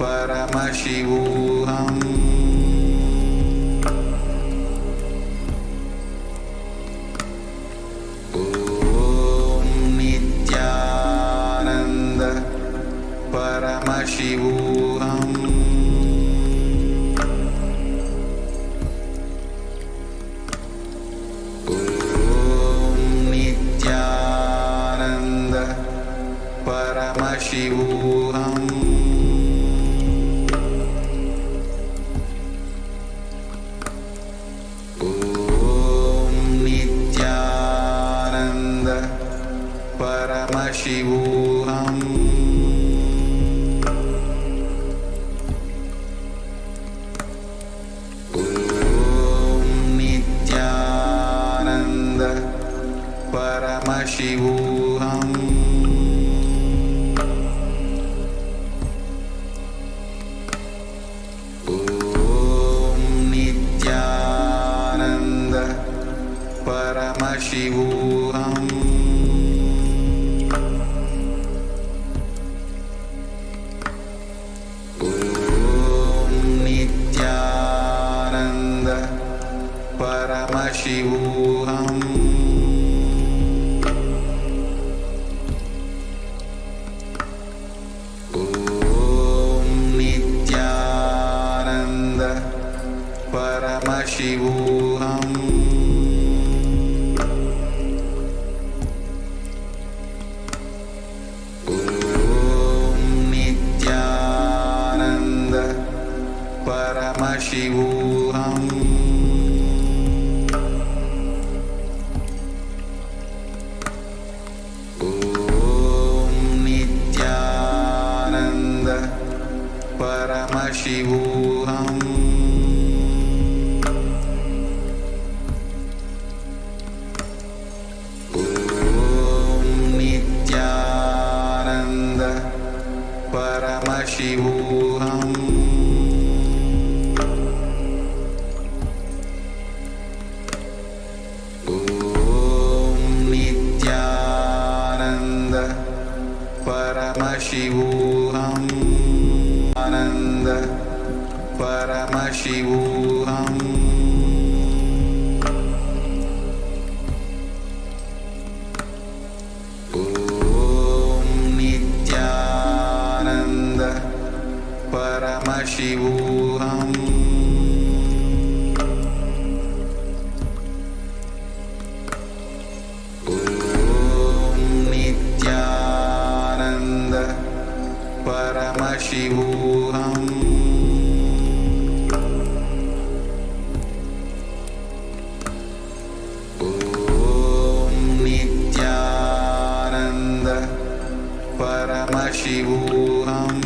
Paramashivoham. Om Nithyananda Paramashivoham. Om Nithyananda Paramashivoham. Paramashivoham. Om Nithyananda Paramashivoham. Om Nithyananda Paramashivoham. Paramashivoham. Om Nithyananda Paramashivoham. Om Nithyananda Paramashivoham. Paramashivoham. Om Nithyananda Paramashivoham. Om Nithyananda Paramashivoham. Ananda Paramashivoham. Om Nithyananda Paramashivoham. Om Nithyananda Paramashivoham. Om Nithyananda Paramashivoham.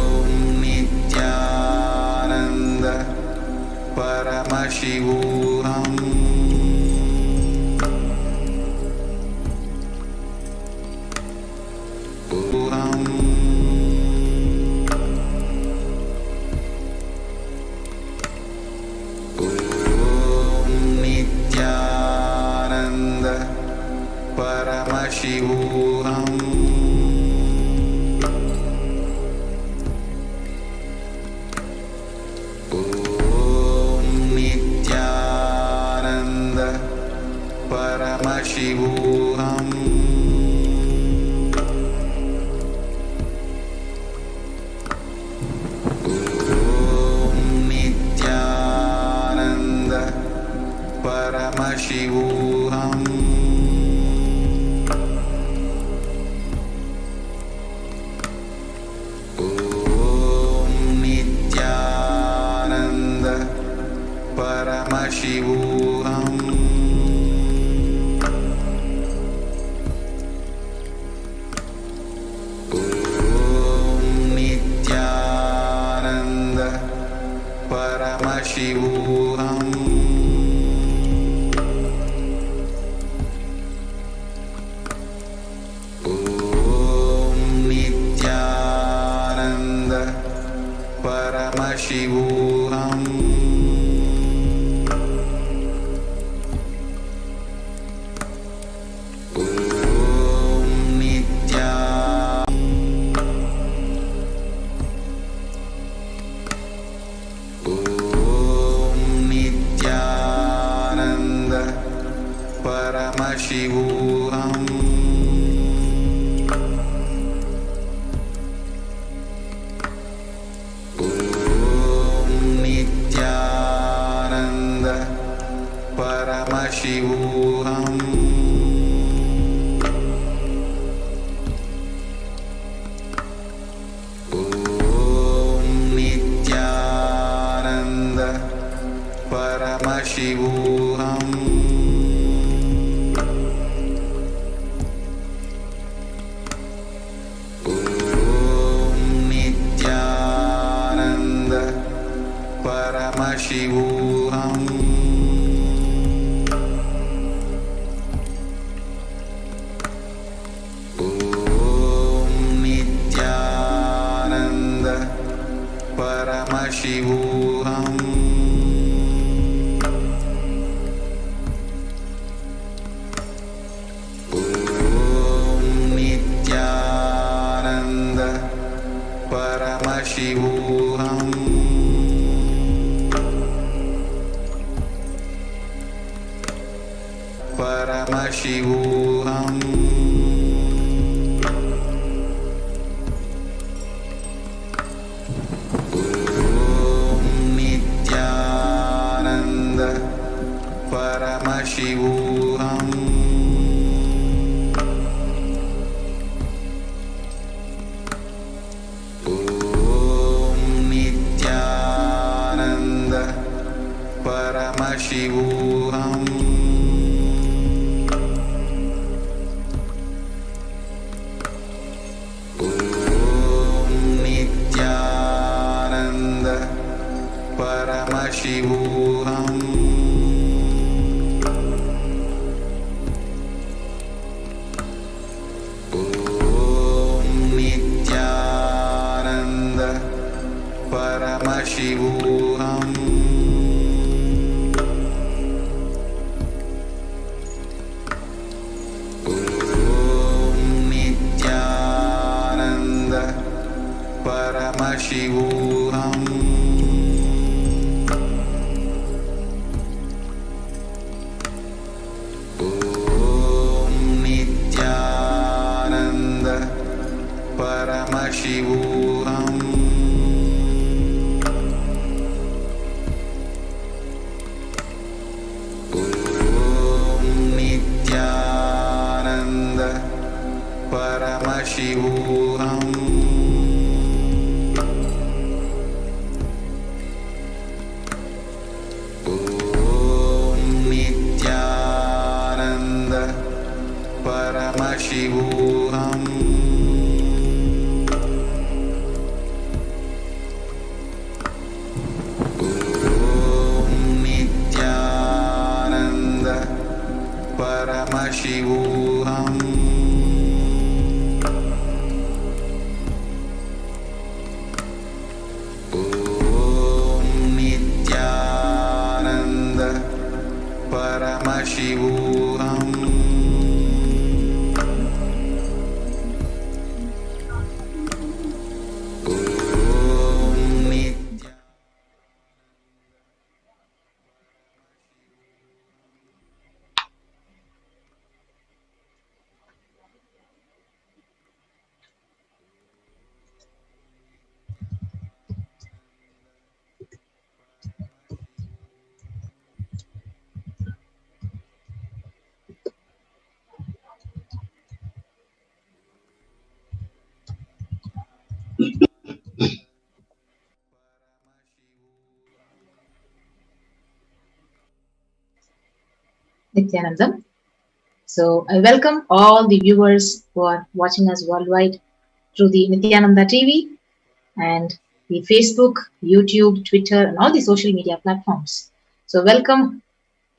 Om Nithyananda Paramashivoham. Paramashivoham. Om Nithyananda Paramashivoham. Om Nithyananda Paramashivoham. Paramashivoham. Om Nithyananda Paramashivoham. Om Nithyananda Paramashivoham. Om Nithyananda Paramashivoham. Om Nithyananda Paramashivoham. Paramashivoham. Om Nithyananda Paramashivoham. Om Nithyananda Paramashivoham. Paramashivoham. Paramashivoham. Om Nithyananda Paramashivoham. Paramashivoham. Om Nithyananda Paramashivoham. Om Nithyananda Paramashivoham. Paramashivoham. Om Nithyananda Paramashivoham. Om Nithyananda Paramashivoham. Paramashivoham. Om Nithyananda Paramashivoham. Om Nithyananda Paramashivoham. Nithyanandam. So I welcome all the viewers who are watching us worldwide through the Nithyananda TV and the Facebook, YouTube, Twitter, and all the social media platforms. So welcome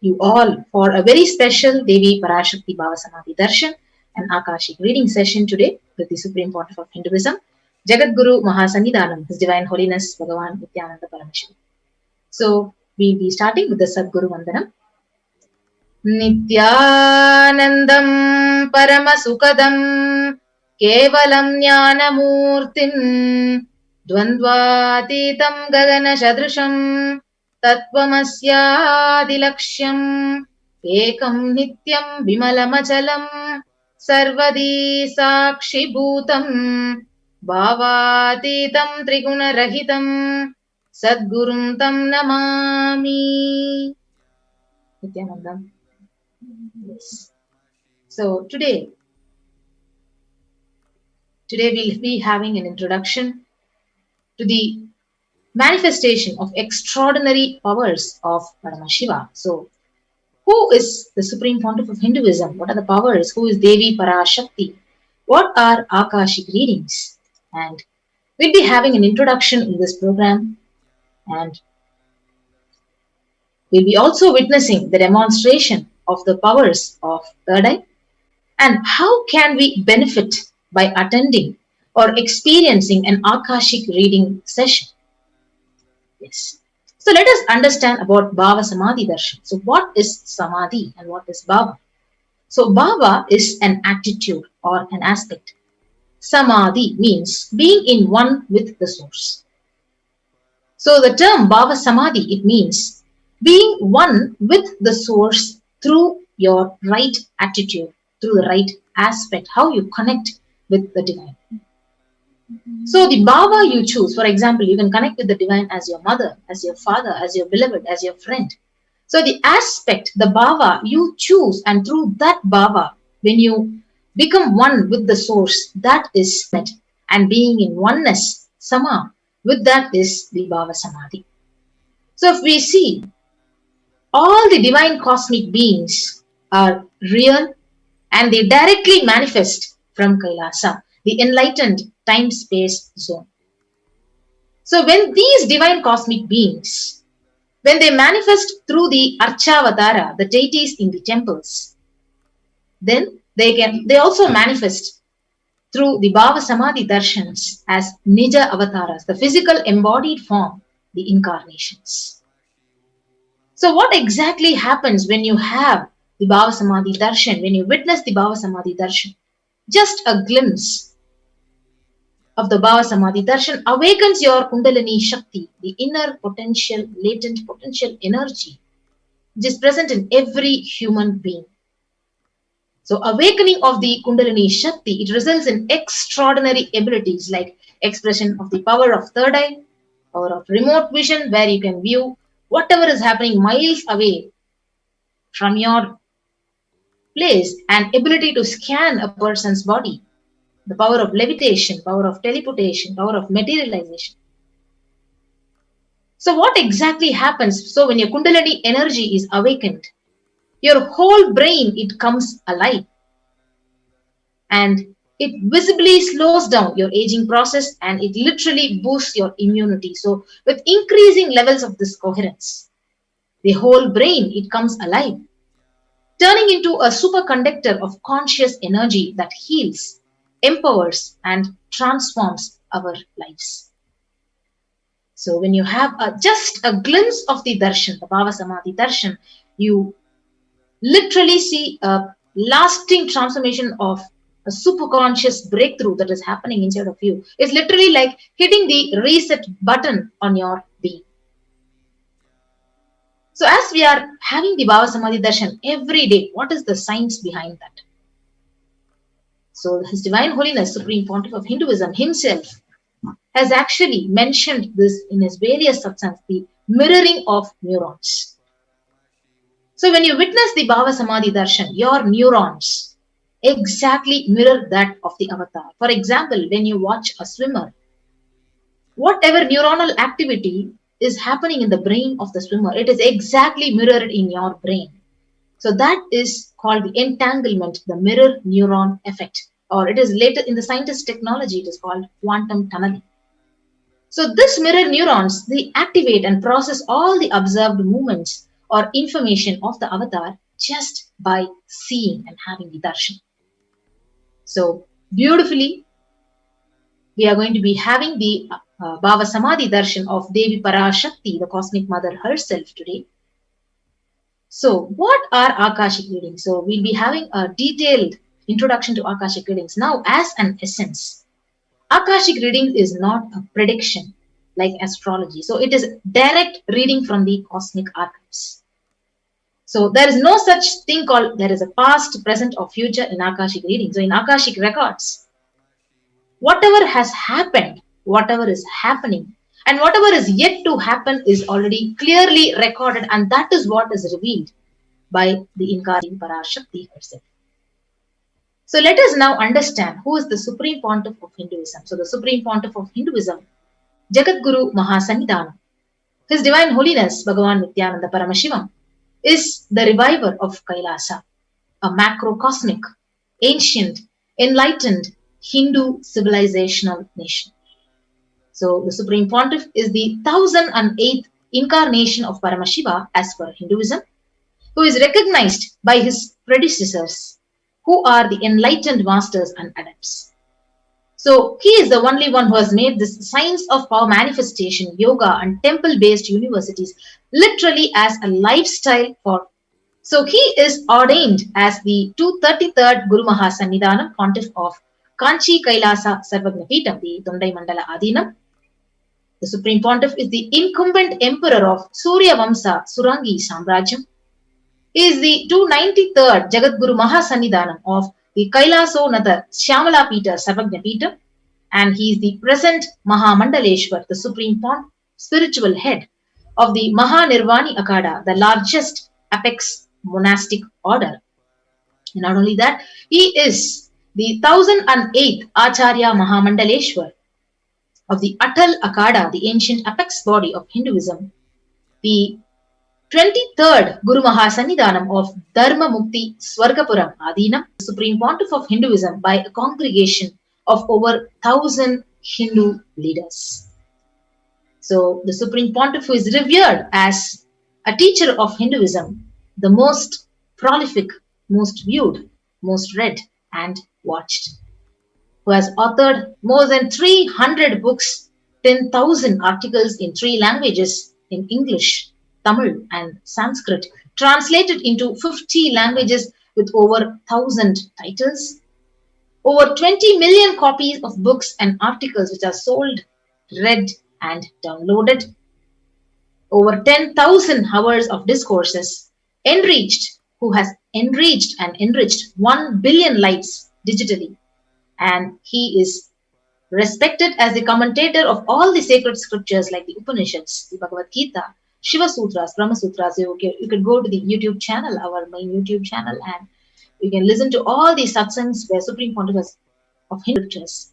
you all for a very special Devi Parashakti Bhava Samadhi Darshan and Akashic reading session today with the Supreme Pontiff of Hinduism, Jagat Guru Mahasannidhanam, His Divine Holiness Bhagavan Nithyananda Paramashivam. So we'll be starting with the Sadguru Vandanam. नित्यानन्दं परमसुखदं केवलं ज्ञानमूर्तिं द्वन्द्वातीतं गगनसदृशं तत्त्वमस्यादिलक्ष्यम् एकं नित्यं विमलमचलं सर्वदी साक्षिभूतम् भावातीतं त्रिगुणरहितं सद्गुरुं तं Namami. Nithyananda. Yes. So today we'll be having an introduction to the manifestation of extraordinary powers of Paramashiva. So, who is the Supreme Pontiff of Hinduism? What are the powers? Who is Devi Parashakti? What are Akashic readings? And we'll be having an introduction in this program, and we'll be also witnessing the demonstration of the powers of third eye. And how can we benefit by attending or experiencing an Akashic reading session? Yes. So let us understand about Bhava Samadhi Darshan. So what is Samadhi and what is Bhava? So Bhava is an attitude or an aspect. Samadhi means being in one with the source. So the term Bhava Samadhi, it means being one with the source through your right attitude, through the right aspect, how you connect with the divine. So the Bhava you choose, for example, you can connect with the divine as your mother, as your father, as your beloved, as your friend. So the aspect, the Bhava you choose, and through that Bhava, when you become one with the source, that is met. And being in oneness, Sama, with that is the Bhava Samadhi. So if we see, all the divine cosmic beings are real and they directly manifest from Kailasa, the enlightened time-space zone. So when these divine cosmic beings, when they manifest through the Archavatara, the deities in the temples, then they also manifest through the Bhava Samadhi Darshans as Nija Avataras, the physical embodied form, the incarnations. So what exactly happens when you have the Bhava Samadhi Darshan, when you witness the Bhava Samadhi Darshan? Just a glimpse of the Bhava Samadhi Darshan awakens your Kundalini Shakti, the inner potential, latent potential energy, which is present in every human being. So awakening of the Kundalini Shakti, it results in extraordinary abilities like expression of the power of third eye, power of remote vision, where you can view whatever is happening miles away from your place, and ability to scan a person's body, the power of levitation, power of teleportation, power of materialization. So what exactly happens? So when your Kundalini energy is awakened, your whole brain, it comes alive. And it visibly slows down your aging process and it literally boosts your immunity. So with increasing levels of this coherence, the whole brain, it comes alive, turning into a superconductor of conscious energy that heals, empowers, and transforms our lives. So when you have just a glimpse of the darshan, the Bhava Samadhi darshan, you literally see a lasting transformation of a superconscious breakthrough that is happening inside of you. It's literally like hitting the reset button on your being. So as we are having the Bhava Samadhi darshan every day, what is the science behind that? So His Divine Holiness, Supreme Pontiff of Hinduism himself has actually mentioned this in his various satsangs, the mirroring of neurons. So when you witness the Bhava Samadhi darshan, your neurons exactly mirror that of the avatar. For example, when you watch a swimmer, whatever neuronal activity is happening in the brain of the swimmer, it is exactly mirrored in your brain. So that is called the entanglement, the mirror neuron effect, or it is later in the scientist technology, it is called quantum tunneling. So this mirror neurons, they activate and process all the observed movements or information of the avatar just by seeing and having the darshan. So beautifully, we are going to be having the Bhava Samadhi darshan of Devi Parashakti, the Cosmic Mother herself today. So what are Akashic readings? So we'll be having a detailed introduction to Akashic readings. Now as an essence, Akashic reading is not a prediction like astrology. So it is direct reading from the cosmic archives. So there is no such thing called there is a past, present, or future in Akashic reading. So in Akashic records, whatever has happened, whatever is happening, and whatever is yet to happen is already clearly recorded, and that is what is revealed by the incarnate Parashakti herself. So let us now understand who is the Supreme Pontiff of Hinduism. So the Supreme Pontiff of Hinduism, Jagadguru Mahasannidhanam, His Divine Holiness Bhagavan Nithyananda Paramashivam, is the reviver of Kailasa, a macrocosmic, ancient, enlightened Hindu civilizational nation. So the Supreme Pontiff is the 1008th incarnation of Paramashiva as per Hinduism, who is recognized by his predecessors, who are the enlightened masters and adepts. So he is the only one who has made this science of power manifestation, yoga, and temple-based universities literally as a lifestyle for. So he is ordained as the 233rd Guru Mahasannidhanam Pontiff of Kanchi Kailasa Sarvagnapeetham, the Tondai Mandala Adinam. The Supreme Pontiff is the incumbent emperor of Surya Vamsa Surangi Samrajyam. He is the 293rd Jagadguru Mahasannidhanam of the Kailaso Natha Shyamala Peeta Sarvagnapeetham, and he is the present Mahamandaleshwar, the Supreme spiritual head of the Mahanirvani Akada, the largest apex monastic order. And not only that, he is the 1008th Acharya Mahamandaleshwar of the Atal Akada, the ancient apex body of Hinduism, the 23rd Guru Mahasannidhanam of Dharma Mukti Swargapuram Adinam, the Supreme Pontiff of Hinduism by a congregation of over 1000 Hindu leaders. So the Supreme Pontiff, who is revered as a teacher of Hinduism, the most prolific, most viewed, most read and watched, who has authored more than 300 books, 10,000 articles in 3 languages, in English, Tamil and Sanskrit, translated into 50 languages with over 1,000 titles, over 20 million copies of books and articles which are sold, read and downloaded, over 10,000 hours of discourses, who has enriched and enriched 1 billion lives digitally, and he is respected as the commentator of all the sacred scriptures like the Upanishads, the Bhagavad Gita, Shiva Sutras, Brahma Sutras. You can go to the YouTube channel, our main YouTube channel, and you can listen to all the satsangs where Supreme Pontiff of Hindu scriptures.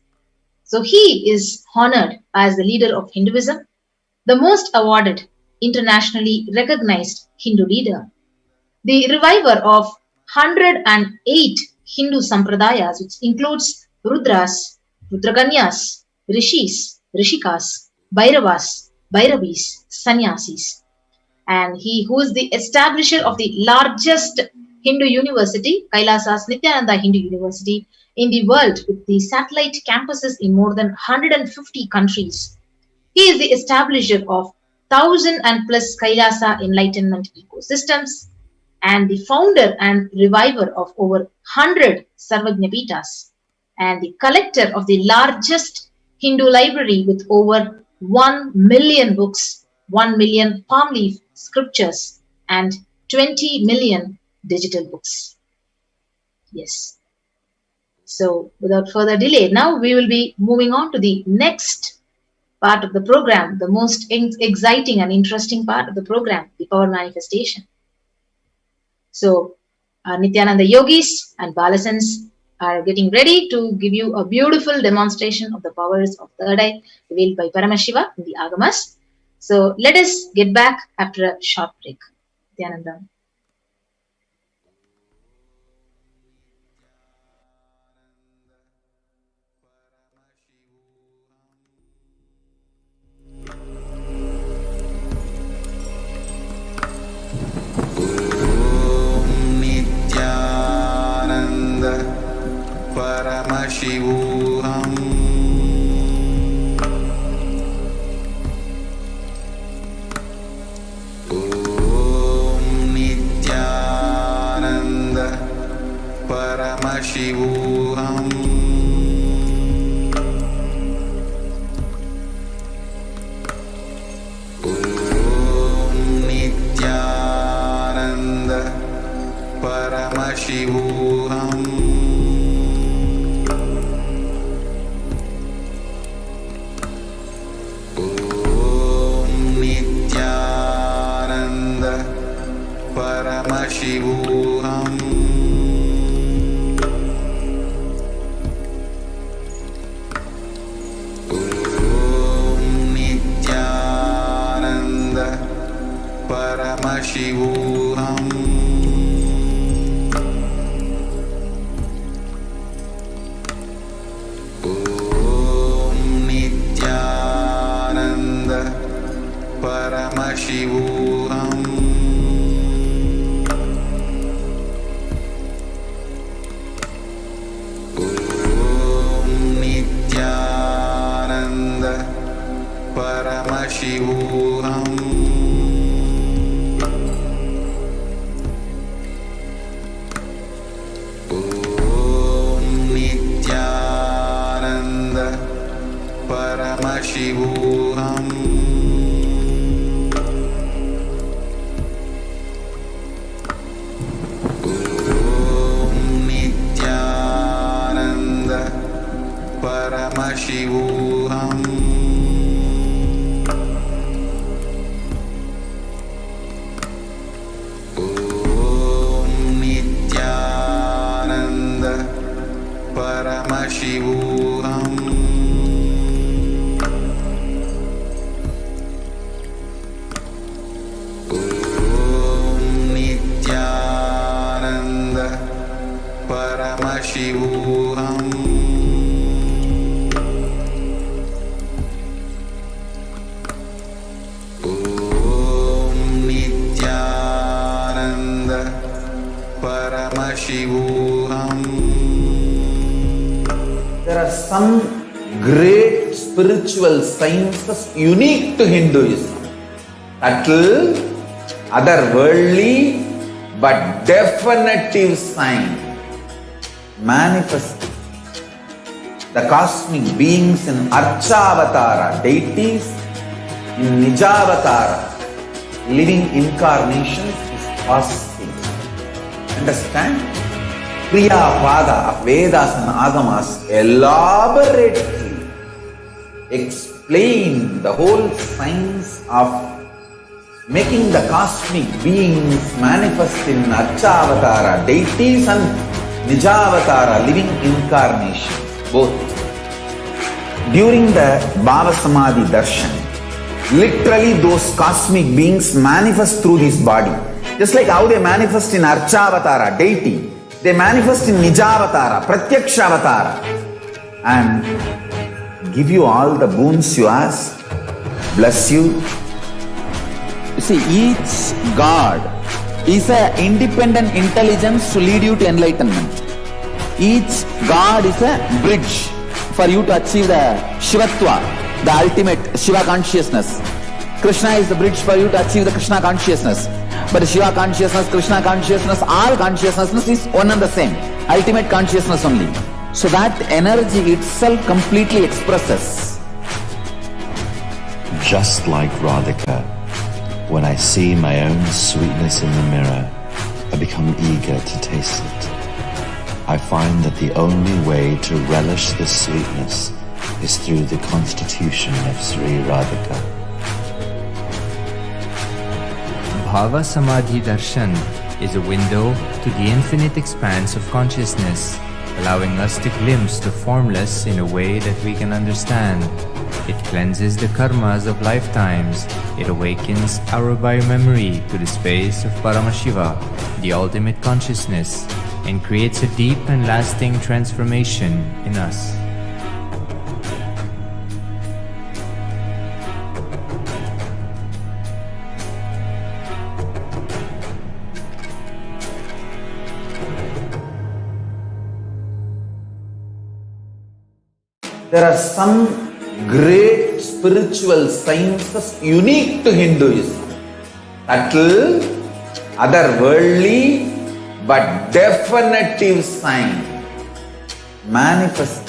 So he is honored as the leader of Hinduism, the most awarded, internationally recognized Hindu leader, the reviver of 108 Hindu sampradayas, which includes Rudras, Rudraganyas, Rishis, Rishikas, Bhairavas, Bhairavis, Sannyasis, and he who is the establisher of the largest Hindu university, Kailasa's Nithyananda Hindu University in the world, with the satellite campuses in more than 150 countries. He is the establisher of 1,000 and plus Kailasa enlightenment ecosystems, and the founder and reviver of over 100 Sarvagnapeethas, and the collector of the largest Hindu library with over 1 million books, 1 million palm leaf scriptures, and 20 million digital books. Yes. So without further delay, now we will be moving on to the next part of the program, the most exciting and interesting part of the program, the power manifestation. So our Nithyananda yogis and Balasans are getting ready to give you a beautiful demonstration of the powers of third eye revealed by Paramashiva in the Agamas. So let us get back after a short break. Nithyananda. Paramashivoham. Om Nithyananda Paramashivoham. Paramashivoham. Om Nithyananda Paramashivoham. Paramashivoham. Om Nithyananda Paramashivoham. Om Nithyananda Paramashivoham. Paramashivoham. Om Nithyananda Paramashivoham. Om Nithyananda Paramashivoham. Paramashivoham. Om Nithyananda Paramashivoham. There are some great spiritual sciences unique to Hinduism. Subtle, otherworldly, but definitive sign. Manifest the cosmic beings in Archavatara, deities in Nijavatara, living incarnations is possible. Understand? Kriya Pada of Vedas and Agamas elaborately explain the whole science of making the cosmic beings manifest in Archavatara, deities and Nijavatara, living incarnations, both. During the Bhava Samadhi Darshan, literally those cosmic beings manifest through this body. Just like how they manifest in Archavatara, deity, they manifest in Nijavatara, Pratyakshavatara, and give you all the boons you ask, bless you. You see, each God is an independent intelligence to lead you to enlightenment. Each God is a bridge for you to achieve the Shivatva, the ultimate Shiva consciousness. Krishna is the bridge for you to achieve the Krishna consciousness. But Shiva consciousness, Krishna consciousness, all consciousness is one and the same. Ultimate consciousness only. So that energy itself completely expresses. Just like Radhika, when I see my own sweetness in the mirror, I become eager to taste it. I find that the only way to relish this sweetness is through the constitution of Sri Radhika. Bhava Samadhi Darshan is a window to the infinite expanse of consciousness, allowing us to glimpse the formless in a way that we can understand. It cleanses the karmas of lifetimes. It awakens our biomemory to the space of Paramashiva, the ultimate consciousness, and creates a deep and lasting transformation in us. There are some great spiritual sciences unique to Hinduism. Subtle, otherworldly, but definitive sign. Manifest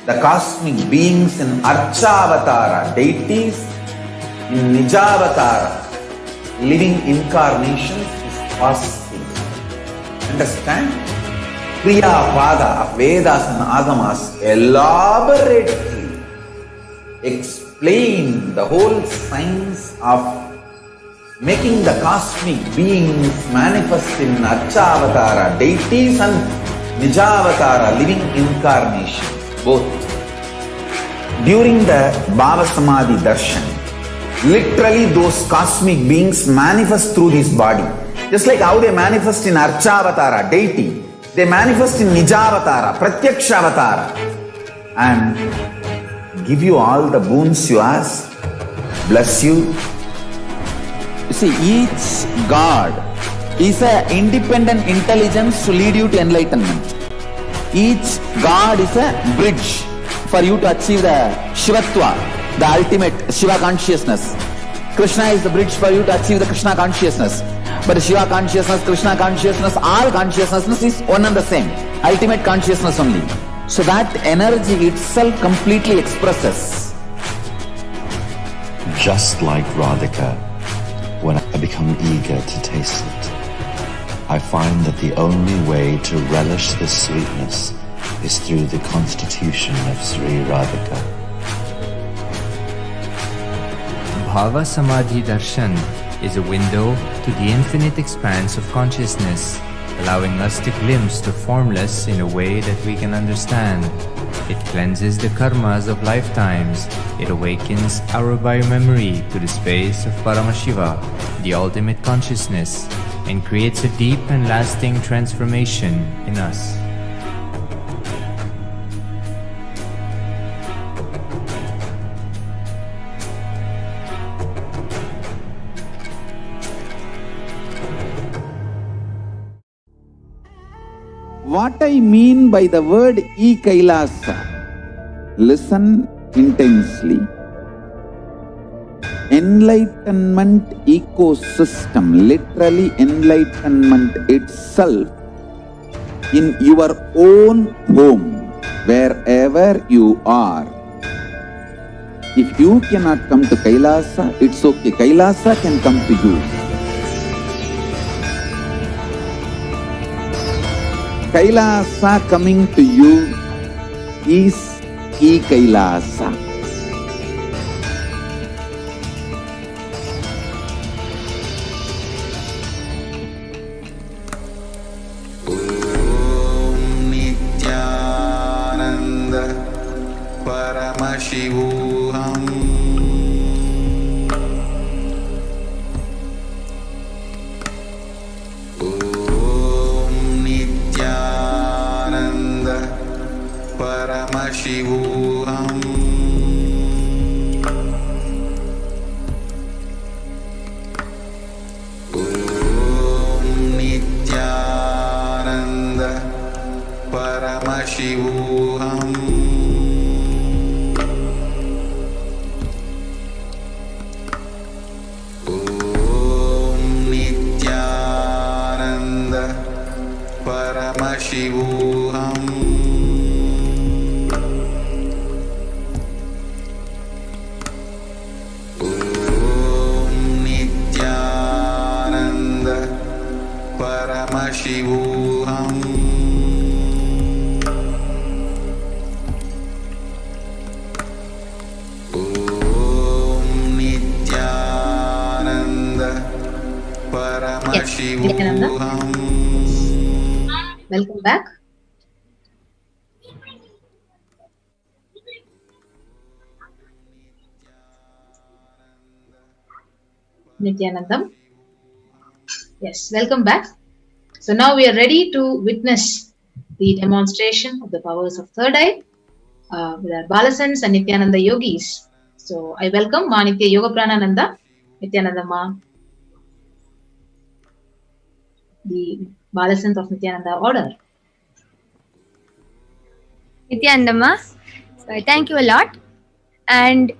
the cosmic beings in Archavatara, deities in Nijavatara, living incarnations is possible. Understand? Kriya Pada of Vedas and Agamas elaborately explain the whole science of making the cosmic beings manifest in Archavatara, deities, and Nijavatara, living incarnations, both. During the Bhava Samadhi Darshan, literally those cosmic beings manifest through this body. Just like how they manifest in Archavatara, deity, they manifest in Nijavatara, Pratyakshavatara, and give you all the boons you ask, bless you. You see, each God is an independent intelligence to lead you to enlightenment. Each God is a bridge for you to achieve the Shivatva, the ultimate Shiva consciousness. Krishna is the bridge for you to achieve the Krishna consciousness. But Shiva consciousness, Krishna consciousness, all consciousness is one and the same. Ultimate consciousness only. So that energy itself completely expresses. Just like Radhika, when I become eager to taste it, I find that the only way to relish the sweetness is through the constitution of Sri Radhika. Bhava Samadhi Darshan is a window to the infinite expanse of consciousness, allowing us to glimpse the formless in a way that we can understand. It cleanses the karmas of lifetimes. It awakens our biomemory to the space of Paramashiva, the ultimate consciousness, and creates a deep and lasting transformation in us. What I mean by the word E-Kailasa, listen intensely. Enlightenment ecosystem, literally enlightenment itself, in your own home, wherever you are. If you cannot come to Kailasa, it's okay. Kailasa can come to you. Kailasa coming to you is E-Kailasa. Om Nithyananda Paramashivoham. Paramashivoham. Om Nithyananda Paramashivoham. Om Nithyananda Paramashivoham. Paramashivoham. Om Nithyananda Paramashivoham. Welcome back. Nithyanandam. Yes, welcome back. So now we are ready to witness the demonstration of the powers of third eye with our Balasans and Nithyananda yogis. So I welcome Ma Nithya Yoga Pranananda, Nithyananda Ma, the Balasans of Nithyananda order. Nithyanandama. So I thank you a lot. And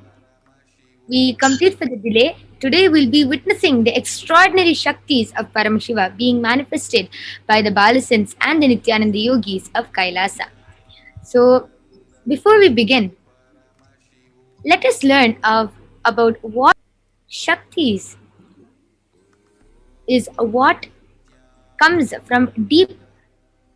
we complete for the delay. Today we'll be witnessing the extraordinary Shaktis of Paramashiva being manifested by the Balasans and the Nithyananda yogis of Kailasa. So before we begin, let us learn about what Shaktis is, what comes from deep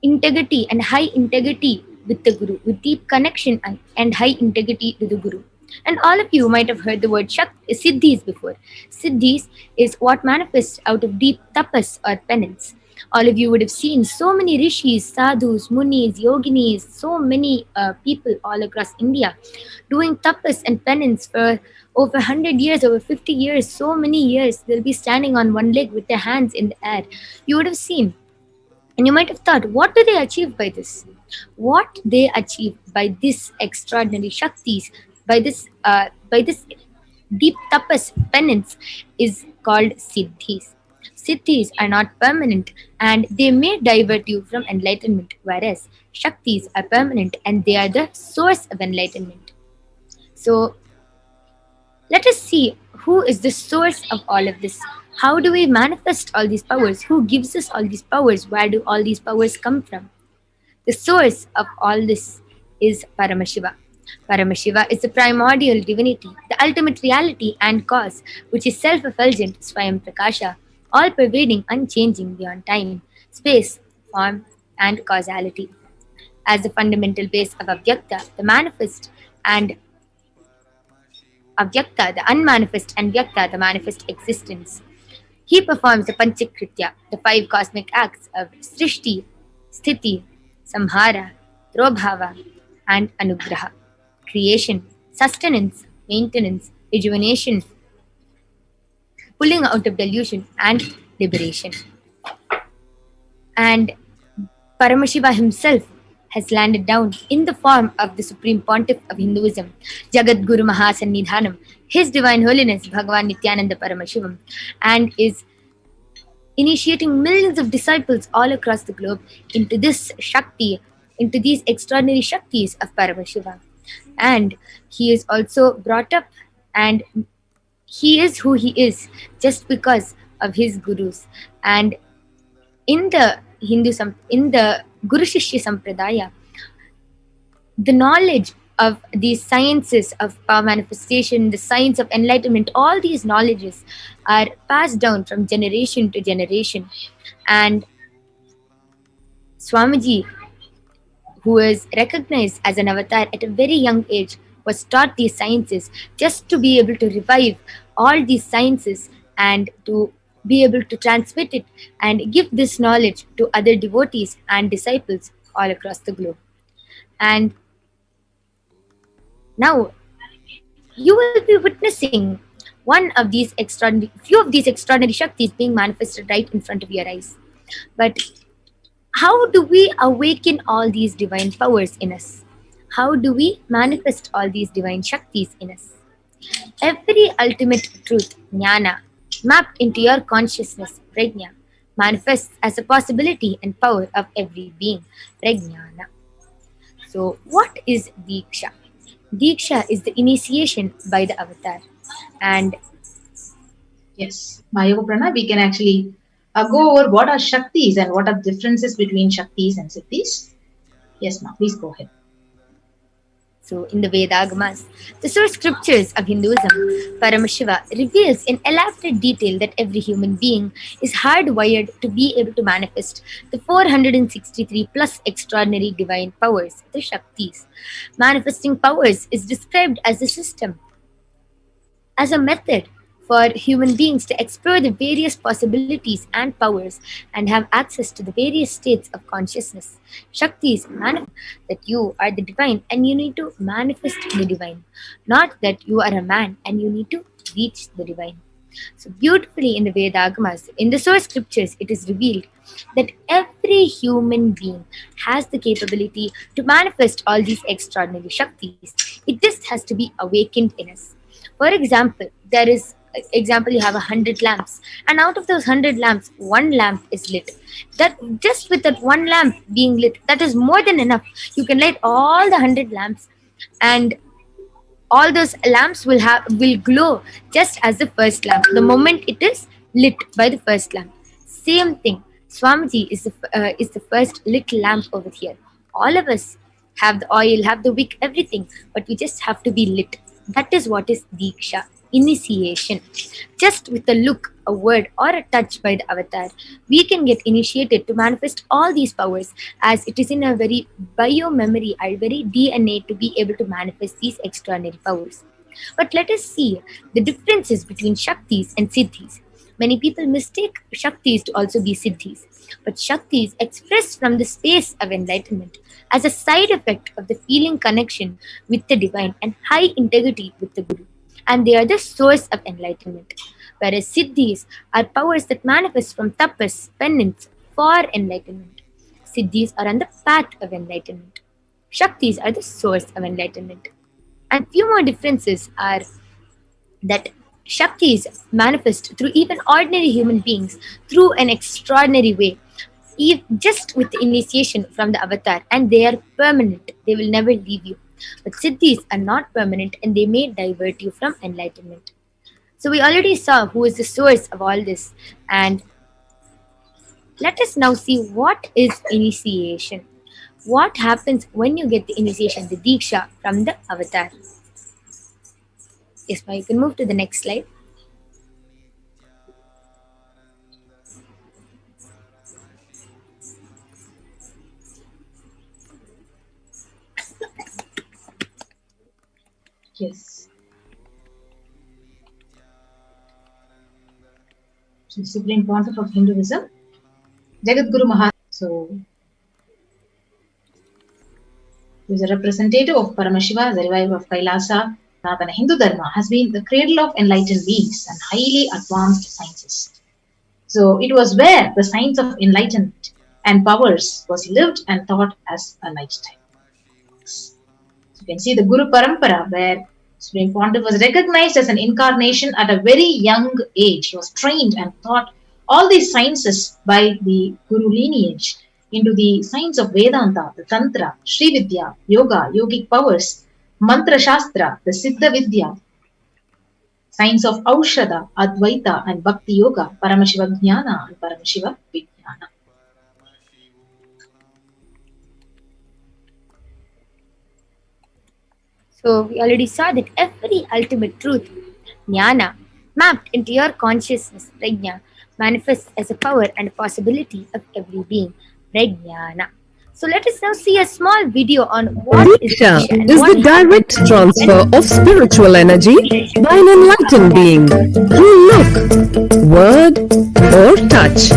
integrity and high integrity with the Guru, with deep connection and high integrity to the Guru. And all of you might have heard the word Siddhis before. Siddhis is what manifests out of deep tapas or penance. All of you would have seen so many rishis, sadhus, munis, yoginis, so many people all across India doing tapas and penance for over 100 years, over 50 years, so many years. They'll be standing on one leg with their hands in the air. You would have seen. And you might have thought, what do they achieve by this? What they achieve by this extraordinary Shaktis, by this deep tapas penance is called Siddhis. Siddhis are not permanent and they may divert you from enlightenment, whereas Shaktis are permanent and they are the source of enlightenment. So let us see who is the source of all of this. How do we manifest all these powers? Who gives us all these powers? Where do all these powers come from? The source of all this is Paramashiva. Paramashiva is the primordial divinity, the ultimate reality and cause, which is self-effulgent, Swayam Prakasha, all-pervading, unchanging beyond time, space, form, and causality. As the fundamental base of Avyakta, the manifest, and Avyakta, the unmanifest, and Vyakta, the manifest existence. He performs the Panchakritya, the 5 cosmic acts of Srishti, Sthiti, Samhara, Drobhava, and Anugraha. Creation, sustenance, maintenance, rejuvenation, pulling out of delusion, and liberation. And Paramashiva himself has landed down in the form of the Supreme Pontiff of Hinduism, Jagat Guru Mahasannidhanam, His Divine Holiness Bhagavan Nithyananda Paramashivam, and is initiating millions of disciples all across the globe into this Shakti, into these extraordinary Shaktis of Paramashiva. And he is also brought up and he is who he is just because of his gurus. And in the in the Guru Shishya Sampradaya, the knowledge of these sciences of power manifestation, the science of enlightenment, all these knowledges are passed down from generation to generation. And Swamiji, who is recognized as an avatar at a very young age, was taught these sciences just to be able to revive all these sciences and to be able to transmit it and give this knowledge to other devotees and disciples all across the globe. And now you will be witnessing few of these extraordinary Shaktis being manifested right in front of your eyes. But how do we awaken all these divine powers in us? How do we manifest all these divine Shaktis in us? Every ultimate truth, jnana, mapped into your consciousness, prajna, manifests as a possibility and power of every being, prajnana. So what is Diksha? Diksha is the initiation by the avatar. And yes, Mahayoga Prana, we can actually go over what are Shaktis and what are the differences between Shaktis and Siddhis. Yes, Ma, please go ahead. So in the Vedagamas, the source scriptures of Hinduism, Paramashiva reveals in elaborate detail that every human being is hardwired to be able to manifest the 463 plus extraordinary divine powers, the Shaktis. Manifesting powers is described as a system, as a method for human beings to explore the various possibilities and powers and have access to the various states of consciousness. Shaktis manifest that you are the divine and you need to manifest the divine, not that you are a man and you need to reach the divine. So beautifully in the Vedagamas, in the source scriptures, it is revealed that every human being has the capability to manifest all these extraordinary Shaktis. It just has to be awakened in us. For example, you have 100 lamps, and out of those 100 lamps, one lamp is lit. That just with that one lamp being lit, that is more than enough. You can light all the 100 lamps, and all those lamps will glow just as the first lamp, the moment it is lit by the first lamp. Same thing. Swamiji is the first lit lamp over here. All of us have the oil, have the wick, everything, but we just have to be lit. That is what is Diksha. initiation. Just with a look, a word, or a touch by the avatar, we can get initiated to manifest all these powers, as it is in our very bio memory, our very DNA, to be able to manifest these extraordinary powers. But let us see the differences between Shaktis and Siddhis. Many people mistake Shaktis to also be Siddhis, but Shaktis express from the space of enlightenment as a side effect of the feeling connection with the divine and high integrity with the Guru, and they are the source of enlightenment. Whereas Siddhis are powers that manifest from tapas, penance, for enlightenment. Siddhis are on the path of enlightenment. Shaktis are the source of enlightenment. And few more differences are that Shaktis manifest through even ordinary human beings through an extraordinary way, just with the initiation from the avatar, and they are permanent. They will never leave you. But Siddhis are not permanent, and they may divert you from enlightenment. So we already saw who is the source of all this, and let us now see what is initiation. What happens when you get the initiation, the Diksha from the avatar? Yes, now you can move to the next slide. Yes. So, Supreme Pontiff of Hinduism, Jagadguru Maharaj. So, he is a representative of Paramashiva, the reviver of Kailasa. Sanatana Hindu Dharma has been the cradle of enlightened beings and highly advanced sciences. So, it was where the science of enlightenment and powers was lived and taught as a lifestyle. So, you can see the Guru Parampara, where Supreme Pontiff was recognized as an incarnation at a very young age. He was trained and taught all these sciences by the Guru lineage into the science of Vedanta, the Tantra, Sri Vidya, Yoga, Yogic powers, Mantra Shastra, the Siddha Vidya, science of Aushadha, Advaita and Bhakti Yoga, Paramashiva Jnana and Paramashiva Vijnana. So we already saw that every ultimate truth, jnana, mapped into your consciousness, prajna, manifests as a power and a possibility of every being, prajnana. So let us now see a small video on what Diksha and is what the direct transfer of spiritual energy by an enlightened being through look, word, or touch.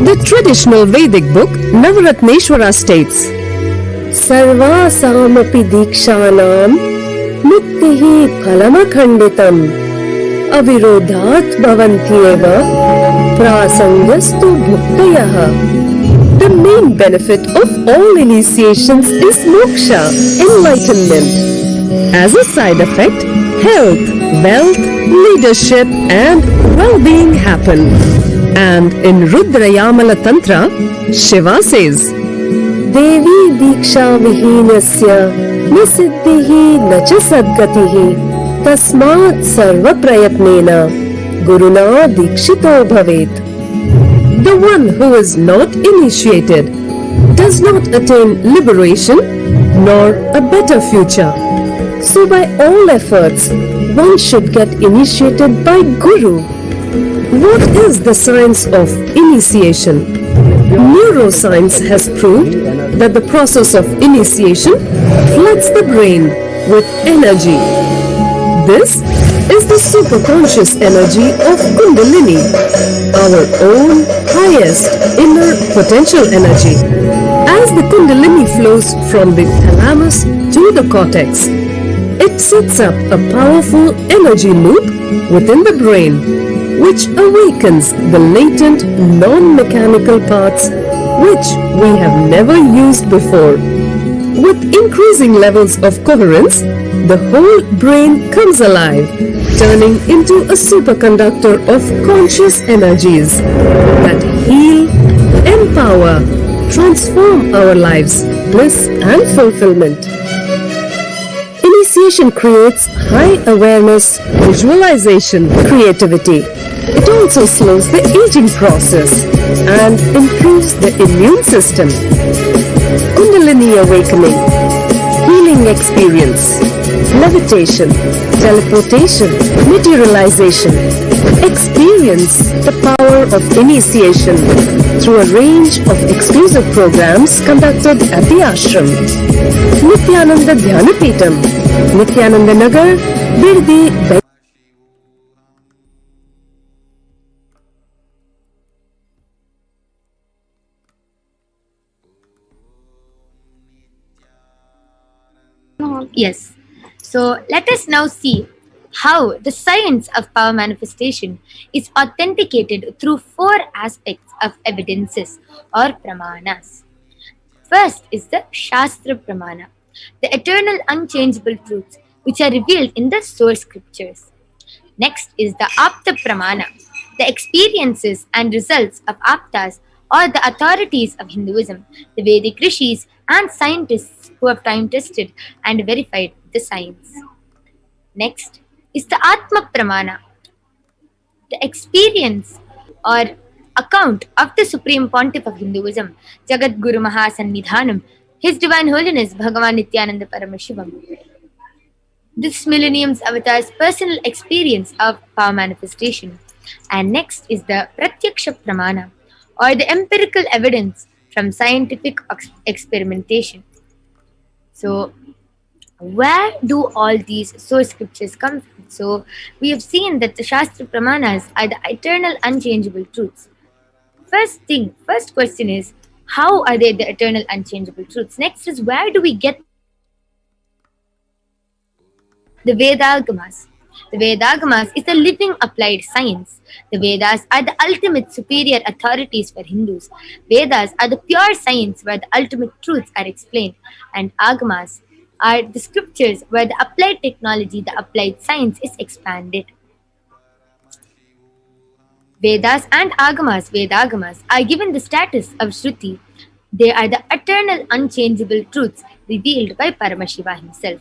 The traditional Vedic book Navaratneshwara states, Sarvasamapi Dikshanam Muktihi Phalamakhanditam Avirodhat Bhavantyeva Prasangastu Bhuktayah. The main benefit of all initiations is moksha, enlightenment. As a side effect, health, wealth, leadership and well-being happen. And in Rudrayamala Tantra, Shiva says, Devi Diksha Vihinasya Nisiddhihi Nacha Sadgatihi Tasmat Sarva Prayatnena Guruna Dikshito Bhavet. The one who is not initiated does not attain liberation nor a better future. So by all efforts, one should get initiated by Guru. What is the science of initiation? Neuroscience has proved that the process of initiation floods the brain with energy. This is the superconscious energy of Kundalini, our own highest inner potential energy. As the Kundalini flows from the thalamus to the cortex, it sets up a powerful energy loop within the brain, which awakens the latent non-mechanical parts which we have never used before. With increasing levels of coherence, the whole brain comes alive, turning into a superconductor of conscious energies that heal, empower, transform our lives, bliss and fulfillment. Initiation creates high awareness, visualization, creativity. It also slows the aging process and improves the immune system. Kundalini awakening. healing experience, levitation, teleportation, materialization. Experience the power of initiation through a range of exclusive programs conducted at the ashram. Nithyananda Dhyanapitham, Nithyananda Nagar, Birdi, Yes. So let us now see how the science of power manifestation is authenticated through four aspects of evidences or pramanas. First is the Shastra Pramana, the eternal unchangeable truths which are revealed in the source scriptures. Next is the Apta Pramana, the experiences and results of Aptas or the authorities of Hinduism, the Vedic rishis and scientists who have time tested and verified the science. Next is the Atma Pramana, the experience or account of the Supreme Pontiff of Hinduism, Jagat Guru Mahasannidhanam, His Divine Holiness Bhagavan Nithyananda Paramashivam. This millennium's avatar's personal experience of power manifestation. And next is the Pratyaksha Pramana, or the empirical evidence from scientific experimentation. So, where do all these source scriptures come from? So, we have seen that the Shastra Pramanas are the eternal unchangeable truths. First question is, how are they the eternal unchangeable truths? Next is, where do we get the Vedagamas? The Vedagamas is the living applied science. The Vedas are the ultimate superior authorities for Hindus. Vedas are the pure science where the ultimate truths are explained, and Agamas are the scriptures where the applied technology, the applied science is expanded. Vedas and Vedagamas, are given the status of Shruti. They are the eternal unchangeable truths revealed by Paramashiva himself.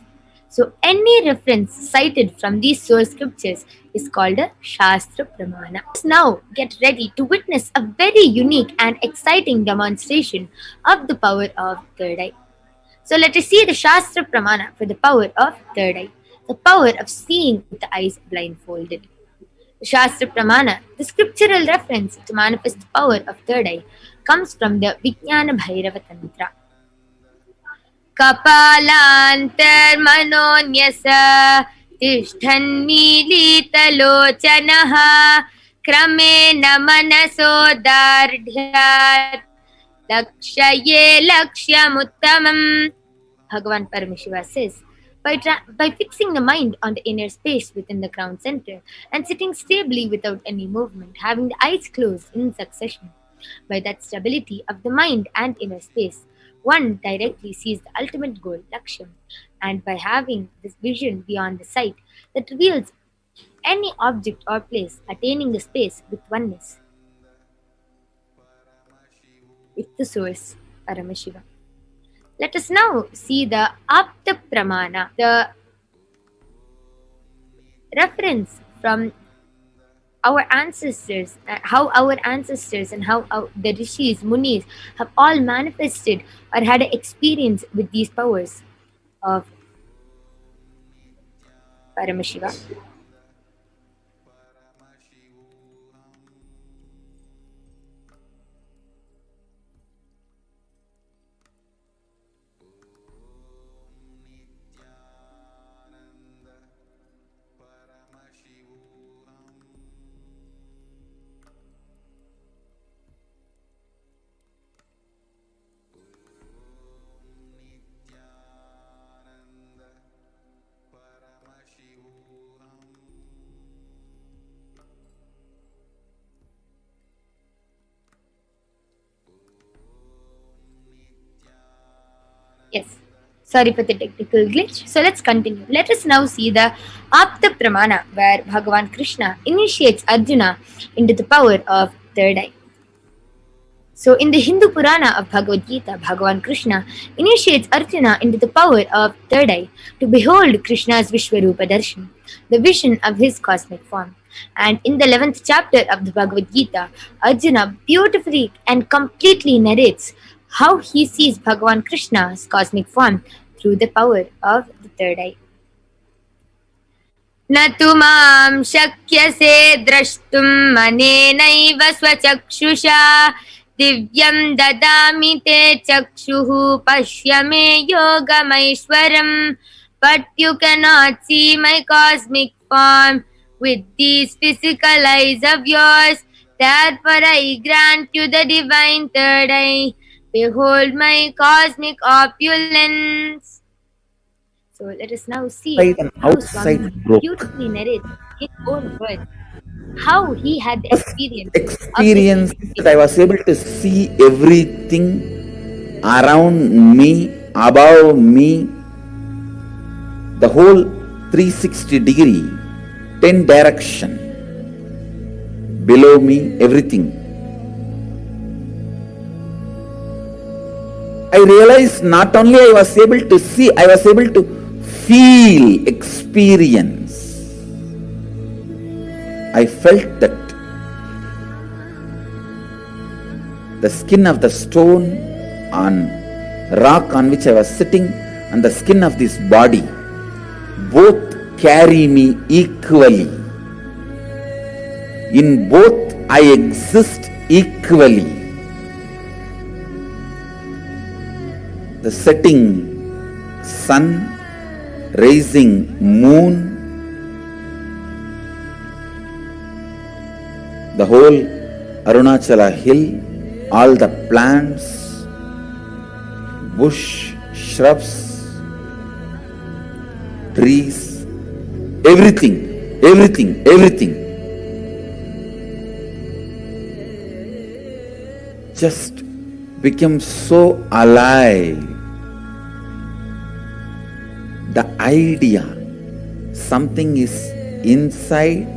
So any reference cited from these source scriptures is called a Shastra Pramana. Let's now get ready to witness a very unique and exciting demonstration of the power of third eye. So let us see the Shastra Pramana for the power of third eye, the power of seeing with the eyes blindfolded. The Shastra Pramana, the scriptural reference to manifest the power of third eye, comes from the Kalabhairava Tantra. कपालान्तर्मनोऽन्यसा तिष्ठन्मीलितलोचनः क्रमेण मनसोदार्ढ्यात् लक्ष्ये लक्ष्यमुत्तमम्. Bhagavan Paramashiva says, by fixing the mind on the inner space within the crown center and sitting stably without any movement, having the eyes closed in succession, by that stability of the mind and inner space, one directly sees the ultimate goal, Laksham, and by having this vision beyond the sight that reveals any object or place, attaining the space with oneness with the source, Paramashiva. Let us now see the Apta Pramana, the reference from our ancestors, how our ancestors and how the rishis, munis have all manifested or had an experience with these powers of Paramashiva. Yes, sorry for the technical glitch. So let's continue. Let us now see the Apta Pramana, where Bhagavan Krishna initiates Arjuna into the power of third eye. So in the Hindu Purana of Bhagavad Gita, Bhagavan Krishna initiates Arjuna into the power of third eye to behold Krishna's Vishwarupa Darshan, the vision of his cosmic form. And in the 11th chapter of the Bhagavad Gita, Arjuna beautifully and completely narrates how he sees Bhagavan Krishna's cosmic form through the power of the third eye. न तु मां शक्यसे द्रष्टुम् अनेनैव स्वचक्षुषा दिव्यं ददामि ते चक्षुः पश्य मे योगमैश्वरम्. But you cannot see my cosmic form with these physical eyes of yours. Therefore I grant you the divine third eye. Behold my cosmic opulence. So let us now see Inside and how outside Swami broke. beautifully narrates his own words, how he had the experience of the Experience that I was able to see everything around me, above me, the whole 360 degree, 10 direction, below me, everything. I realized not only I was able to see, I was able to feel, experience. I felt that the skin of the stone on rock on which I was sitting and the skin of this body both carry me equally. In both I exist equally. The setting sun, rising moon, the whole Arunachala hill, all the plants, bush, shrubs, trees, everything, everything, everything. Just became so alive. The idea, something is inside.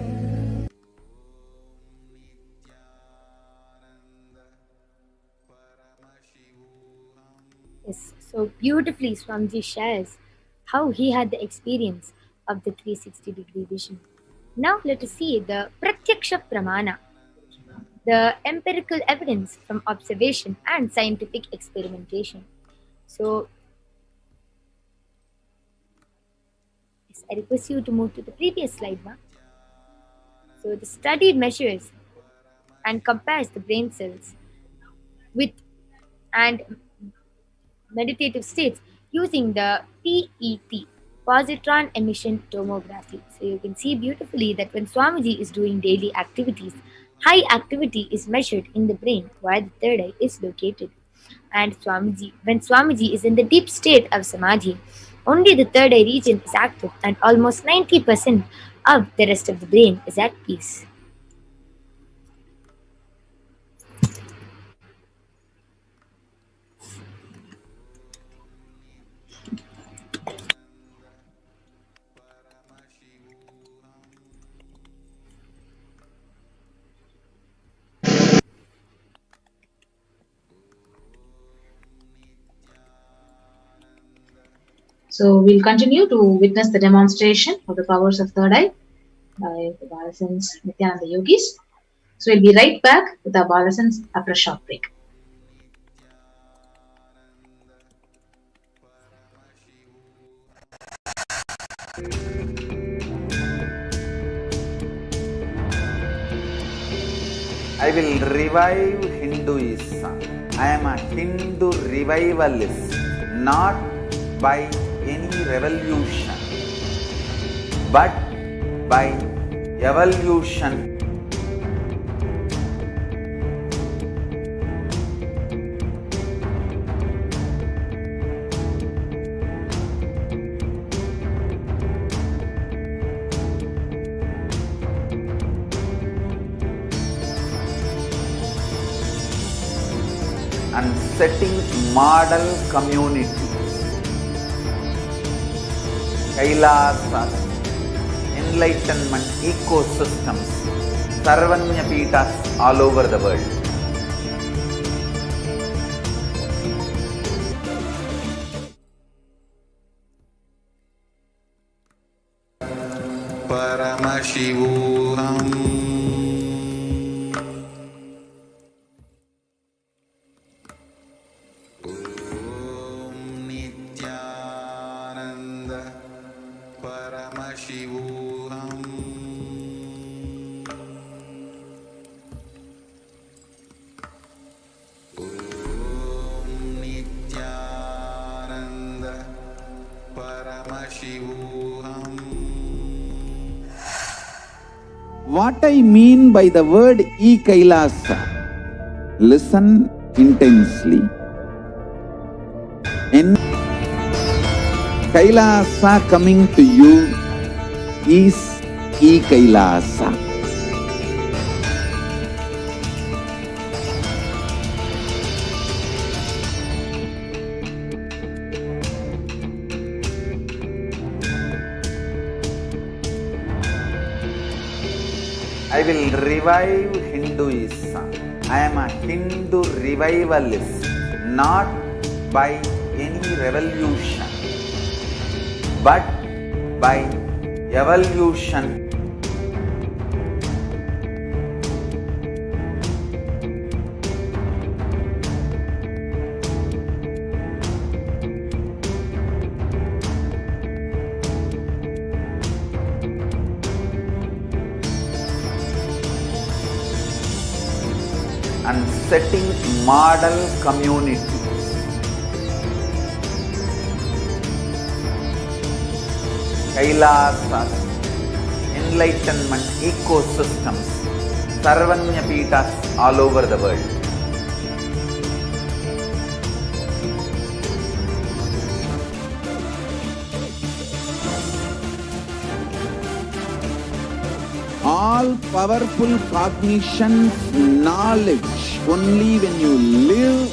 Yes, so beautifully Swamiji shares how he had the experience of the 360-degree vision. Now let us see the Pratyaksha Pramana, the empirical evidence from observation and scientific experimentation. So, yes, I request you to move to the previous slide, Ma. So, the study measures and compares the brain cells with and meditative states using the PET, positron emission tomography. So you can see beautifully that when Swamiji is doing daily activities, high activity is measured in the brain where the third eye is located. And when Swamiji is in the deep state of Samadhi, only the third eye region is active and almost 90% of the rest of the brain is at peace. So we'll continue to witness the demonstration of the powers of third eye by the Balasans Nithyananda Yogis. So we'll be right back with our Balasans after a short break. I will revive Hinduism. I am a Hindu revivalist, not by any revolution, but by evolution. And setting model communities, Kailasas, enlightenment ecosystems, Sarvanya Pitas all over the world. Paramashivoham. Om Nithyananda What I mean by the word e-Kailasa, listen intensely. In Kailasa coming to you is e-Kailasa. I will revive Hinduism. I am a Hindu revivalist, not by any revolution, but by evolution. And setting model communities. Kailasas, enlightenment ecosystems, Sarvanya Pitas all over the world. All powerful cognition, knowledge, only when you live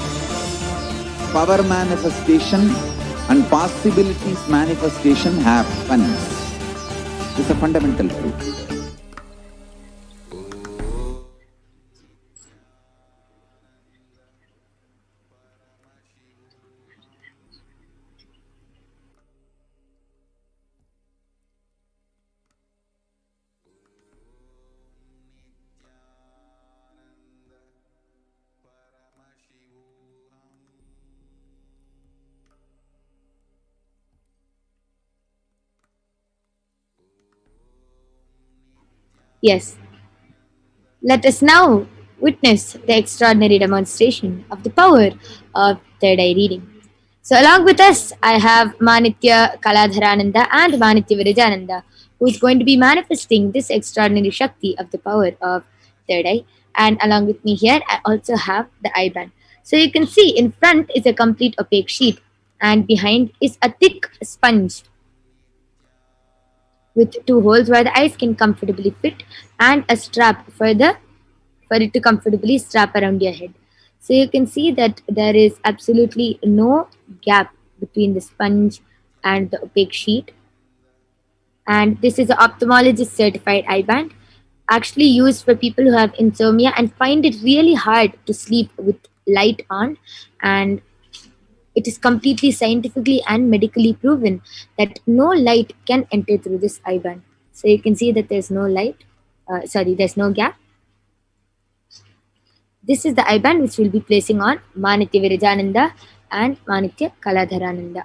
power manifestation and possibilities manifestation happens. This is a fundamental truth. Yes. Let us now witness the extraordinary demonstration of the power of third eye reading. So along with us, I have Manitya Kalabhairava and Manitya Virajananda, who is going to be manifesting this extraordinary Shakti of the power of third eye. And along with me here, I also have the eye band. So you can see in front is a complete opaque sheet, and behind is a thick sponge with two holes where the eyes can comfortably fit, and a strap for it to comfortably strap around your head. So you can see that there is absolutely no gap between the sponge and the opaque sheet. And this is an ophthalmologist certified eye band, actually used for people who have insomnia and find it really hard to sleep with light on. And it is completely scientifically and medically proven that no light can enter through this eye band. So you can see that there's no there's no gap. This is the eye band which we'll be placing on Manitya Virajananda and Manitya Kalabhairava.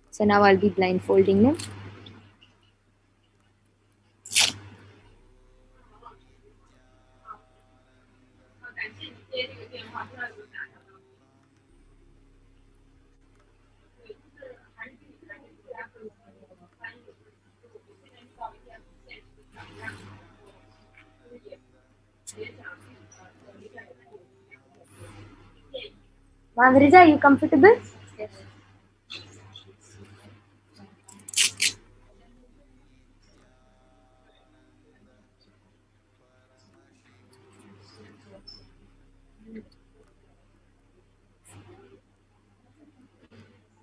So now I'll be blindfolding them. Maharija, are you comfortable? Yes.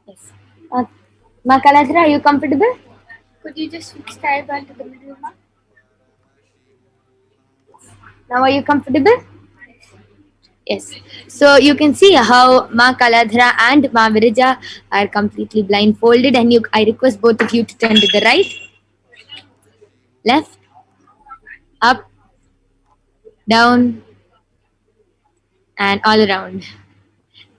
Yes. Ma Kalabhairava, are you comfortable? Could you just fix the eye band to the middle? Now are you comfortable? Yes. So you can see how Ma Kalabhairava and Ma Virija are completely blindfolded, and I request both of you to turn to the right, left, up, down, and all around.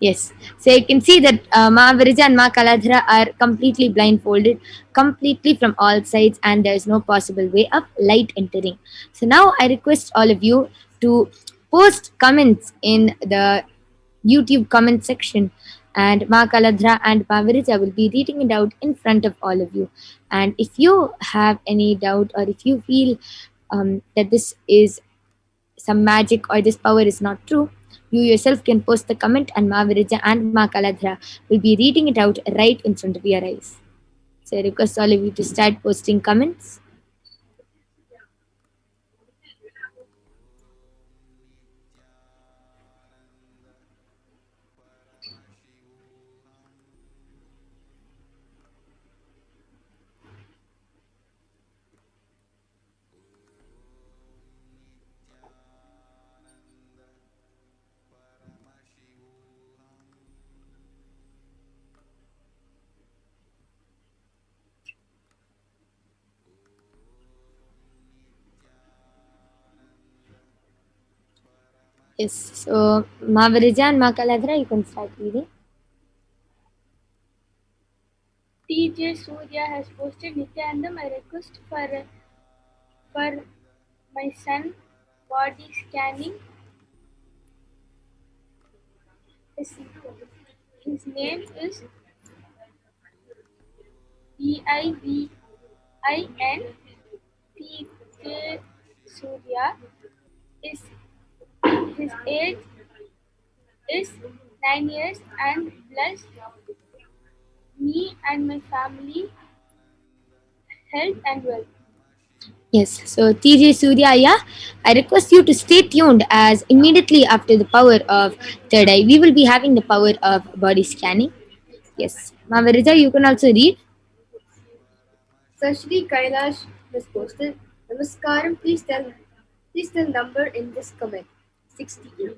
Yes. So you can see that Ma Virija and Ma Kalabhairava are completely blindfolded, completely from all sides, and there is no possible way of light entering. So now I request all of you to post comments in the YouTube comment section and Ma Kaladra and Ma Virija will be reading it out in front of all of you. And if you have any doubt, or if you feel that this is some magic or this power is not true, you yourself can post the comment, and Ma Virija and Ma Kaladra will be reading it out right in front of your eyes. So I request all of you to start posting comments. Yes, so Ma Virija and Ma Kaladra, you can start reading. TJ Surya has posted Nithyanandam a request for my son body scanning. His name is Bivin TJ Surya. His age is 9 years and bless me and my family health and wealth. Yes, so TJ Surya, yeah, I request you to stay tuned, as immediately after the power of third eye, we will be having the power of body scanning. Yes, Ma Virija, you can also read. Sashri Kailash has posted, Namaskaram, please tell number in this comment. 68.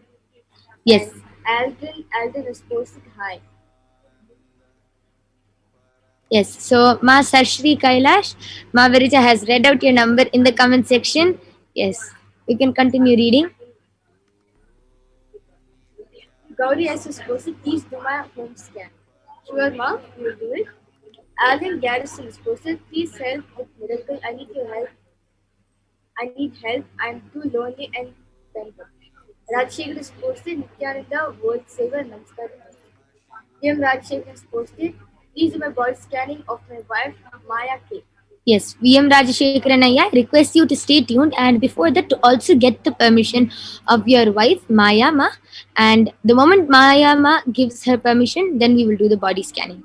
Yes. And Alden has posted hi. Yes, so Ma Sarshri Kailash, Ma Virija has read out your number in the comment section. Yes, you can continue reading. Gauri has posted, please do my home scan. Sure, Ma, we will do it. Alden Garrison has posted, please help with miracle. I need your help. I need help. I'm too lonely and pent up. Rajshekhar has posted, Nithyananda, World Saver, Namaskaram. Rajshekhar has posted, please do my body scanning of my wife, Maya K. Yes, VM Rajashekharan Ayya, I request you to stay tuned, and before that to also get the permission of your wife Maya Ma, and the moment Maya Ma gives her permission, then we will do the body scanning.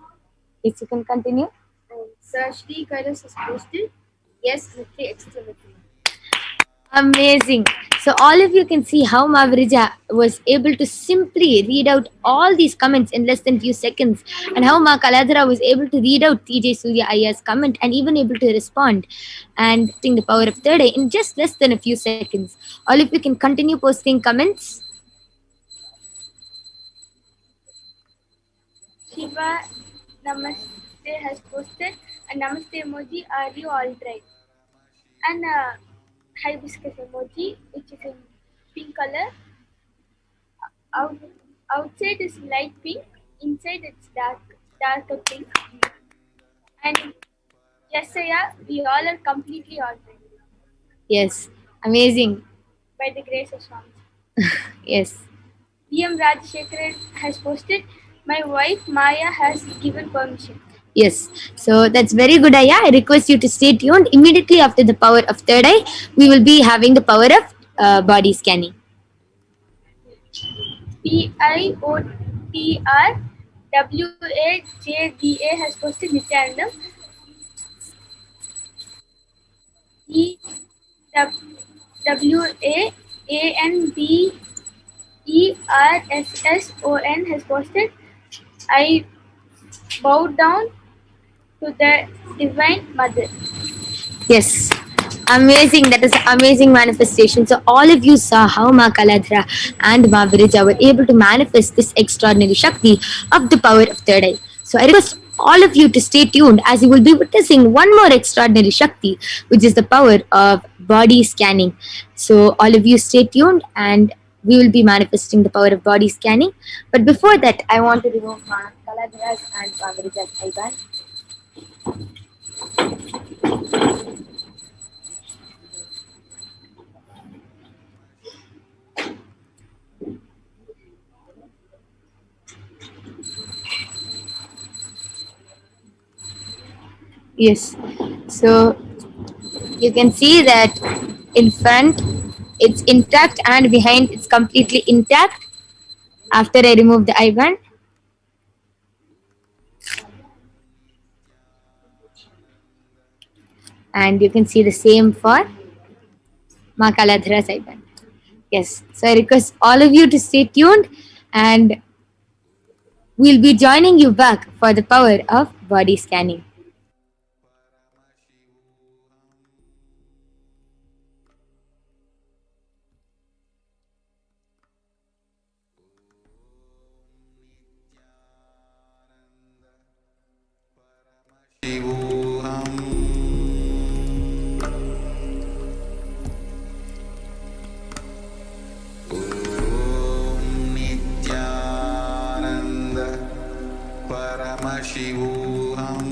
Yes, you can continue. And Sarshri Kailas has posted, yes, with the exclamation. Amazing. So all of you can see how Mavrija was able to simply read out all these comments in less than few seconds, and how Ma Kaladhara was able to read out TJ Surya Ayya's comment and even able to respond and seeing the power of third eye in just less than a few seconds. All of you can continue posting comments. Shiva Namaste has posted a Namaste emoji. Are you all right? And a hibiscus emoji, which is in pink color. Outside is light pink, inside it's darker pink. And yes, we all are completely all right. Yes, amazing. By the grace of Swami. Yes. PM Rajashekharan has posted, my wife Maya has given permission. Yes, so that's very good, Aya. I request you to stay tuned. Immediately after the power of third eye, we will be having the power of body scanning. PIOTRWAJDA has posted Nithyanandam. EWAANBERSSON has posted, I bow down to the Divine Mother. Yes, amazing. That is amazing manifestation. So all of you saw how Ma Kaladhara and Ma Virija were able to manifest this extraordinary Shakti of the power of third eye. So I request all of you to stay tuned, as you will be witnessing one more extraordinary Shakti, which is the power of body scanning. So all of you stay tuned, and we will be manifesting the power of body scanning. But before that, I want to remove Ma Kaladhara's and Ma Virija's eyeband. Yes. So you can see that in front it's intact and behind it's completely intact after I remove the eye band. And you can see the same for Makaladhara side band. Yes. So I request all of you to stay tuned and we'll be joining you back for the power of body scanning. Shivoham. Om Nithyananda Paramashivoham.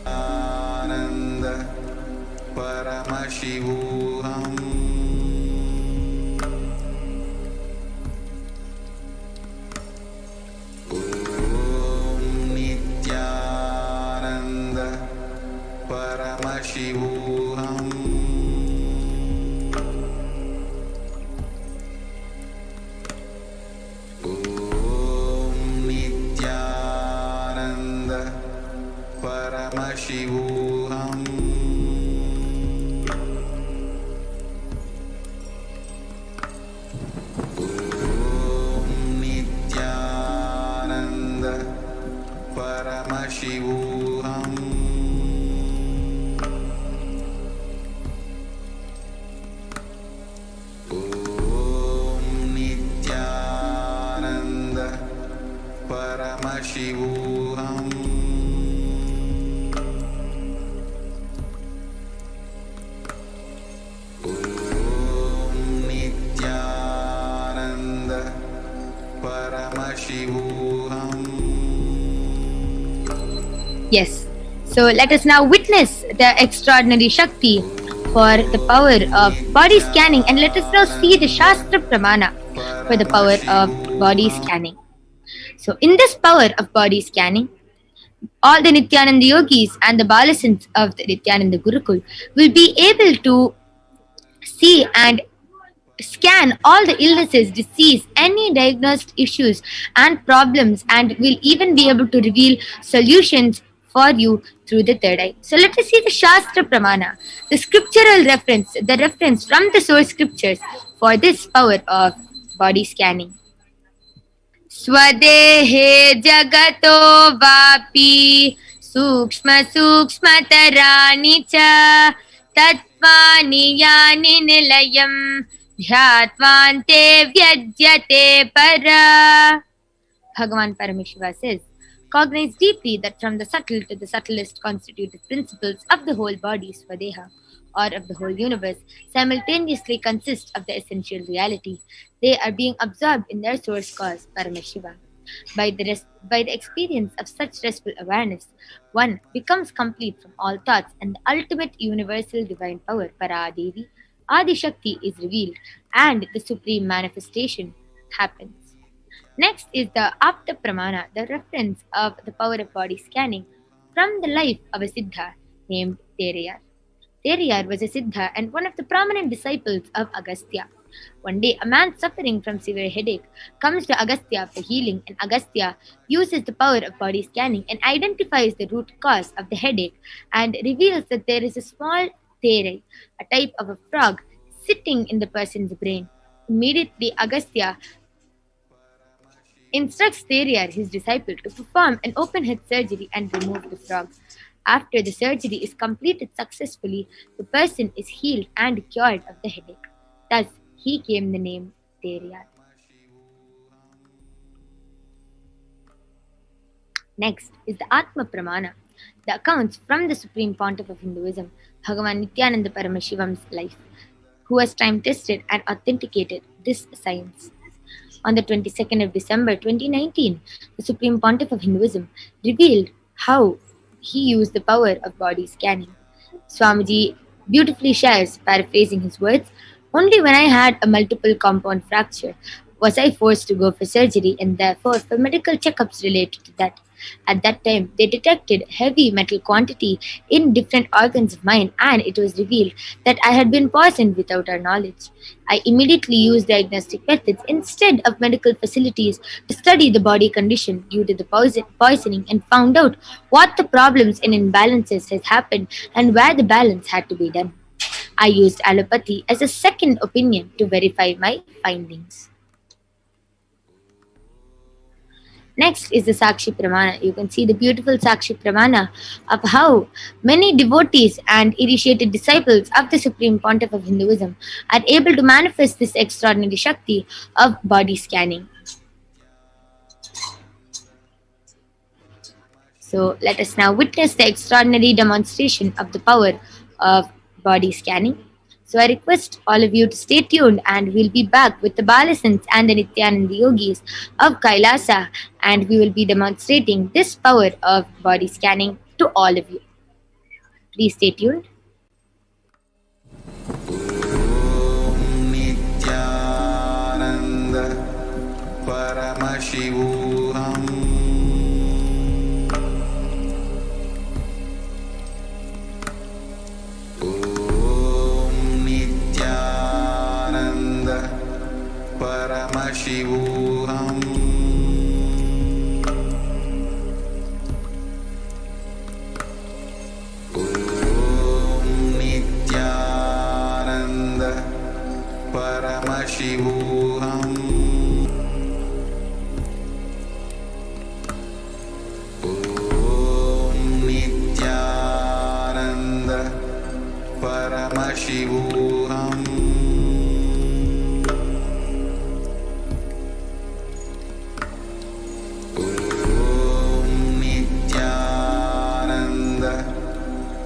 Ananda Paramashivoham. Om Nithyananda Paramashivoham. Om Nithyananda Paramashivoham. Om Nithyananda Paramashivoham. Om Nithyananda Paramashivoham. Om Nithyananda Paramashivoham. Yes. So let us now witness the extraordinary Shakti for the power of body scanning and let us now see the Shastra Pramana for the power of body scanning. So in this power of body scanning, all the Nityananda yogis and the Balasins of the Nityananda Gurukul will be able to see and scan all the illnesses, disease, any diagnosed issues and problems, and will even be able to reveal solutions for you through the third eye. So let us see the Shastra Pramana, the scriptural reference, the reference from the source scriptures for this power of body scanning. स्वदेहे जगतो वापि सूक्ष्म सूक्ष्मतराणि च तत्त्वानि यानि निलयं ध्यात्वान्ते व्यज्यते para. Bhagavan Paramashiva says, cognize deeply that from the subtle to the subtlest constituted principles of the whole body, Swadeha, or of the whole universe, simultaneously consist of the essential reality. They are being absorbed in their source cause, Paramashiva. By the experience of such restful awareness, one becomes complete from all thoughts and the ultimate universal divine power, Paradevi, Adi Shakti, is revealed and the supreme manifestation happens. Next is the Apta Pramana, the reference of the power of body scanning from the life of a Siddha named Terayar. Terayar was a Siddha and one of the prominent disciples of Agastya. One day, a man suffering from severe headache comes to Agastya for healing, and Agastya uses the power of body scanning and identifies the root cause of the headache and reveals that there is a small terai, a type of a frog, sitting in the person's brain. Immediately, Agastya instructs Terayar, his disciple, to perform an open head surgery and remove the frog. After the surgery is completed successfully, the person is healed and cured of the headache. Thus, he came the name Terayar. Next is the Atma Pramana, the accounts from the Supreme Pontiff of Hinduism, Bhagavan Nithyananda Paramashivam's life, who has time tested and authenticated this science. On the 22nd of December 2019, the Supreme Pontiff of Hinduism revealed how he used the power of body scanning. Swamiji beautifully shares, paraphrasing his words, only when I had a multiple compound fracture, was I forced to go for surgery and therefore for medical checkups related to that. At that time, they detected heavy metal quantity in different organs of mine, and it was revealed that I had been poisoned without our knowledge. I immediately used diagnostic methods instead of medical facilities to study the body condition due to the poisoning and found out what the problems and imbalances had happened and where the balance had to be done. I used allopathy as a second opinion to verify my findings. Next is the Sakshi Pramana. You can see the beautiful Sakshi Pramana of how many devotees and initiated disciples of the Supreme Pontiff of Hinduism are able to manifest this extraordinary Shakti of body scanning. So let us now witness the extraordinary demonstration of the power of body scanning. So I request all of you to stay tuned, and we'll be back with the Balasants and the Nithyananda Yogis of Kailasa, and we will be demonstrating this power of body scanning to all of you. Please stay tuned. Nithyananda Paramashivoham. Nithyananda Paramashivoham. Nithyananda Paramashivoham. Nithyananda Paramashivoham. Nithyananda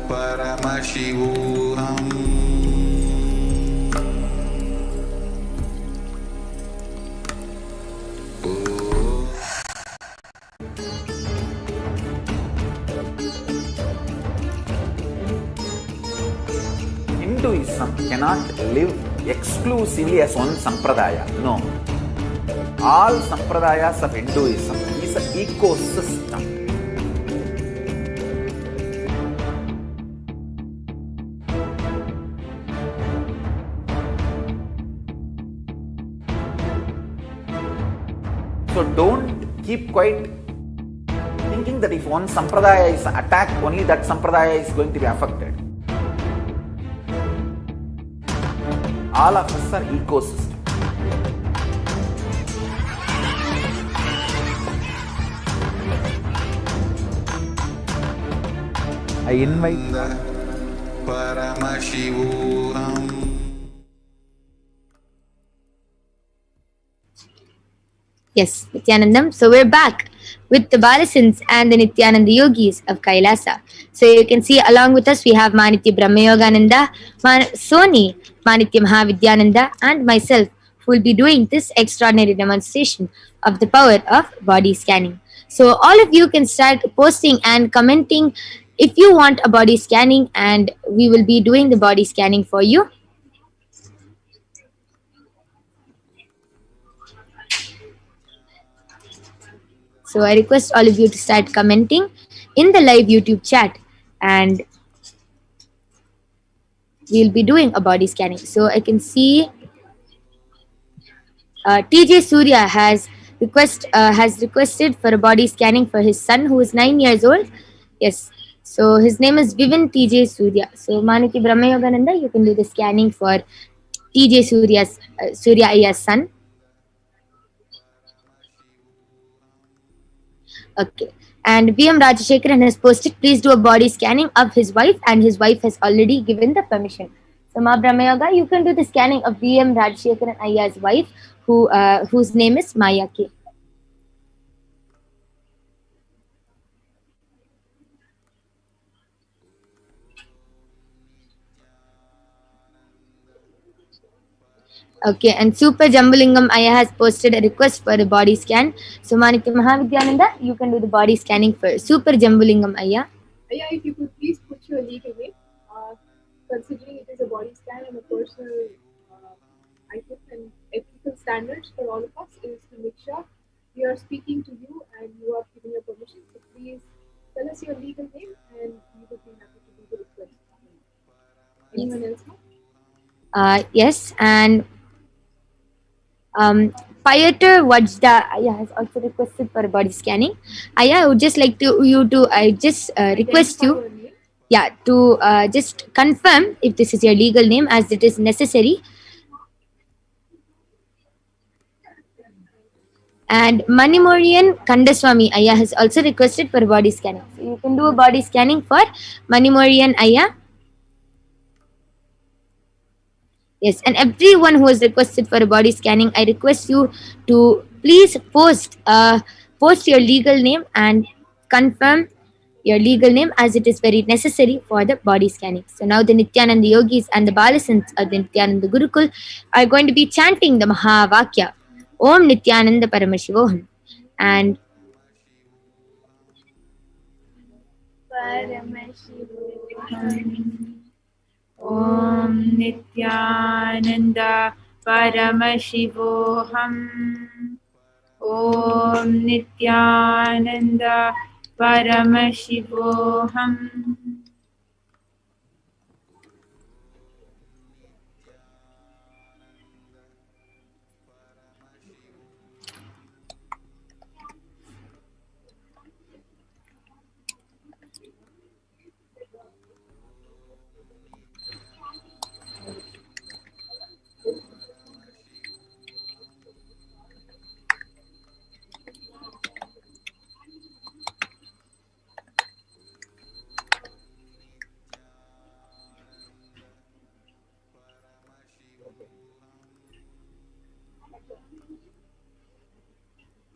Paramashivoham. Hinduism cannot live exclusively as one sampradaya. No. All sampradayas of Hinduism is an ecosystem. So don't keep quiet thinking that if one sampradaya is attacked, only that sampradaya is going to be affected. All of us are ecosystem. I invite Paramashivoham. Yes, Nithyanandam. So we're back with the Balasants and the Nithyananda Yogis of Kailasa. So you can see along with us we have Manitya Brahmayogananda, Soni, Manitya Mahavidyananda, and myself, who will be doing this extraordinary demonstration of the power of body scanning. So all of you can start posting and commenting if you want a body scanning, and we will be doing the body scanning for you. So I request all of you to start commenting in the live YouTube chat, and we'll be doing a body scanning. So I can see TJ Surya has requested for a body scanning for his son who is 9 years old. Yes. So his name is Vivin TJ Surya. So Maniki Brahmayogananda, you can do the scanning for TJ Surya Aya's son. Okay. And VM Rajashekaran has posted, please do a body scanning of his wife, and his wife has already given the permission. So Ma Brahmayoga, you can do the scanning of VM Rajashekaran Aya's wife, whose name is Maya K. Okay, and Super Jambulingam Aya has posted a request for a body scan. So Manitya Mahavidyananda, you can do the body scanning for Super Jambulingam Aya. Aya, if you could please put your legal name, considering it is a body scan and a personal item and everything ethical standards for all of us is to make sure we are speaking to you and you are giving your permission. So please tell us your legal name and we would be happy to do the request. Anyone else know? Yes, and Payater Vajda Aya has also requested for body scanning. Aya, I would just like I just request Identify you, your name. yeah, to just confirm if this is your legal name as it is necessary. And Manimorian Kandaswamy Aya has also requested for body scanning. So you can do a body scanning for Manimorian Aya. Yes, and everyone who has requested for a body scanning, I request you to please post your legal name and confirm your legal name as it is very necessary for the body scanning. So now the Nityananda Yogis and the Balasants of the Nityananda Gurukul are going to be chanting the Mahavakya, Om Nityananda Paramashivoham. And Paramashivoham. Om Nityananda Paramashivoham. Om Nityananda Paramashivoham.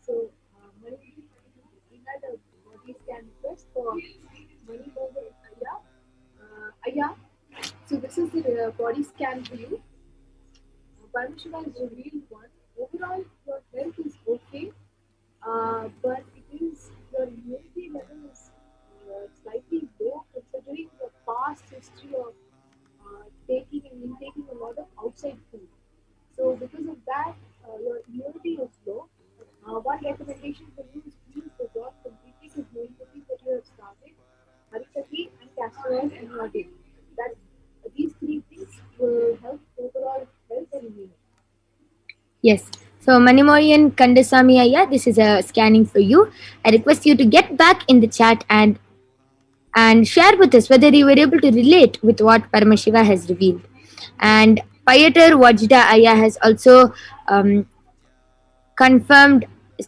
So, we had a body scan request for Manimorgan Aya. Aya, so this is the body scan for you. Paramashiva has revealed one. Overall, your health is okay, but it is your immunity level is slightly low considering your past history of taking and intaking a lot of outside food. So because of that, your immunity is low. One recommendation for you is please withdraw completely to green cookies that you have started, harikati and castor oil in your day. That these three things will help overall health and immunity. yes, so Manimorian Kandaswamy Aya, this is a scanning for you. I request you to get back in the chat and share with us whether you were able to relate with what Paramashiva has revealed. And Payatar Vajda Aya has also confirmed,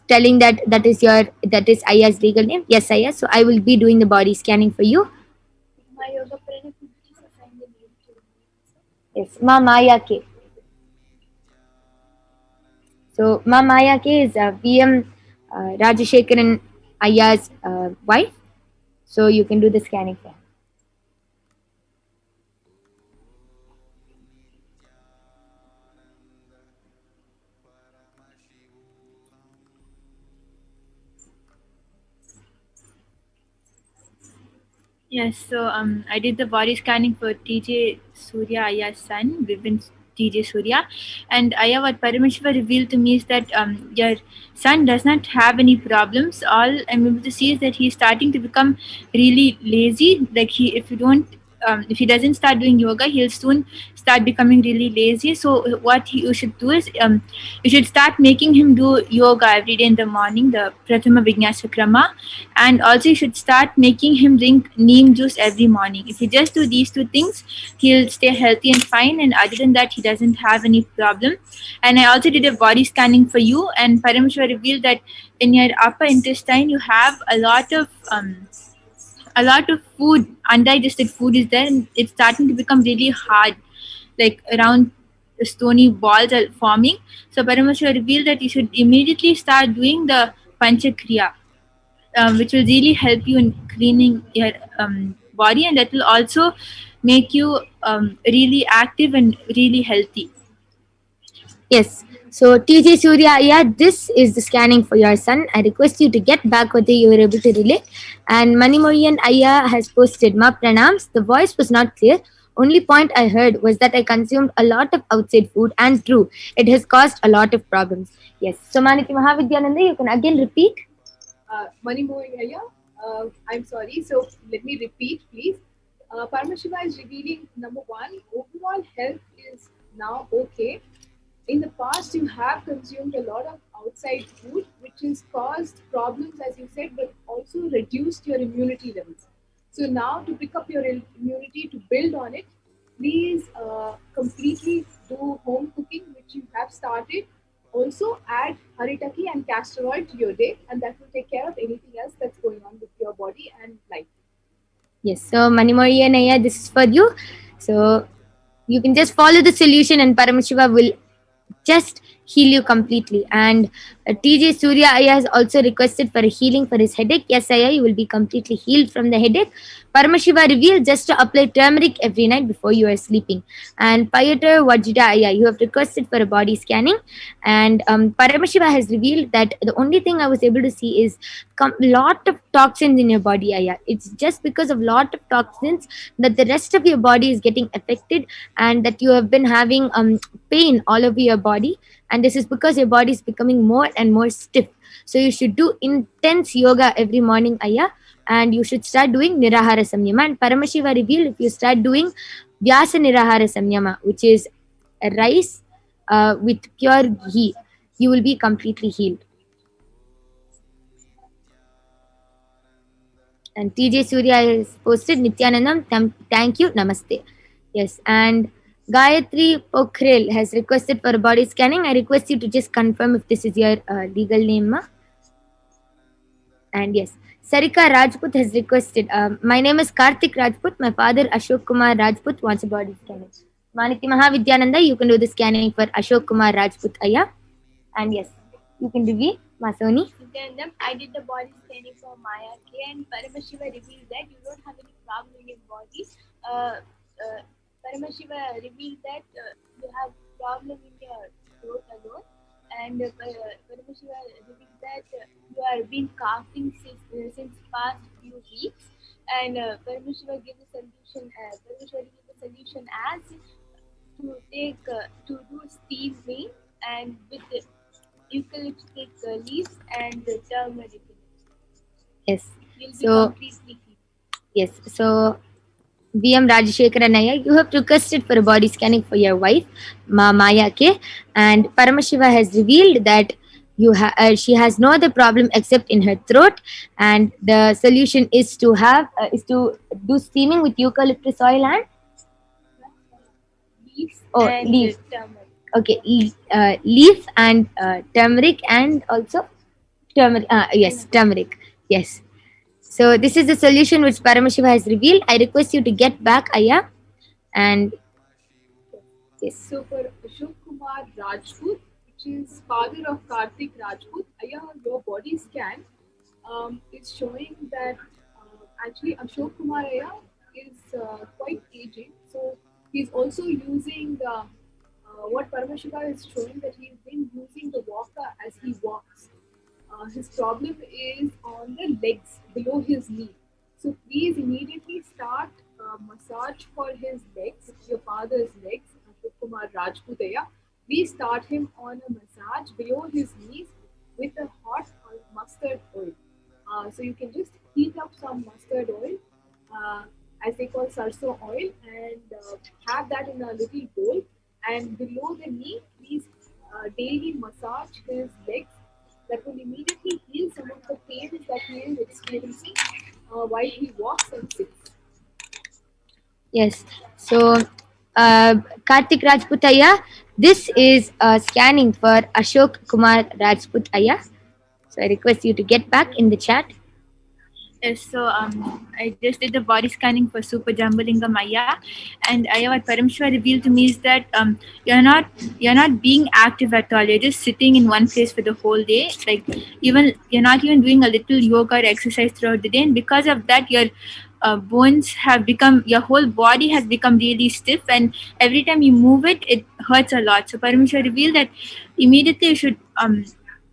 telling that that is Aya's legal name. Yes, Aya. So I will be doing the body scanning for you. My yoga prana could just assign the name to me. Yes, Ma Maya K. So Ma Maya K is VM Rajashekaran Aya's wife. So you can do the scanning for her. Yes, so I did the body scanning for TJ Surya Aya's son, Vivin TJ Surya, and Aya, what Paramashiva revealed to me is that your son does not have any problems. All I'm able to see is that he's starting to become really lazy. Like if he doesn't start doing yoga, he'll soon start becoming really lazy. So what you should do is you should start making him do yoga every day in the morning, the Prathama Vinyasa Krama, and also you should start making him drink neem juice every morning. If you just do these two things, he'll stay healthy and fine, and other than that he doesn't have any problem. And I also did a body scanning for you, and Parameshwar revealed that in your upper intestine you have a lot of food, undigested food is there, and it's starting to become really hard, like around stony balls are forming. So Parameshwar revealed that you should immediately start doing the Panchakriya, which will really help you in cleaning your body, and that will also make you really active and really healthy. Yes. So TJ Surya, yeah, this is the scanning for your son. I request you to get back whether you were able to relate. And Manimorian Aya has posted Ma Pranams. The voice was not clear. only point I heard was that I consumed a lot of outside food, and true, it has caused a lot of problems. Yes. So Maniti Mahavidyananda, you can again repeat. Manimohaya, I'm sorry. So let me repeat, please. Paramashiva is revealing number one, overall health is now okay. In the past, you have consumed a lot of outside food, which has caused problems, as you said, but also reduced your immunity levels. So now, to pick up your immunity, to build on it, please completely do home cooking, which you have started. Also, add haritaki and castor oil to your day, and that will take care of anything else that's going on with your body and life. Yes. So Manimohaya Naya, this is for you. So you can just follow the solution, and Paramashiva will just heal you completely. And TJ Surya Aya has also requested for a healing for his headache. Yes, Aya, you will be completely healed from the headache. Paramashiva revealed just to apply turmeric every night before you are sleeping. And Payatar Vajda Aya, you have requested for a body scanning. And Paramashiva has revealed that the only thing I was able to see is lot of toxins in your body, Aya. It's just because of lot of toxins that the rest of your body is getting affected, and that you have been having pain all over your body, and this is because your body is becoming more and more stiff. So you should do intense yoga every morning, Aya, and you should start doing Nirahara Samyama. And Paramashiva revealed if you start doing Vyasa Nirahara Samyama, which is a rice with pure ghee, you will be completely healed. And TJ Surya has posted Nithyanandam, thank you, namaste. Yes, and Gayatri Pokhrel has requested for a body scanning. I request you to just confirm if this is your legal name, ma. And yes, Sarika Rajput has requested. My name is Karthik Rajput. My father Ashok Kumar Rajput wants a body scanning. Maniti Mahavidyananda, you can do the scanning for Ashok Kumar Rajput Aya. And yes, you can do V. Masoni. Nithyanandam, I did the body scanning for Maya K, and Paramashiva revealed that you don't have any problem in your body. Paramashiva revealed that you have problem in your throat alone, and Paramashiva revealed that you have been coughing since past few weeks, and Paramashiva gave the solution. Paramashiva gave the solution as to take to do steaming and with the eucalyptic leaves and turmeric. Yes. You'll be So completely healed. yes. So VM Rajashekara Naya, you have requested for a body scanning for your wife, Maya K, and Paramashiva has revealed that she has no other problem except in her throat, and the solution is to do steaming with eucalyptus oil and Leaves and leaves. Turmeric. Okay, leaf and turmeric, and also turmeric. Yes, turmeric. Yes. So this is the solution which Paramashiva has revealed. I request you to get back, Aya, and yes. So for Ashok Kumar Rajput, which is father of Karthik Rajput, your body scan is showing that actually Ashok Kumar is quite aging. So he's also using what Paramashiva is showing, that he's been using the walker as he walks. His problem is on the legs below his knee. So please immediately start massage for his legs, your father's legs, Ashok Kumar Rajputaya. Please start him on a massage below his knees with a hot mustard oil. So you can just heat up some mustard oil, as they call sarso oil, and have that in a little bowl. And below the knee, please daily massage his legs. That will immediately heal some of the pains that he is experiencing while he walks and sits. Yes. So Karthik Rajput Aya, this is scanning for Ashok Kumar Rajput Aya. So I request you to get back in the chat. Yes, so I just did the body scanning for Super Jambalingam Aya, and Aya, what Paramashiva revealed to me is that you're not being active at all. You're just sitting in one place for the whole day. Like even you're not even doing a little yoga or exercise throughout the day, and because of that, your bones have become, your whole body has become really stiff, and every time you move it, it hurts a lot. So Paramashiva revealed that immediately you should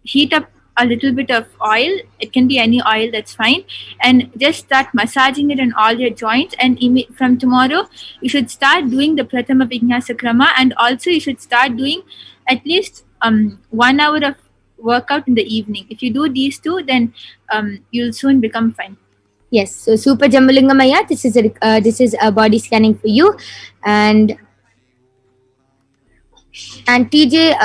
heat up a little bit of oil. It can be any oil, that's fine. And just start massaging it on all your joints. And from tomorrow, you should start doing the Prathama Vinyasa Krama. And also, you should start doing at least 1 hour of workout in the evening. If you do these two, then you'll soon become fine. Yes, so Super Jambalingamaya, this is a body scanning for you, and TJ,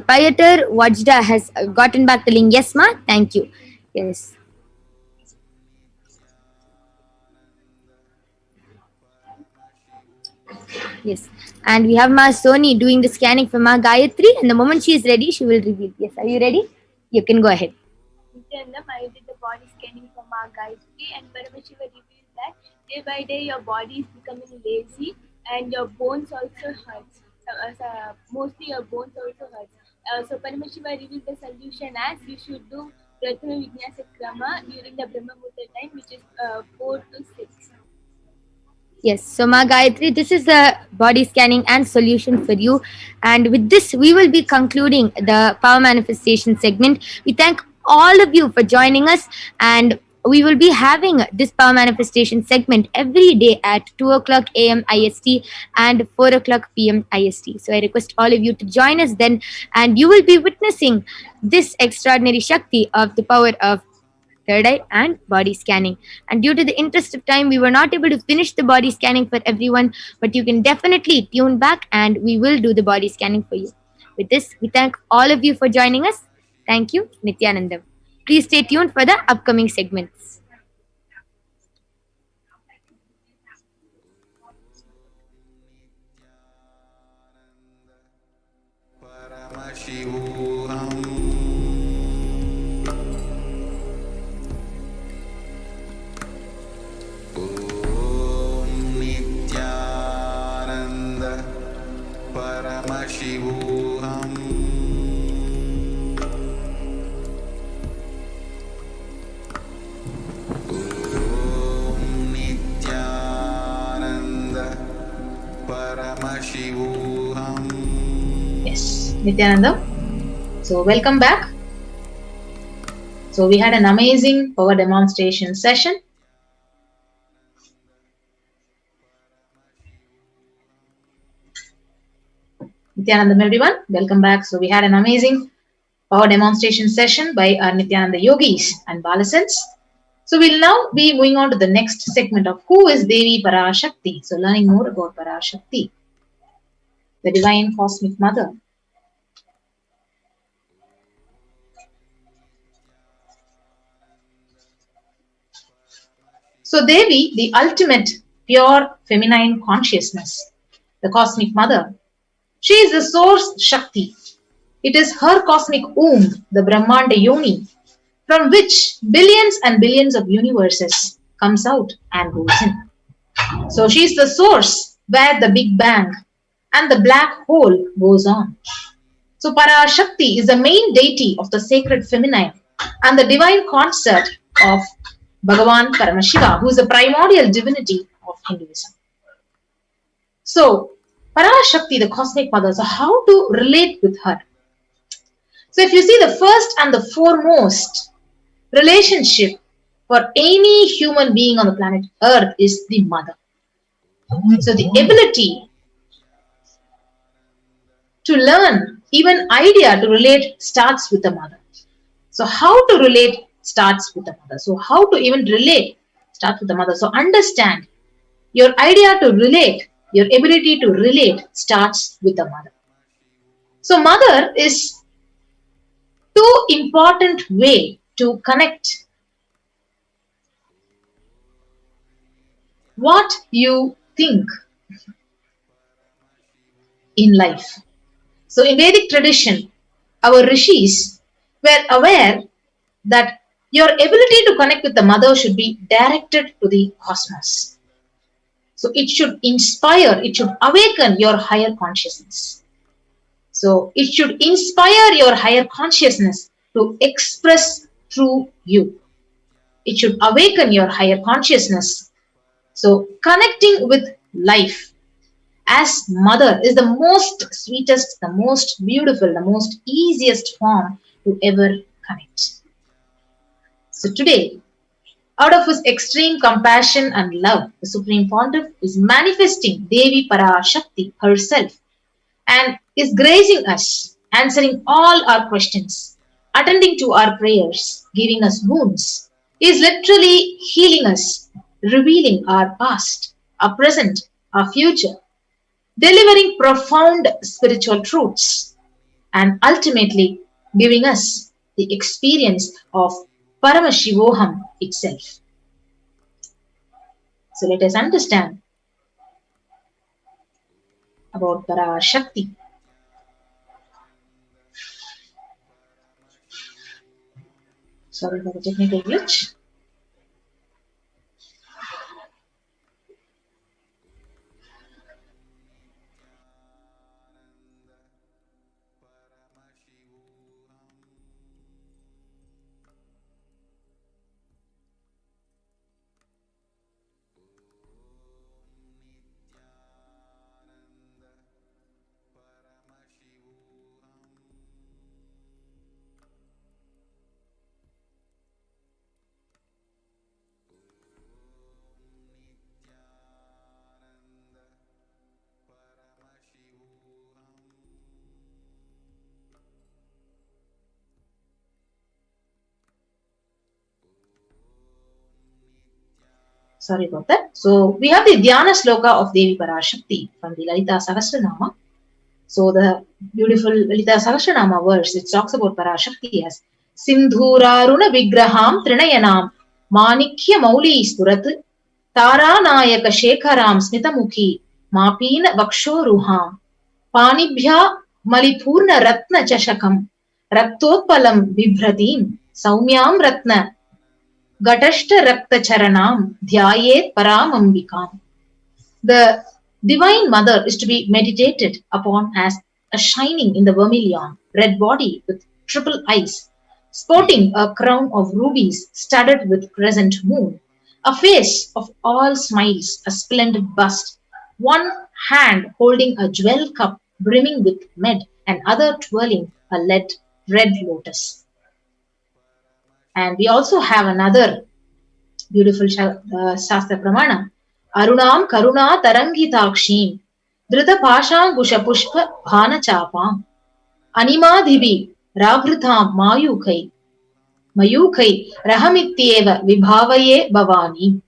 Payatar Wajda has gotten back the link. Yes, ma, thank you. Yes. Yes, and we have Ma Soni doing the scanning for Ma Gayatri, and the moment she is ready, she will reveal. Yes, are you ready? You can go ahead. Nithyananda, I did the body scanning for Ma Gayatri, and Paramashiva revealed that day by day your body is becoming lazy and your bones also hurts. Mostly your bones also hurts. So Paramashiva revealed the solution as you should do Prathama Vinyasa Krama during the Brahma Muhurta time, which is 4 to 6. Yes, so Ma Gayatri, this is the body scanning and solution for you. And with this, we will be concluding the power manifestation segment. We thank all of you for joining us, and we will be having this power manifestation segment every day at 2 o'clock a.m. IST and 4 o'clock p.m. IST. So I request all of you to join us then, and you will be witnessing this extraordinary Shakti of the power of third eye and body scanning. And due to the interest of time, we were not able to finish the body scanning for everyone, but you can definitely tune back and we will do the body scanning for you. With this, we thank all of you for joining us. Thank you, Nithyanandam. Please stay tuned for the upcoming segments. Paramashivoham. Nithyananda Paramashivoham. Nithyananda Paramashivoham. Yes, Nithyananda. So welcome back. So we had an amazing power demonstration session. Nithyanandam, everyone, welcome back. So we had an amazing power demonstration session by our Nithyananda yogis and Balasans. So we'll now be moving on to the next segment of who is Devi Parashakti. So learning more about Parashakti, the divine cosmic mother. So Devi, the ultimate pure feminine consciousness, the cosmic mother. She is the source Shakti. It is her cosmic womb, the Brahmanda Yoni, from which billions and billions of universes comes out and goes in. So she is the source where the Big Bang and the black hole goes on. So Parashakti is the main deity of the sacred feminine and the divine consort of Bhagavan Paramashiva, who is the primordial divinity of Hinduism. So Parashakti, the cosmic mother, so how to relate with her? So if you see, the first and the foremost relationship for any human being on the planet Earth is the mother. So the ability to learn, even idea to relate, starts with the mother. So how to relate starts with the mother. So how to even relate starts with the mother. So understand, your idea to relate, your ability to relate starts with the mother. So mother is too important way to connect what you think in life. So in Vedic tradition, our rishis were aware that your ability to connect with the mother should be directed to the cosmos. So it should inspire, it should awaken your higher consciousness. So it should inspire your higher consciousness to express through you. It should awaken your higher consciousness. So connecting with life as mother is the most sweetest, the most beautiful, the most easiest form to ever connect. So today, out of his extreme compassion and love, the Supreme Pontiff is manifesting Devi Parashakti herself and is gracing us, answering all our questions, attending to our prayers, giving us boons. He is literally healing us, revealing our past, our present, our future, delivering profound spiritual truths, and ultimately giving us the experience of Paramashivoham itself. So let us understand about Parashakti. Sorry for the technical glitch. Sorry about that. So we have the Dhyana Sloka of Devi Parashakti from the Lalita Sahasranama. So the beautiful Lalita Sahasranama verse, it talks about Parashakti as Sindhuraruna Vigraham Trinayanam Manikya Mauli Spurat Taranayaka Shekharam Smitamukhi Mapina Vakshoruham Panibhya Malipurna Ratna Chashakam Raktotpalam Vibhratim Saumyam Ratna Gatashta Rakta Charanam Dhyayet Paramambikam. The Divine Mother is to be meditated upon as a shining in the vermilion, red body with triple eyes, sporting a crown of rubies studded with crescent moon, a face of all smiles, a splendid bust, one hand holding a jewel cup brimming with med, and other twirling a red lotus. And we also have another beautiful Shastra Pramana. Arunam Karuna Tarangitakshim Drita Pasha Pushpa Bhana Chapam Animadhibi Raghritam Mayukai Rahamityeva Vibhavaye Bhavani.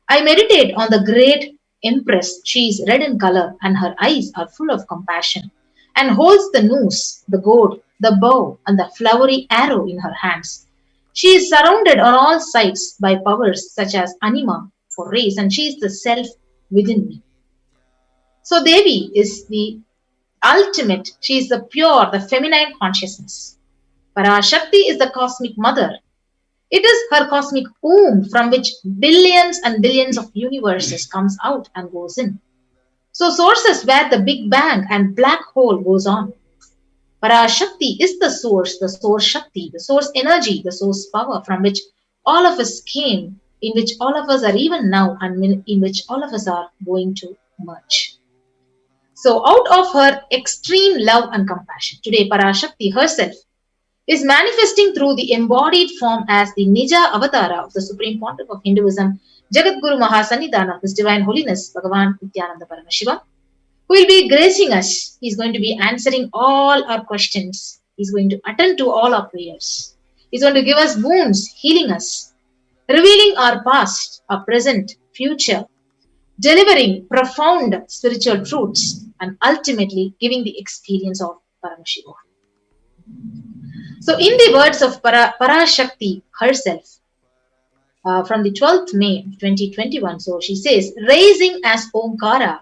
I meditate on the great Empress. She is red in color and her eyes are full of compassion and holds the noose, the goad, the bow and the flowery arrow in her hands. She is surrounded on all sides by powers such as anima for race, and she is the self within me. So Devi is the ultimate, she is the pure, the feminine consciousness. Parashakti is the cosmic mother. It is her cosmic womb from which billions and billions of universes comes out and goes in. So sources where the Big Bang and black hole goes on. Parashakti is the source Shakti, the source energy, the source power from which all of us came, in which all of us are even now, and in which all of us are going to merge. So out of her extreme love and compassion, today Parashakti herself is manifesting through the embodied form as the Nija Avatara of the Supreme Pontiff of Hinduism, Jagadguru Mahasannidhana of His Divine Holiness, Bhagavan Nithyananda Paramashivam, who will be gracing us. He is going to be answering all our questions. He is going to attend to all our prayers. He is going to give us boons, healing us, revealing our past, our present, future, delivering profound spiritual truths, and ultimately giving the experience of Paramashivoham. So in the words of Parashakti herself, from the 12th May 2021, so she says, raising as Omkara,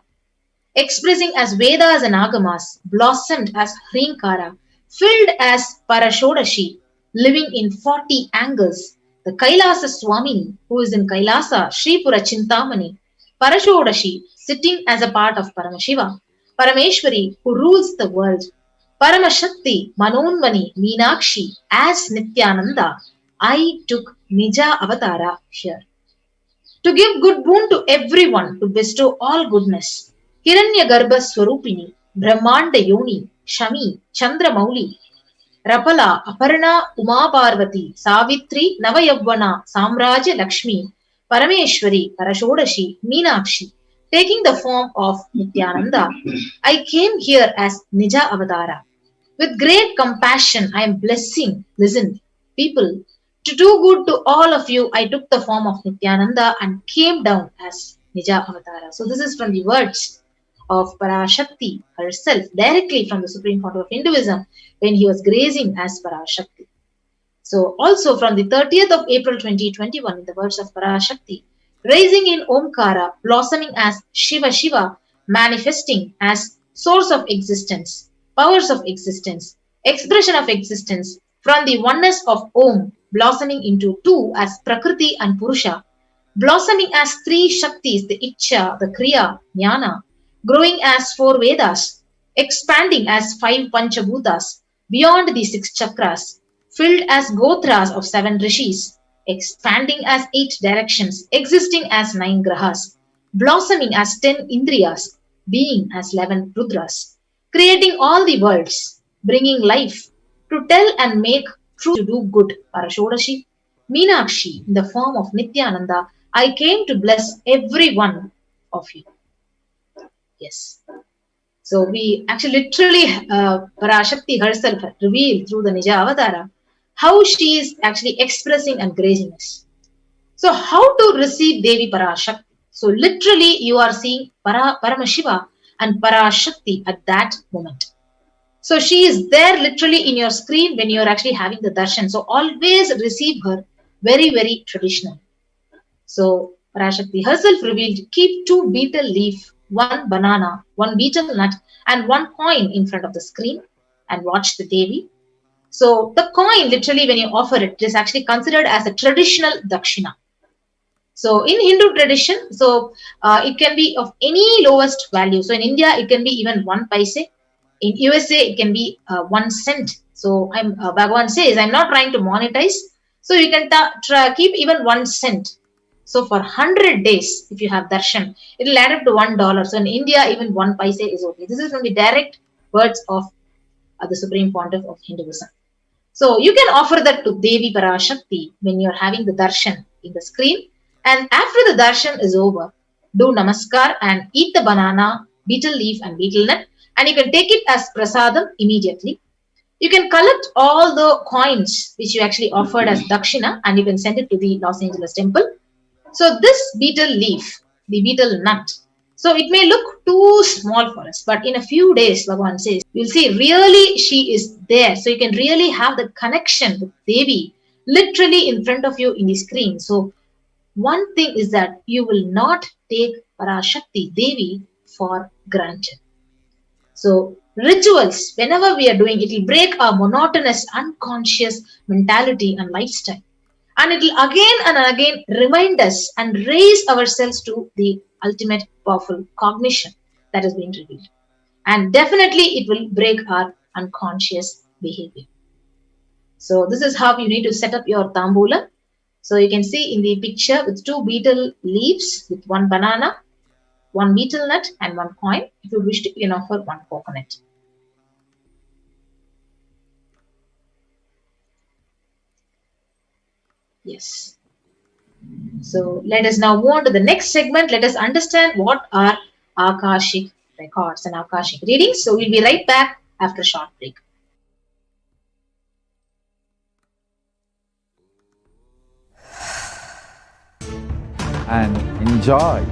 expressing as Vedas and Agamas, blossomed as Hrinkara, filled as Parashodashi, living in 40 angles, the Kailasa Swamini, who is in Kailasa, Sripura Chintamani, Parashodashi, sitting as a part of Paramashiva, Parameshwari, who rules the world, Paramashakti, Manonmani, Meenakshi, as Nithyananda, I took Nija Avatara here. To give good boon to everyone, to bestow all goodness, Hiranya Garbha Swarupini, Brahmanda Yoni, Shami, Chandra Mauli, Rapala, Aparna, Uma Parvati, Savitri, Navayavana, Samraja Lakshmi, Parameshwari, Parashodashi, Meenakshi, taking the form of Nithyananda, I came here as Nija Avatara. With great compassion, I am blessing, listen, people, to do good to all of you, I took the form of Nithyananda and came down as Nija Avatara. So this is from the words of Parashakti herself, directly from the Supreme Founder of Hinduism, when he was grazing as Parashakti. So also from the 30th of April 2021, in the words of Parashakti, rising in Omkara, blossoming as Shiva Shiva, manifesting as source of existence, powers of existence, expression of existence, from the oneness of Om, blossoming into two as Prakriti and Purusha, blossoming as three Shaktis, the Ichcha, the Kriya, Jnana, growing as four Vedas, expanding as five Panchabhutas, beyond the six chakras, filled as Gotras of seven Rishis, expanding as eight directions, existing as nine Grahas, blossoming as 10 Indriyas, being as 11 Rudras, creating all the worlds, bringing life, to tell and make true, to do good, Parashodashi, Meenakshi, in the form of Nithyananda, I came to bless every one of you. Yes. So we actually literally, Parashakti herself revealed through the Nija Avatara how she is actually expressing and grazing us. So how to receive Devi Parashakti? So literally you are seeing Paramashiva and Parashakti at that moment. So she is there literally in your screen when you are actually having the darshan. So always receive her very, very traditional. So Parashakti herself revealed, keep 2 betel leaf, 1 banana, 1 betel nut and 1 coin in front of the screen and watch the Devi. So the coin, literally when you offer it, is actually considered as a traditional dakshina. So in Hindu tradition, so it can be of any lowest value. So in India, it can be even 1 paise. In USA, it can be 1 cent. So Bhagavan says, I'm not trying to monetize. So you can keep even 1 cent. So for 100 days, if you have darshan, it will add up to $1. So in India, even 1 paise is okay. This is from the direct words of the Supreme Pontiff of Hinduism. So you can offer that to Devi Parashakti when you're having the darshan in the screen. And after the darshan is over, do namaskar and eat the banana, betel leaf and betel nut. And you can take it as prasadam immediately. You can collect all the coins which you actually offered as dakshina and you can send it to the Los Angeles temple. So this betel leaf, the betel nut, so it may look too small for us, but in a few days, Bhagavan says, you'll see really she is there. So you can really have the connection with Devi literally in front of you in the screen. So one thing is that you will not take Parashakti Devi for granted. So rituals, whenever we are doing, it will break our monotonous, unconscious mentality and lifestyle. And it will again and again remind us and raise ourselves to the ultimate powerful cognition that is being revealed. And definitely it will break our unconscious behavior. So this is how you need to set up your tambula. So you can see in the picture with 2 betel leaves, with 1 banana, 1 betel nut and 1 coin. If you wish to, you can offer 1 coconut. Yes. So let us now move on to the next segment. Let us understand what are Akashic records and Akashic readings. So we'll be right back after a short break. And enjoy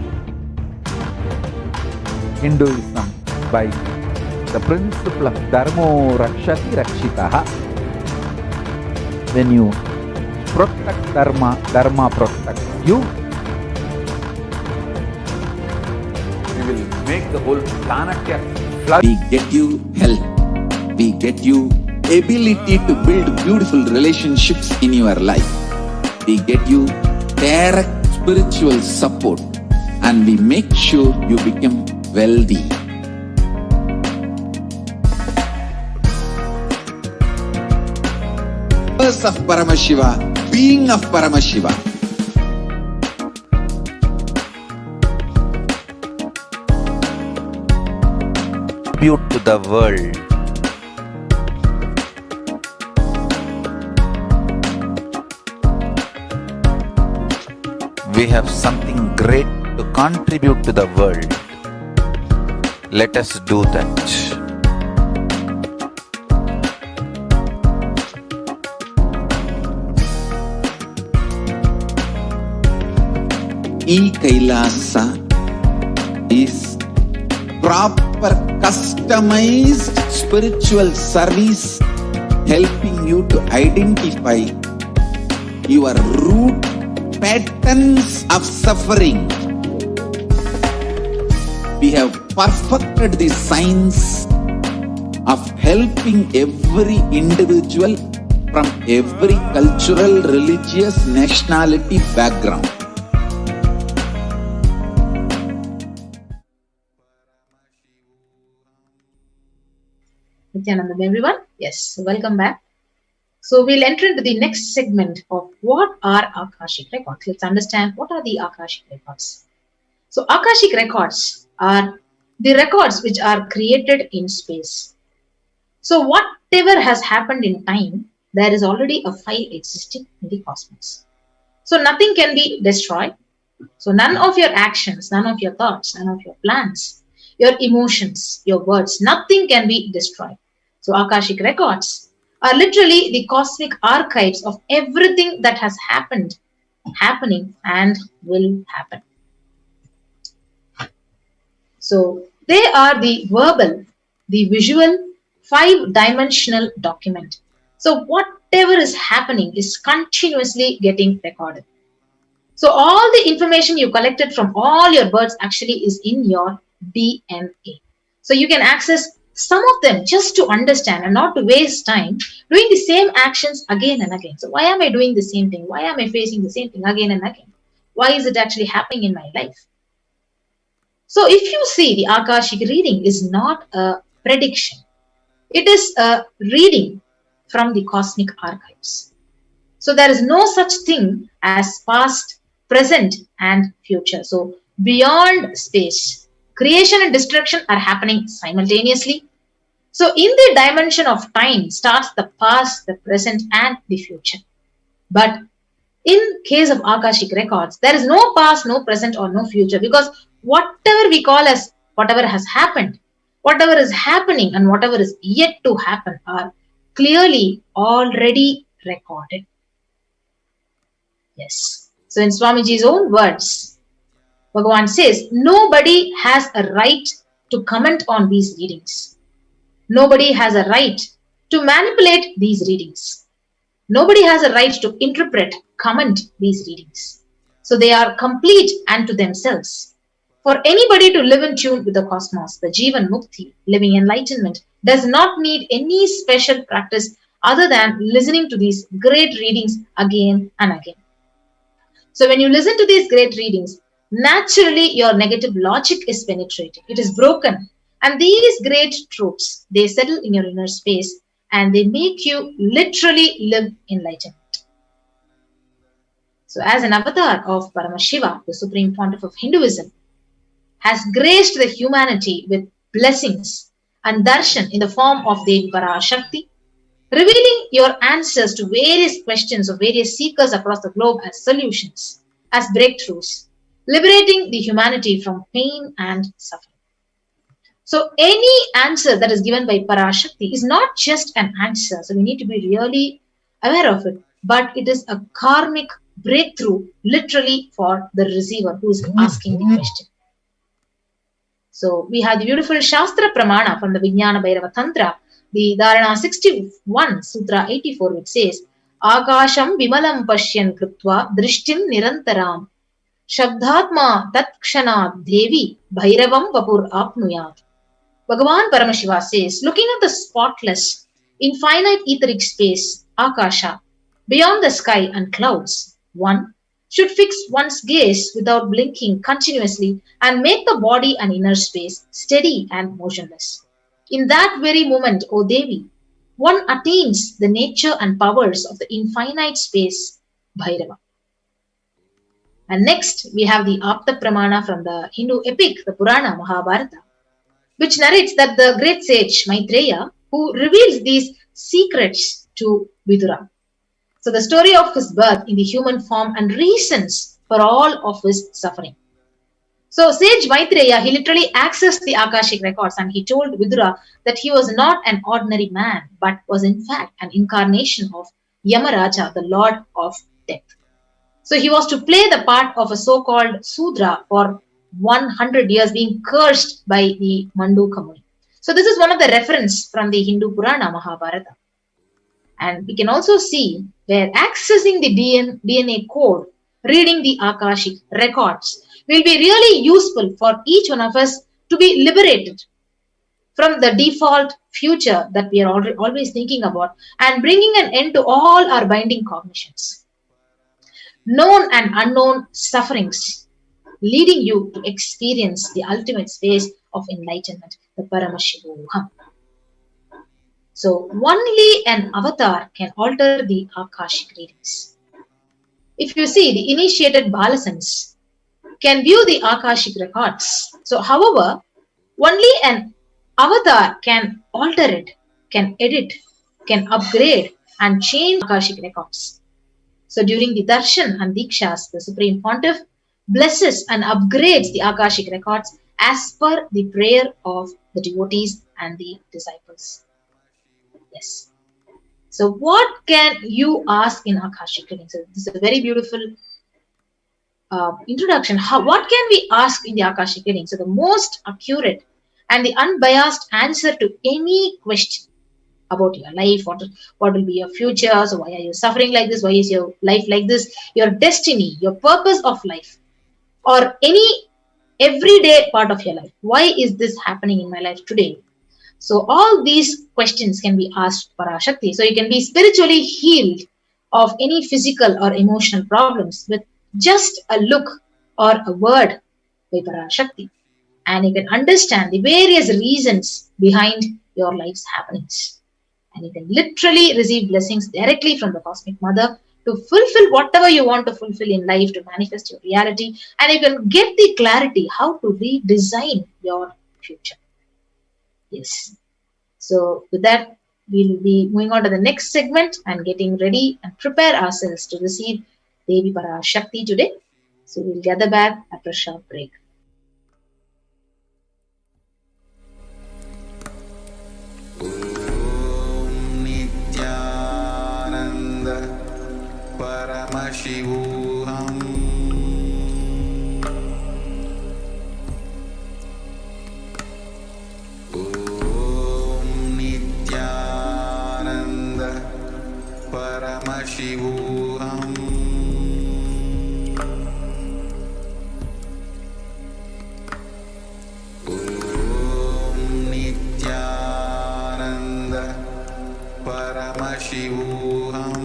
Hinduism by the principle of Dharmo Rakshati Rakshitaha. When you protect Dharma, Dharma protects you. We will make the whole planet flood. We get you help. We get you ability to build beautiful relationships in your life. We get you direct spiritual support and we make sure you become wealthy. Of Paramashiva, being of Paramashiva. Tribute to the world. We have something great to contribute to the world. Let us do that. E-Kailasa is proper customized spiritual service helping you to identify your root patterns of suffering. We have perfected the science of helping every individual from every cultural, religious, nationality background. Nithyanandam, everyone. Yes, welcome back. So we'll enter into the next segment of what are Akashic records. Let's understand what are the Akashic records. So Akashic records are the records which are created in space. So whatever has happened in time, there is already a file existing in the cosmos. So nothing can be destroyed. So none of your actions, none of your thoughts, none of your plans, your emotions, your words, nothing can be destroyed. So Akashic records are literally the cosmic archives of everything that has happened, happening, and will happen. So they are the verbal, the visual, 5-dimensional document. So whatever is happening is continuously getting recorded. So all the information you collected from all your births actually is in your DNA. So you can access some of them just to understand and not to waste time doing the same actions again and again. So why am I doing the same thing? Why am I facing the same thing again and again? Why is it actually happening in my life? So if you see, the Akashic reading is not a prediction. It is a reading from the cosmic archives. So there is no such thing as past, present, and future. So beyond space, creation and destruction are happening simultaneously. So in the dimension of time starts the past, the present, and the future. But in case of Akashic records, there is no past, no present, or no future, because whatever we call as whatever has happened, whatever is happening, and whatever is yet to happen are clearly already recorded. Yes. So in Swamiji's own words, Bhagavan says, nobody has a right to comment on these readings. Nobody has a right to manipulate these readings. Nobody has a right to interpret, comment these readings. So they are complete unto themselves. For anybody to live in tune with the cosmos, the Jivan Mukti, living enlightenment, does not need any special practice other than listening to these great readings again and again. So when you listen to these great readings, naturally your negative logic is penetrated. It is broken. And these great truths, they settle in your inner space and they make you literally live enlightenment. So as an avatar of Paramashiva, the supreme pontiff of Hinduism, has graced the humanity with blessings and darshan in the form of Devi Parashakti, revealing your answers to various questions of various seekers across the globe as solutions, as breakthroughs, liberating the humanity from pain and suffering. So any answer that is given by Parashakti is not just an answer, so we need to be really aware of it, but it is a karmic breakthrough literally for the receiver who is asking the question. So we have the beautiful Shastra Pramana from the Kalabhairava Tantra, the Dharana 61, Sutra 84, which says, Akasham Vimalam Pashyan Kriptva Drishtim Nirantaram Shabdhatma Tatkshana Devi Bhairavam Vapur Apnuyat. Bhagavan Paramashiva says, looking at the spotless, infinite etheric space, Akasha, beyond the sky and clouds, one should fix one's gaze without blinking continuously and make the body and inner space steady and motionless. In that very moment, O Devi, one attains the nature and powers of the infinite space, Bhairava. And next, we have the Apta Pramana from the Hindu epic, the Purana Mahabharata, which narrates that the great sage Maitreya, who reveals these secrets to Vidura. So the story of his birth in the human form and reasons for all of his suffering. So sage Maitreya, he literally accessed the Akashic records and he told Vidura that he was not an ordinary man, but was in fact an incarnation of Yamaraja, the Lord of Death. So he was to play the part of a so-called Sudra for 100 years, being cursed by the Manduka Muni. So this is one of the reference from the Hindu Purana Mahabharata. And we can also see where accessing the DNA code, reading the Akashic records will be really useful for each one of us to be liberated from the default future that we are always thinking about and bringing an end to all our binding cognitions. Known and unknown sufferings leading you to experience the ultimate space of enlightenment, the Paramashivoham. So only an avatar can alter the Akashic readings. If you see, the initiated Balasans can view the Akashic records. So however, only an avatar can alter it, can edit, can upgrade and change Akashic records. So during the Darshan and Dikshas, the Supreme Pontiff blesses and upgrades the Akashic records as per the prayer of the devotees and the disciples. Yes. So what can you ask in Akashic reading? So this is a very beautiful introduction. What can we ask in the Akashic reading? So the most accurate and the unbiased answer to any question about your life, what will be your future, so why are you suffering like this, why is your life like this, your destiny, your purpose of life, or any everyday part of your life. Why is this happening in my life today? So all these questions can be asked Parashakti. So you can be spiritually healed of any physical or emotional problems with just a look or a word by Parashakti. And you can understand the various reasons behind your life's happenings. And you can literally receive blessings directly from the Cosmic Mother to fulfill whatever you want to fulfill in life, to manifest your reality. And you can get the clarity how to redesign your future. Yes. So with that, we'll be moving on to the next segment and getting ready and prepare ourselves to receive Devi Parashakti today. So we'll gather back after a short break. Paramashivoham. Om Nithyananda Paramashivoham. Om Nithyananda Paramashivoham.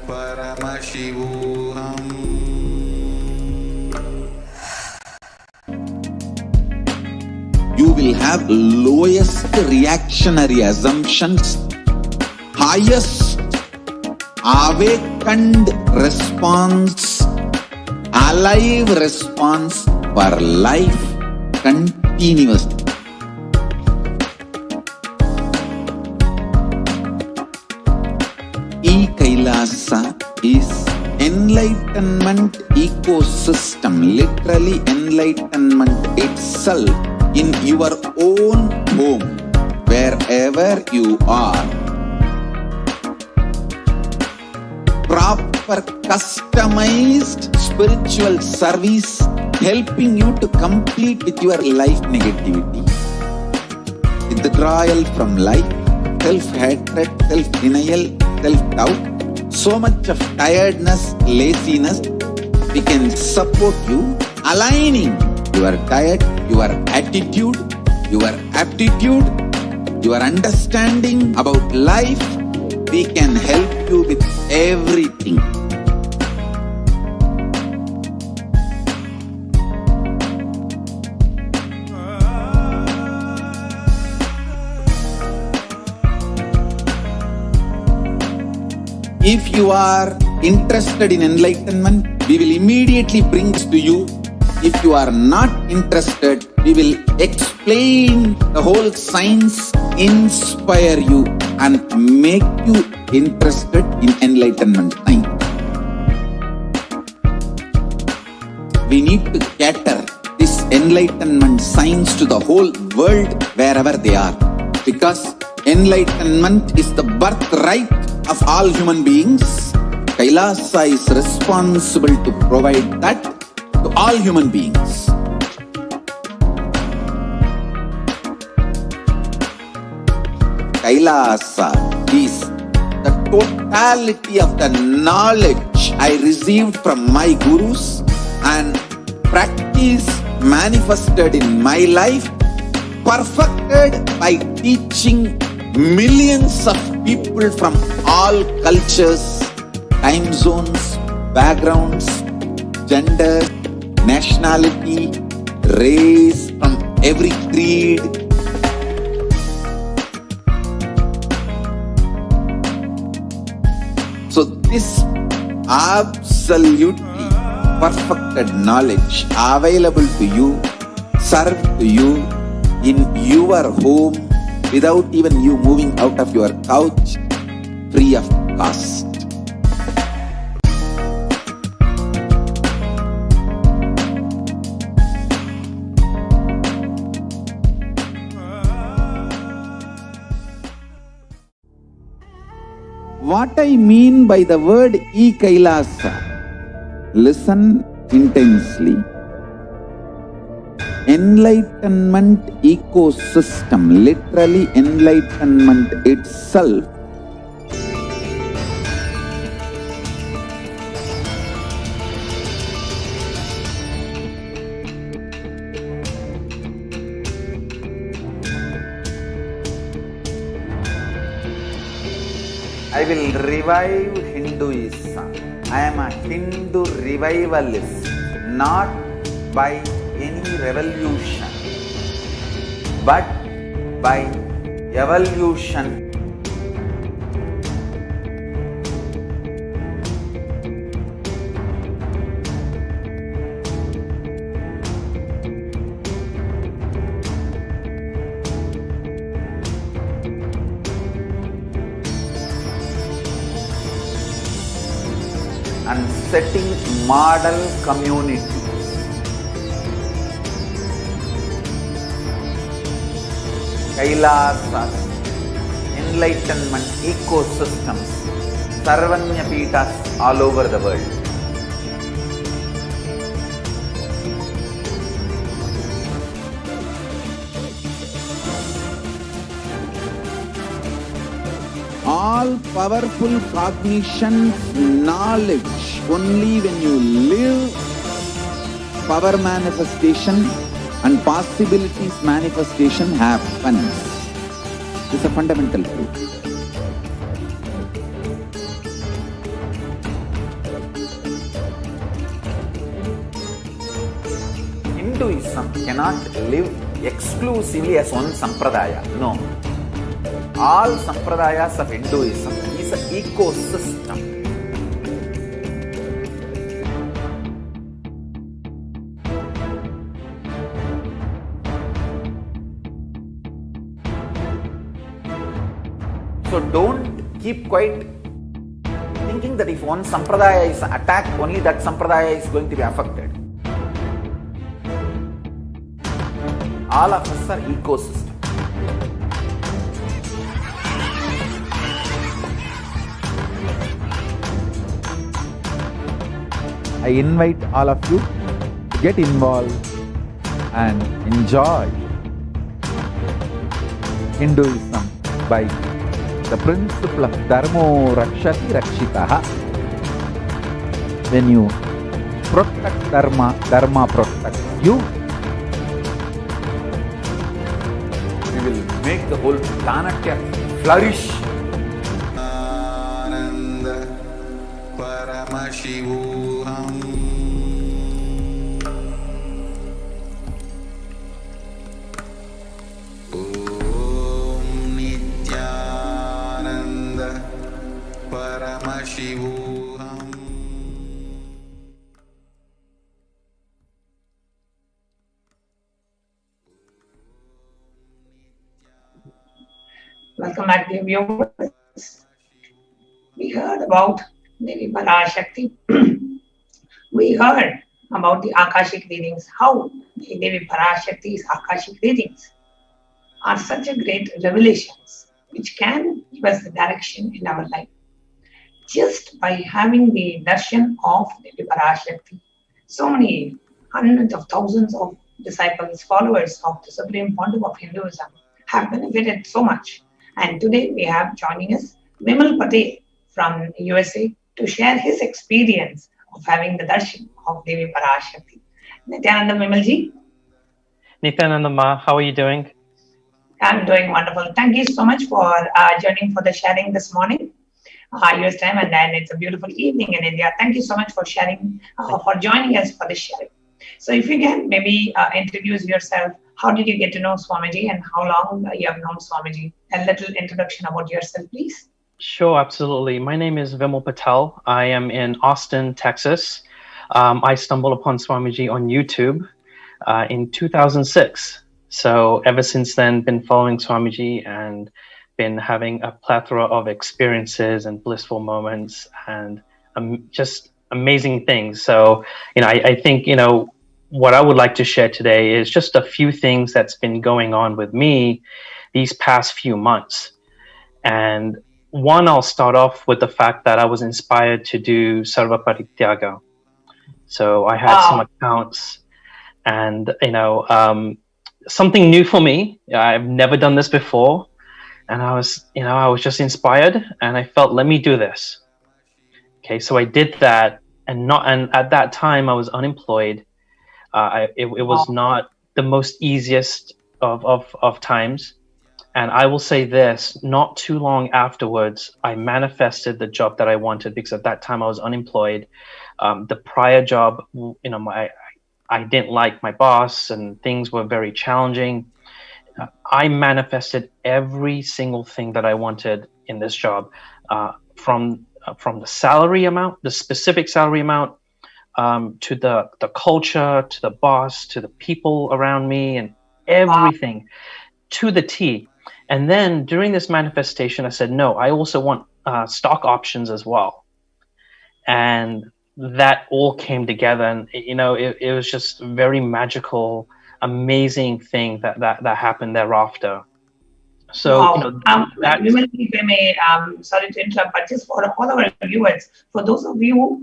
Paramashivoham. You will have lowest reactionary assumptions, highest awakened response, alive response for life continuously. E-Kailasa is enlightenment ecosystem, literally enlightenment itself in your own home, wherever you are. Proper customized spiritual service helping you to complete with your life negativity, withdrawal from life, self-hatred, self-denial, self-doubt, so much of tiredness, laziness. We can support you, aligning your diet, your attitude, your aptitude, your understanding about life. We can help you with everything. If you are interested in enlightenment, we will immediately bring this to you. If you are not interested, we we will explain the whole science, inspire you and make you interested in enlightenment time. We need to cater this enlightenment science to the whole world wherever they are. Because enlightenment is the birthright of all human beings. Kailasa is responsible to provide that to all human beings. Kailasa is the totality of the knowledge I received from my gurus and practice manifested in my life, perfected by teaching millions of people from all cultures, time zones, backgrounds, gender, nationality, race, from every creed. So this absolutely perfected knowledge available to you, served to you in your home without even you moving out of your couch, free of cost. What I mean by the word e-Kailasa, listen intensely. Enlightenment ecosystem, literally enlightenment itself, I will revive Hinduism. I am a Hindu revivalist, not by any revolution, but by evolution. And setting model communities. Kailasas, enlightenment ecosystems, Sarvanya Peethas all over the world. All powerful cognition, knowledge, only when you live power manifestation and possibilities manifestation happens. This is a fundamental truth. Hinduism cannot live exclusively as one sampradaya. No. All sampradayas of Hinduism is an ecosystem. So don't keep quiet thinking that if one sampradaya is attacked, only that sampradaya is going to be affected. All of us are ecosystem. I invite all of you to get involved and enjoy Hinduism by the principle of Dharmo Rakshati Rakshitaha. When you protect Dharma, Dharma protects you. We will make the whole planet flourish. Paramashivoham. Om Nithyananda Paramashivoham. Welcome back, dear viewers. We heard about Devi Parashakti. We heard about the Akashic readings, how the Devi Parashakti's Akashic readings are such a great revelations which can give us the direction in our life. Just by having the darshan of Devi Parashakti, so many hundreds of thousands of disciples, followers of the Supreme Pontiff of Hinduism have benefited so much. And today we have joining us Vimal Patel from USA to share his experience of having the darshan of Devi Parashakti. Nithyananda Vimalji. Nithyananda Ma, how are you doing? I'm doing wonderful. Thank you so much for joining for the sharing this morning. US time, and then it's a beautiful evening in India. Thank you so much for sharing, for joining us for this sharing. So if you can maybe introduce yourself, how did you get to know Swamiji and how long you have known Swamiji? A little introduction about yourself, please. Sure, absolutely. My name is Vimal Patel. I am in Austin, Texas. I stumbled upon Swamiji on YouTube in 2006. So ever since then, been following Swamiji and been having a plethora of experiences and blissful moments and just amazing things. So, I think, what I would like to share today is just a few things that's been going on with me these past few months. And one, I'll start off with the fact that I was inspired to do Sarva Parityaga. So I had some accounts and, something new for me. I've never done this before. And I was just inspired and I felt, let me do this. Okay, so I did that and at that time I was unemployed. It was not the most easiest of times. And I will say this, not too long afterwards, I manifested the job that I wanted because at that time I was unemployed. The prior job, I didn't like my boss and things were very challenging. I manifested every single thing that I wanted in this job, from the salary amount, the specific salary amount, to the culture, to the boss, to the people around me, and everything to the T. And then during this manifestation, I said, no, I also want stock options as well. And that all came together, and it was just very magical, amazing thing that happened thereafter. So, if I may, sorry to interrupt, but just for all our viewers, for those of you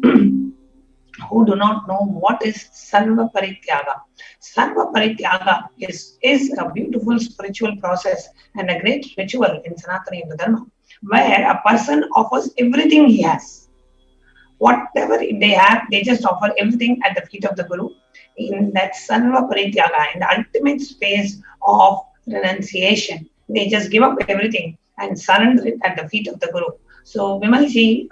who do not know what is Sarva Parityaga. Sarva Parityaga is a beautiful spiritual process and a great ritual in Sanatana Hindu Dharma, where a person offers everything he has. Whatever they have, they just offer everything at the feet of the Guru. In that Sarva Parityaga, in the ultimate space of renunciation, they just give up everything and surrender it at the feet of the Guru. So Vimalji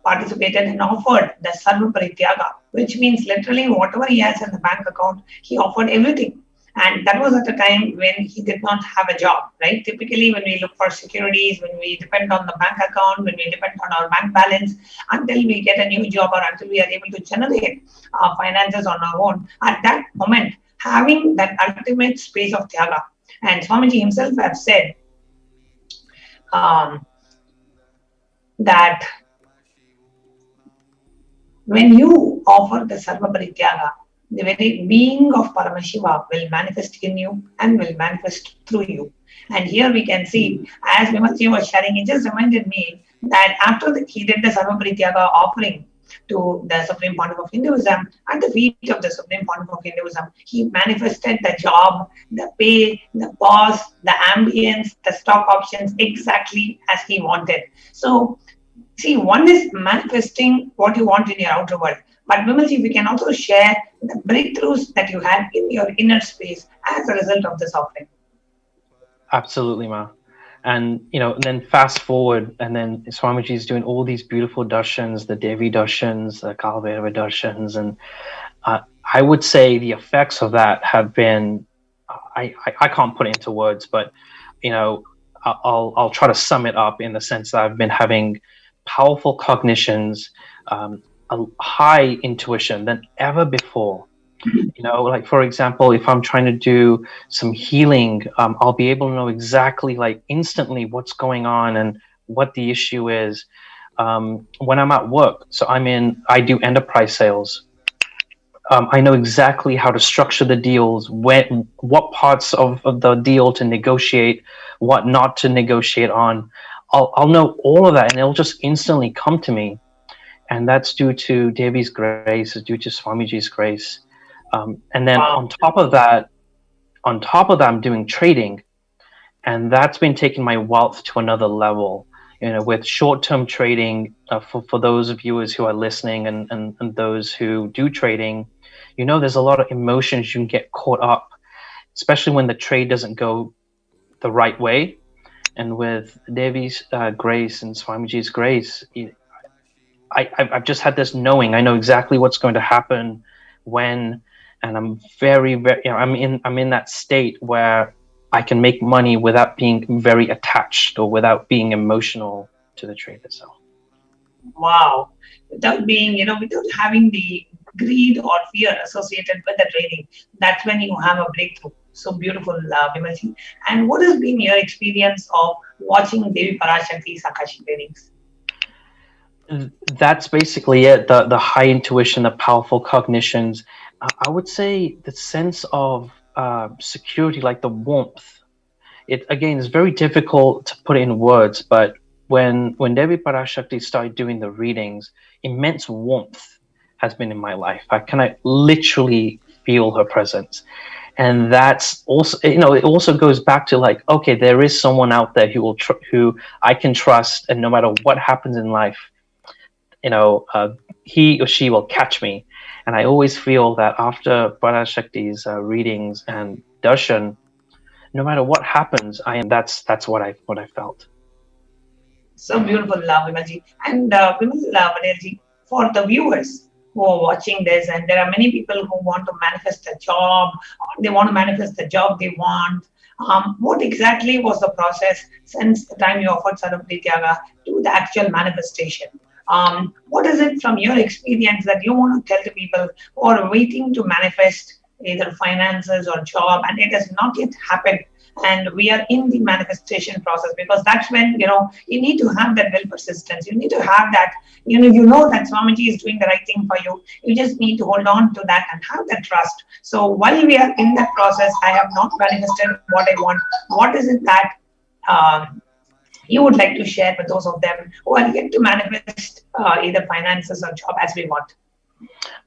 participated and offered the Sarva Parityaga, which means literally whatever he has in the bank account, he offered everything. And that was at a time when he did not have a job, right? Typically, when we look for securities, when we depend on the bank account, when we depend on our bank balance, until we get a new job or until we are able to generate our finances on our own, at that moment, having that ultimate space of Tyaga. And Swamiji himself has said that when you offer the Sarva Parityaga, the very being of Paramashiva will manifest in you and will manifest through you. And here we can see, as Vimalji was sharing, it just reminded me that after he did the Sarva Parityaga offering to the Supreme Pontiff of Hinduism, at the feet of the Supreme Pontiff of Hinduism, he manifested the job, the pay, the boss, the ambience, the stock options exactly as he wanted. So, see, one is manifesting what you want in your outer world. But Vimalji, we can also share the breakthroughs that you had in your inner space as a result of this offering. Absolutely, Ma. And, then fast forward, and then Swamiji is doing all these beautiful darshans, the Devi darshans, the Kalabhairava darshans. And I would say the effects of that have been, I can't put it into words, but, I'll try to sum it up in the sense that I've been having powerful cognitions, a high intuition than ever before. You know, like for example, if I'm trying to do some healing, I'll be able to know exactly, like instantly, what's going on and what the issue is. When I'm at work, so I do enterprise sales. I know exactly how to structure the deals, what parts of the deal to negotiate, what not to negotiate on. I'll know all of that, and it'll just instantly come to me. And that's due to Devi's grace, due to Swamiji's grace. And then Wow. on top of that, I'm doing trading, and that's been taking my wealth to another level. You know, with short-term trading, for those viewers who are listening and those who do trading, you know, there's a lot of emotions you can get caught up, especially when the trade doesn't go the right way. And with Devi's grace and Swamiji's grace, I've just had this knowing. I know exactly what's going to happen when, and I'm very, very, you know, I'm in that state where I can make money without being very attached or without being emotional to the trade itself. Wow. Without being, you know, without having the greed or fear associated with the trading, that's when you have a breakthrough. So beautiful, Vimalji. And what has been your experience of watching Devi Parashakti's Akashic readings? That's basically it. The high intuition, the powerful cognitions. I would say the sense of security, like the warmth. It again is very difficult to put in words, but when Devi Parashakti started doing the readings, immense warmth has been in my life. I literally feel her presence. And that's also, you know, it also goes back to like, okay, there is someone out there who I can trust, and no matter what happens in life, you know, he or she will catch me. And I always feel that after Parashakti's readings and Darshan, no matter what happens, that's what I felt. So beautiful, Vimalji. And Vimalji, for the viewers who are watching this, and there are many people who want to manifest a job, or they want to manifest the job they want. What exactly was the process since the time you offered Sarvapati Tyaga to the actual manifestation? What is it from your experience that you want to tell to people who are waiting to manifest either finances or job, and it has not yet happened, and we are in the manifestation process? Because that's when, you know, you need to have that will persistence. You need to have that, you know that Swamiji is doing the right thing for you. You just need to hold on to that and have that trust. So while we are in that process, I have not manifested what I want. What is it that you would like to share with those of them who are yet to manifest either finances or job as we want?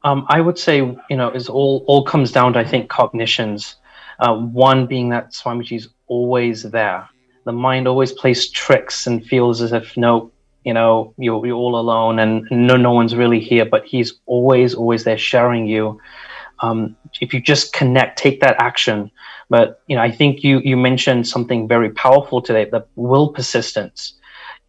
I would say, you know, it's all comes down to, I think, cognitions. One being that Swamiji's always there. The mind always plays tricks and feels as if, no, you know, you're all alone and no one's really here, but he's always there sharing you. If you just connect, take that action. But, you know, I think you mentioned something very powerful today, the will persistence.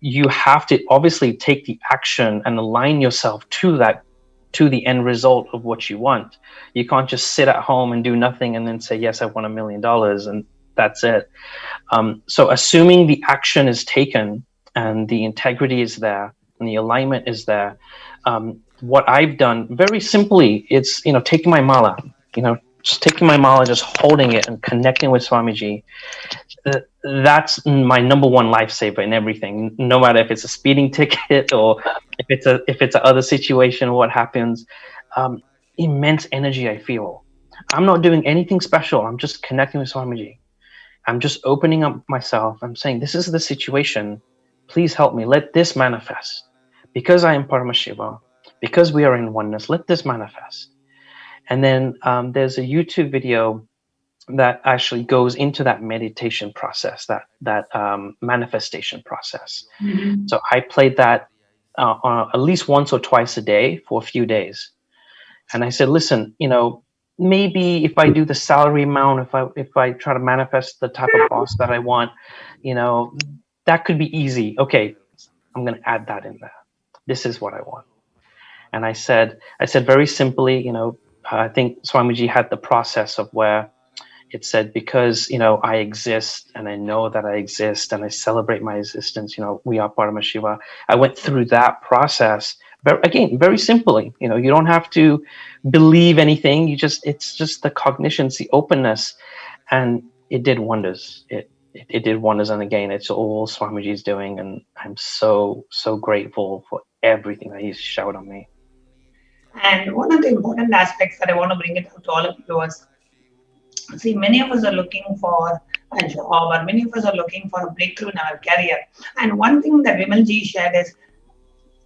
You have to obviously take the action and align yourself to the end result of what you want. You can't just sit at home and do nothing and then say, yes, I want $1 million, and that's it. So assuming the action is taken and the integrity is there and the alignment is there, what I've done very simply, it's, you know, taking my mala, you know, just taking my mala, just holding it and connecting with Swamiji. That's my number one lifesaver in everything. No matter if it's a speeding ticket or if it's a other situation or what happens, immense energy I feel. I'm not doing anything special. I'm just connecting with Swamiji. I'm just opening up myself. I'm saying, this is the situation. Please help me. Let this manifest. Because I am Paramashiva, because we are in oneness, let this manifest. And then there's a YouTube video that actually goes into that meditation process, that manifestation process. Mm-hmm. So I played that at least once or twice a day for a few days. And I said, listen, you know, maybe if I do the salary amount, if I try to manifest the type of boss that I want, you know, that could be easy. Okay, I'm going to add that in there. This is what I want. And I said very simply, you know, I think Swamiji had the process of where it said, because, you know, I exist and I know that I exist and I celebrate my existence, you know, we are Paramashiva. I went through that process very simply. You know, you don't have to believe anything. It's just the cognition, it's the openness, and it did wonders. It did wonders, and again, it's all Swamiji's doing, and I'm so grateful for everything that he's showered on me. And one of the important aspects that I want to bring it out to all of you is, see, many of us are looking for a job, or many of us are looking for a breakthrough in our career. And one thing that Vimalji shared is,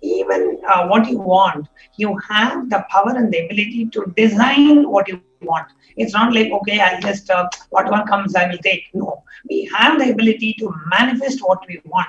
even what you want, you have the power and the ability to design what you want. It's not like, okay, I'll just, whatever comes, I will take. No, we have the ability to manifest what we want.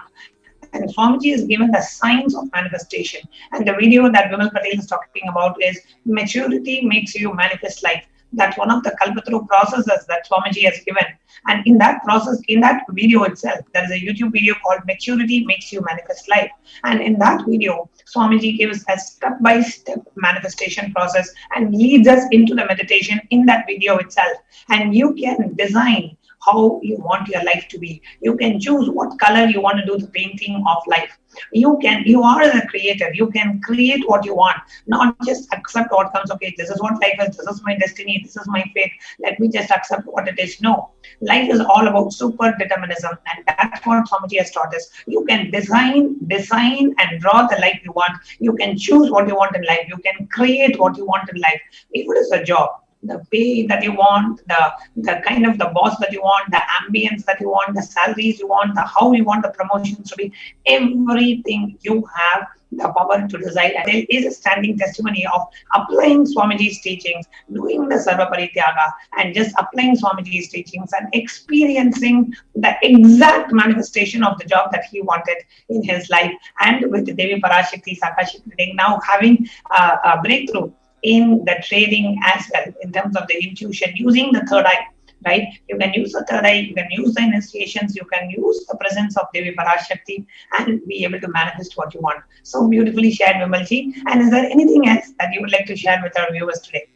And Swamiji is given the science of manifestation. And the video that Vimal Patel is talking about is maturity makes you manifest life. That's one of the Kalpataru processes that Swamiji has given. And in that process, in that video itself, there is a YouTube video called Maturity Makes You Manifest Life. And in that video, Swamiji gives a step-by-step manifestation process and leads us into the meditation in that video itself. And you can design how you want your life to be. You can choose what color you want to do the painting of life. You are the creator. You can create what you want, not just accept what comes. Okay, this is what life is. This is my destiny. This is my fate. Let me just accept what it is. No, life is all about super determinism, and that's what Swamiji has taught us. You can design and draw the life you want. You can choose what you want in life. You can create what you want in life. If it is a job, the pay that you want, the kind of the boss that you want, the ambience that you want, the salaries you want, the how you want the promotions to be, everything you have the power to decide. And there is a standing testimony of applying Swamiji's teachings, doing the Sarva Parityaga, and just applying Swamiji's teachings and experiencing the exact manifestation of the job that he wanted in his life. And with Devi Parashakti, Sakashik reading, now having a breakthrough in the trading as well, in terms of the intuition, using the third eye, right? You can use the third eye, you can use the initiations, you can use the presence of Devi Parashakti and be able to manifest what you want. So beautifully shared, Vimalji. And is there anything else that you would like to share with our viewers today?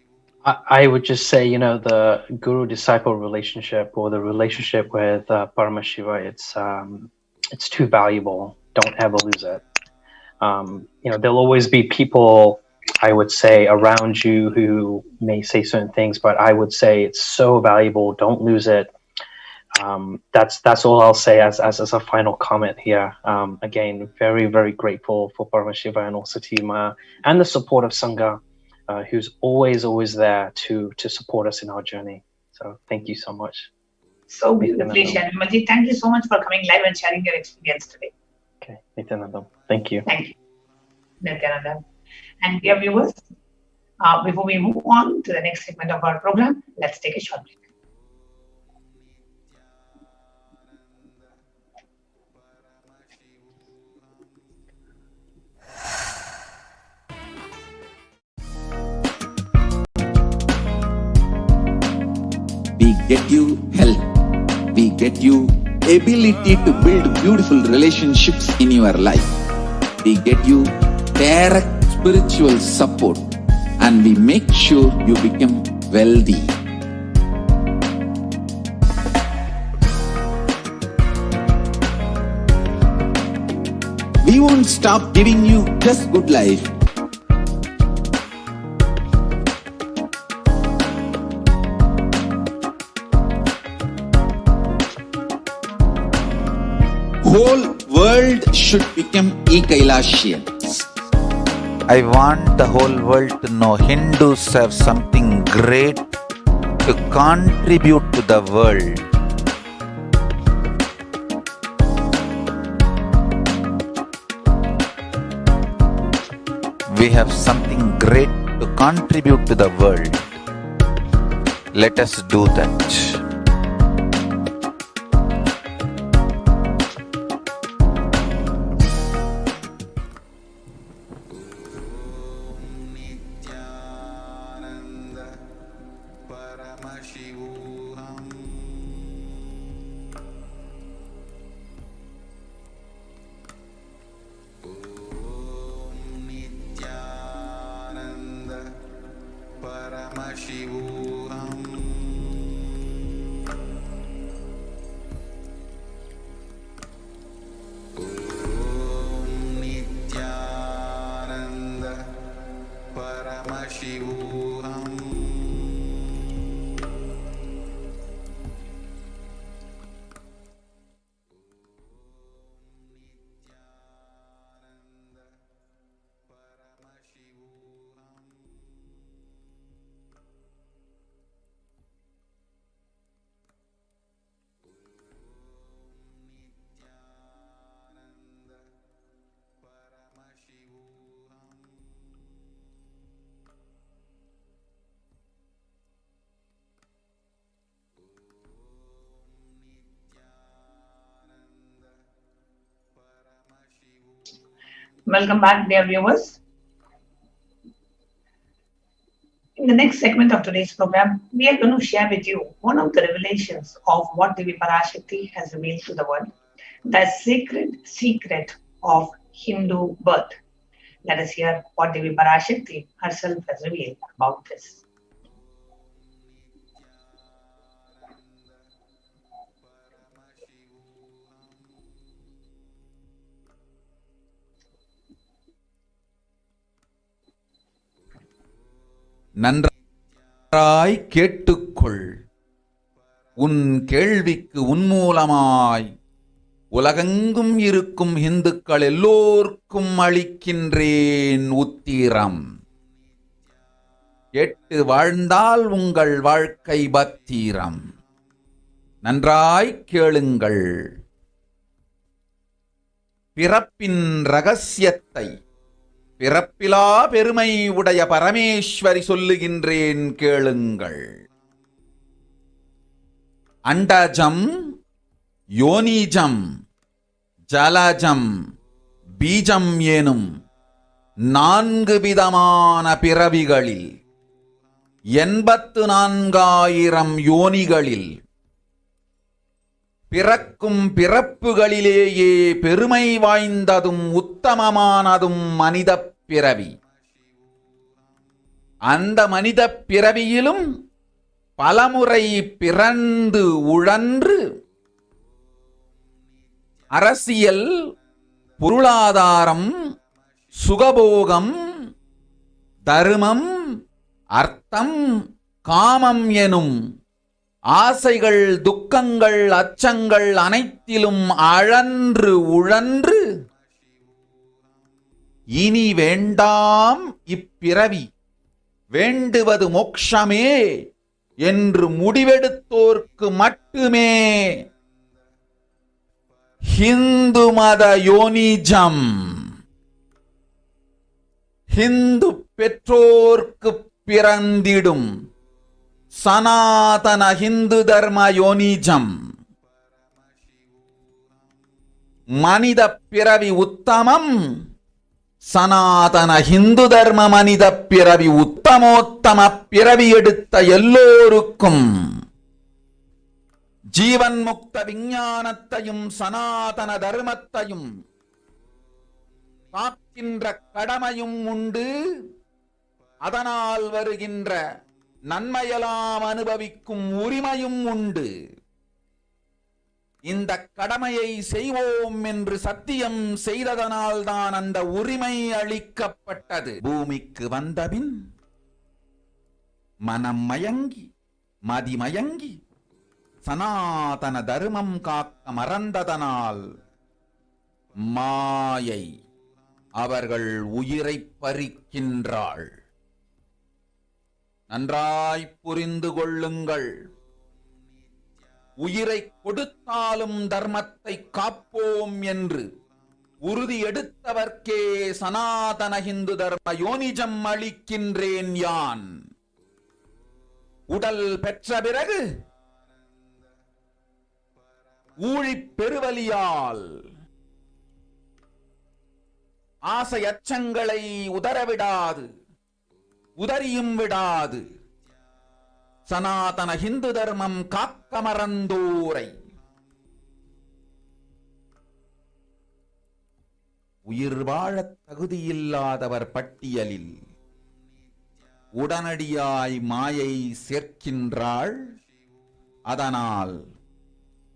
I would just say, you know, the guru-disciple relationship, or the relationship with Paramashiva, it's too valuable. Don't ever lose it. You know, there'll always be people, I would say, around you who may say certain things, but I would say it's so valuable. Don't lose it. That's all I'll say as a final comment here. Again, very, very grateful for Paramashiva and also Tima and the support of Sangha, who's always there to support us in our journey. So thank you so much. So beautifully shared, Vimalji. Thank you so much for coming live and sharing your experience today. Okay, Nithyananda. Thank you. Thank you, Nithyananda. And dear viewers, before we move on to the next segment of our program, let's take a short break. We get you help. We get you ability to build beautiful relationships in your life. We get you direct spiritual support, and we make sure you become wealthy. We won't stop giving you just good life. Whole world should become e-Kailashians. I want the whole world to know Hindus have something great to contribute to the world. We have something great to contribute to the world. Let us do that. Paramashivoham. Om Nithyananda Paramashivoham. Paramashivoham. Welcome back, dear viewers. In the next segment of today's program, we are going to share with you one of the revelations of what Devi Parashakti has revealed to the world, the sacred secret of Hindu birth. Let us hear what Devi Parashakti herself has revealed about this. நன்றாய் கேட்டுக்கொள். உன் கேள்விக்கு உன்மூலமாய் உலகெங்கும் இருக்கும் இந்துக்கள் எல்லோர்க்கும் அளிக்கின்றேன் உத்திரம். கேட்டு வாழ்ந்தால் உங்கள் வாழ்க்கை பத்திரம். நன்றாய் கேளுங்கள். பிறப்பின் ரகசியத்தை பிறப்பிலா பெருமை உடைய பரமேஸ்வரி சொல்லுகின்றேன் கேளுங்கள். அண்டஜம், யோனிஜம், ஜலஜம், பீஜம் எனும் 4 விதமான பிறவிகளில் 84,000 யோனிகளில் பிறக்கும் பிறப்புகளிலேயே பெருமை வாய்ந்ததும் உத்தமமானதும் மனிதப் பிறவி. அந்த மனிதப் பிறவியிலும் பலமுறை பிறந்து உழன்று அரசியல், பொருளாதாரம், சுகபோகம், தர்மம், அர்த்தம், காமம் எனும் ஆசைகள், துக்கங்கள், அச்சங்கள் அனைத்திலும் அழன்று உழன்று இனி வேண்டாம் இப்பிறவி, வேண்டுவது மோட்சமே என்று முடிவெடுத்தோர்க்கு மட்டுமே ஹிந்து மத யோனிஜம், ஹிந்து பெற்றோர்க்கு பிறந்திடும் சனாதன ஹிந்து தர்ம யோனிஜம். மனித பிறவி உத்தமம், சனாதன ஹிந்து தர்ம மனித பிறவி உத்தமோத்தம பிறவி எடுத்த எல்லோருக்கும் ஜீவன் முக்த விஞ்ஞானத்தையும் சனாதன தர்மத்தையும் காக்கின்ற கடமையும் உண்டு. அதனால் வருகின்ற நன்மையெல்லாம் அனுபவிக்கும் உரிமையும் உண்டு. இந்த கடமையை செய்வோம் என்று சத்தியம் செய்ததனால்தான் அந்த உரிமை அளிக்கப்பட்டது. பூமிக்கு வந்தபின் மனம் மயங்கி மதிமயங்கி சனாதன தர்மம் காக்க மறந்ததனால் மாயை அவர்கள் உயிரை பறிக்கின்றாள். நன்றாய் புரிந்து கொள்ளுங்கள். உயிரை கொடுத்தாலும் தர்மத்தை காப்போம் என்று உறுதி எடுத்தவர்க்கே சனாதன ஹிந்து தர்ம யோனிஜம் அளிக்கின்றேன் யான். உடல் பெற்ற பிறகு ஊழிப் பெருவலியால் ஆசை அச்சங்களை உதறவிடாது, உதறியும் விடாது சனாதன ஹிந்து தர்மம் காக்க மறந்தோரை உயிர் வாழத் தகுதியில்லாதவர் பட்டியலில் உடனடியாய் மாயை சேர்க்கின்றாள். அதனால்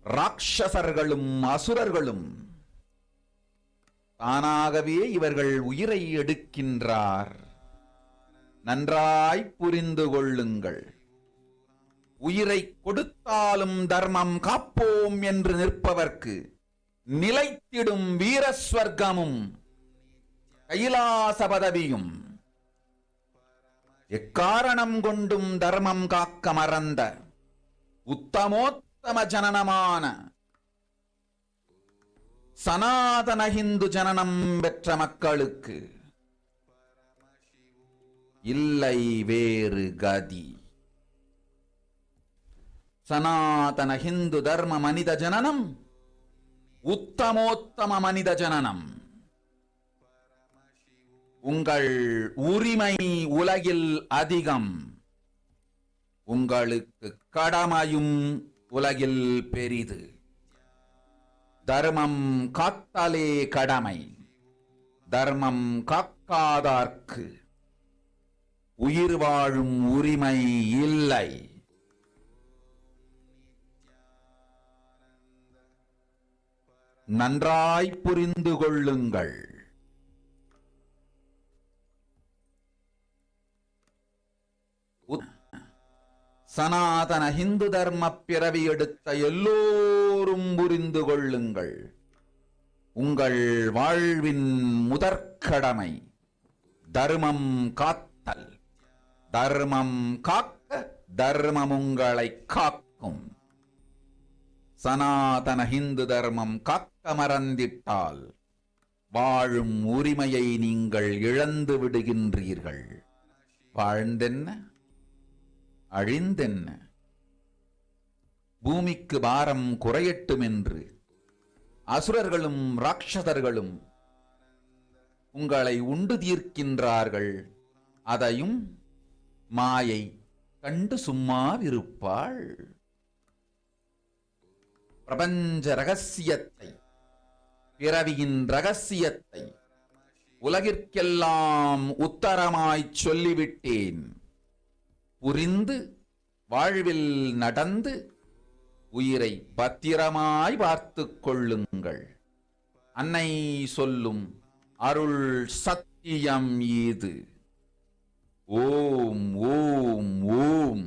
ராட்சசர்களும் அசுரர்களும் தானாகவே இவர்கள் உயிரை எடுக்கின்றார். நன்றாய் புரிந்து கொள்ளுங்கள். உயிரை கொடுத்தாலும் தர்மம் காப்போம் என்று நிற்பவர்க்கு நிலைத்திடும் வீரஸ்வர்க்கமும் கைலாச பதவியும், எக்காரணம் கொண்டும் தர்மம் காக்க மறந்த உத்தமோத்தம ஜனனமான சனாதன ஹிந்து ஜனனம் பெற்ற மக்களுக்கு இல்லை வேறு கதி. சனாதன ஹிந்து தர்ம மனித ஜனனம் உத்தமோத்தம மனித ஜனனம். உங்கள் உரிமை உலகில் அதிகம், உங்களுக்கு கடமையும் உலகில் பெரிது. தர்மம் காத்தாலே கடமை, தர்மம் காக்காதார்க்கு உயிர் வாழும் உரிமை இல்லை. நன்றாய் புரிந்து கொள்ளுங்கள். சனாதன ஹிந்து தர்ம பிறவி எடுத்த எல்லோரும் புரிந்து கொள்ளுங்கள். உங்கள் வாழ்வின் முதற்கடமை தர்மம் காத்தல். தர்மம் காக்க தர்மம் உங்களை காக்கும். சனாதன ஹிந்து தர்மம் காக்க மறந்திட்டால் வாழும் உரிமையை நீங்கள் இழந்து விடுகின்றீர்கள். வாழ்ந்தென்ன அழிந்தென்ன? பூமிக்கு பாரம் குறையட்டும் என்று அசுரர்களும் ராட்சதர்களும் உங்களை உண்டு தீர்க்கின்றார்கள். அதையும் மாயை கண்டு சும்மாவிருப்பாள். பிரபஞ்ச ரகசியத்தை, பிறவியின் ரகசியத்தை உலகிற்கெல்லாம் உத்தரமாய் சொல்லிவிட்டேன். புரிந்து வாழ்வில் நடந்து உயிரை பத்திரமாய் பார்த்துக் கொள்ளுங்கள். அன்னை சொல்லும் அருள் சத்தியம் இது. ஓம் ஓம் ஓம்.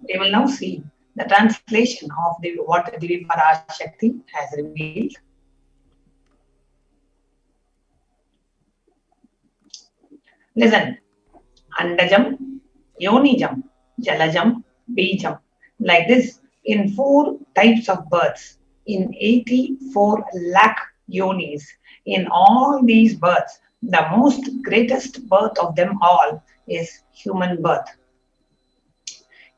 We will now see the translation of what Divi Parashakti has revealed. Listen. Andajam, Yonijam, Jalajam, Bijam. Like this, in 4 types of births, in 84 lakh yonis, in all these births, the most greatest birth of them all is human birth.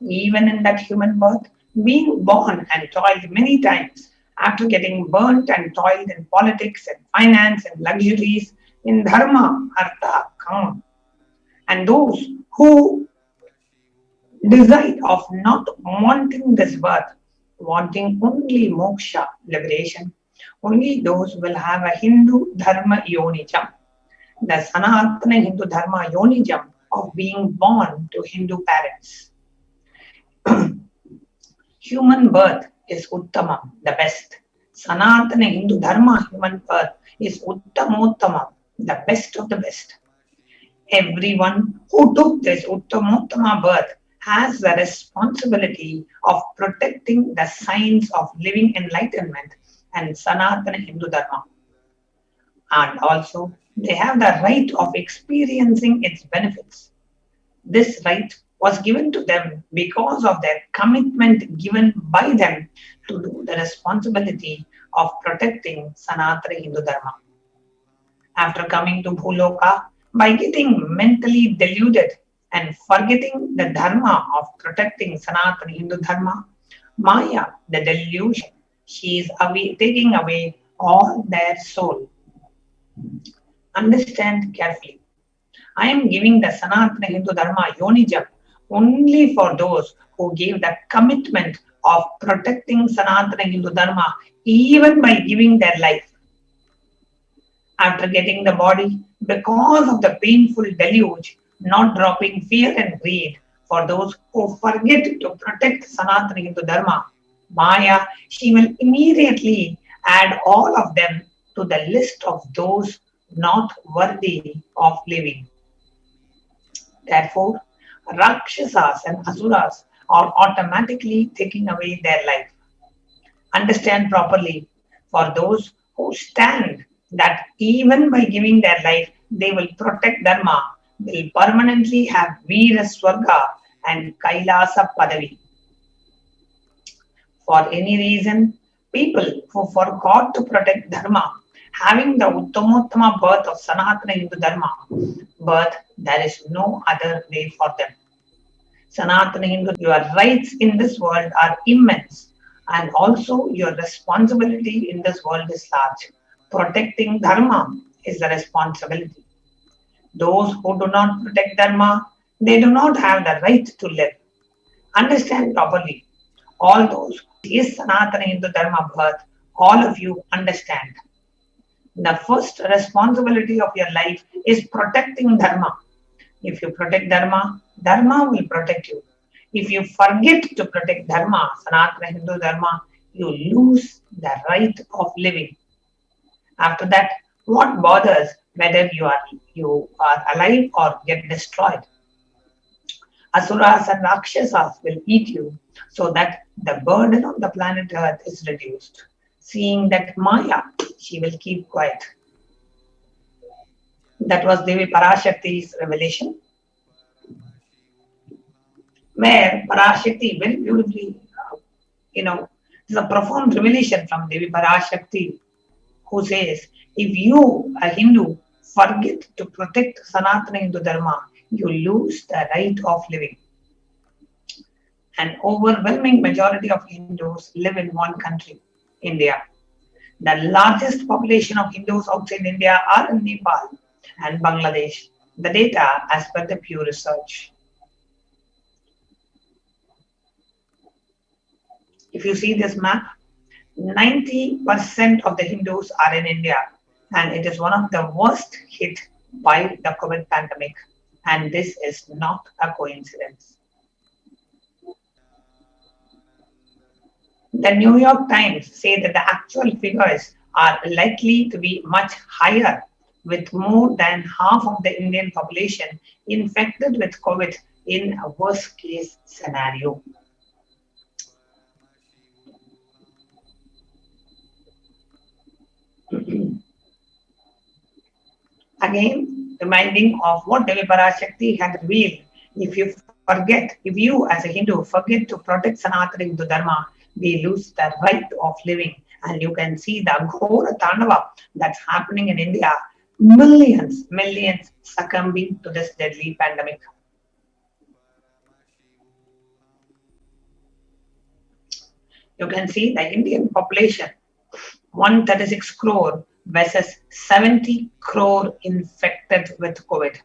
Even in that human birth, being born and toiled many times, after getting burnt and toiled in politics and finance and luxuries, in dharma, artha, kama, and those who decide of not wanting this birth, wanting only moksha, liberation, only those will have a Hindu dharma yonijam, the Sanatana Hindu dharma yonijam of being born to Hindu parents. Human birth is Uttamam, the best. Sanatana Hindu Dharma human birth is Uttamottamam, the best of the best. Everyone who took this Uttamottama birth has the responsibility of protecting the signs of living enlightenment and Sanatana Hindu Dharma. And also, they have the right of experiencing its benefits. This right was given to them because of their commitment given by them to do the responsibility of protecting Sanatana Hindu Dharma. After coming to Bhuloka, by getting mentally deluded and forgetting the dharma of protecting Sanatana Hindu Dharma, Maya, the delusion, she is taking away all their soul. Understand carefully. I am giving the Sanatana Hindu Dharma Yonijam only for those who gave the commitment of protecting Sanatana Hindu Dharma even by giving their life. After getting the body, because of the painful deluge, not dropping fear and greed for those who forget to protect Sanatana Hindu Dharma, Maya, she will immediately add all of them to the list of those not worthy of living. Therefore, Rakshasas and Asuras are automatically taking away their life. Understand properly, for those who stand that even by giving their life, they will protect Dharma, will permanently have Veera Swarga and Kailasa Padavi. For any reason, people who forgot to protect Dharma, having the Uttamottama birth of Sanatana Hindu Dharma, but there is no other way for them. Sanatana Hindu, your rights in this world are immense, and also your responsibility in this world is large. Protecting Dharma is the responsibility. Those who do not protect Dharma, they do not have the right to live. Understand properly. All those who is Sanatana Hindu Dharma birth, all of you understand. The first responsibility of your life is protecting Dharma. If you protect Dharma, Dharma will protect you. If you forget to protect Dharma, Sanatana Hindu Dharma, you lose the right of living. After that, what bothers whether you are alive or get destroyed? Asuras and Rakshasas will eat you so that the burden on the planet Earth is reduced. Seeing that Maya, she will keep quiet. That was Devi Parashakti's revelation, where Parashakti very beautifully, it's a profound revelation from Devi Parashakti, who says, if you, a Hindu, forget to protect Sanatana Hindu Dharma, you lose the right of living. An overwhelming majority of Hindus live in one country, India. The largest population of Hindus outside India are in Nepal and Bangladesh. The data as per the Pew Research. If you see this map, 90% of the Hindus are in India, and it is one of the worst hit by the COVID pandemic, and this is not a coincidence. The New York Times say that the actual figures are likely to be much higher, with more than half of the Indian population infected with COVID in a worst case scenario. Again, reminding of what Devi Parashakti had revealed. If you as a Hindu forget to protect Sanatana Hindu Dharma, we lose the right of living. And you can see the Ghora Tandava that's happening in India. Millions succumbing to this deadly pandemic. You can see the Indian population, 136 crore versus 70 crore infected with COVID.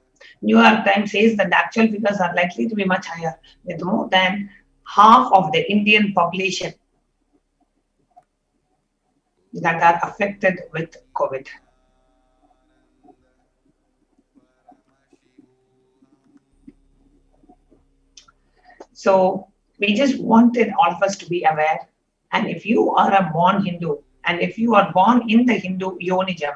New York Times says that the actual figures are likely to be much higher, with more than half of the Indian population that are affected with COVID. So we just wanted all of us to be aware. And if you are a born Hindu, and if you are born in the Hindu Yonijam,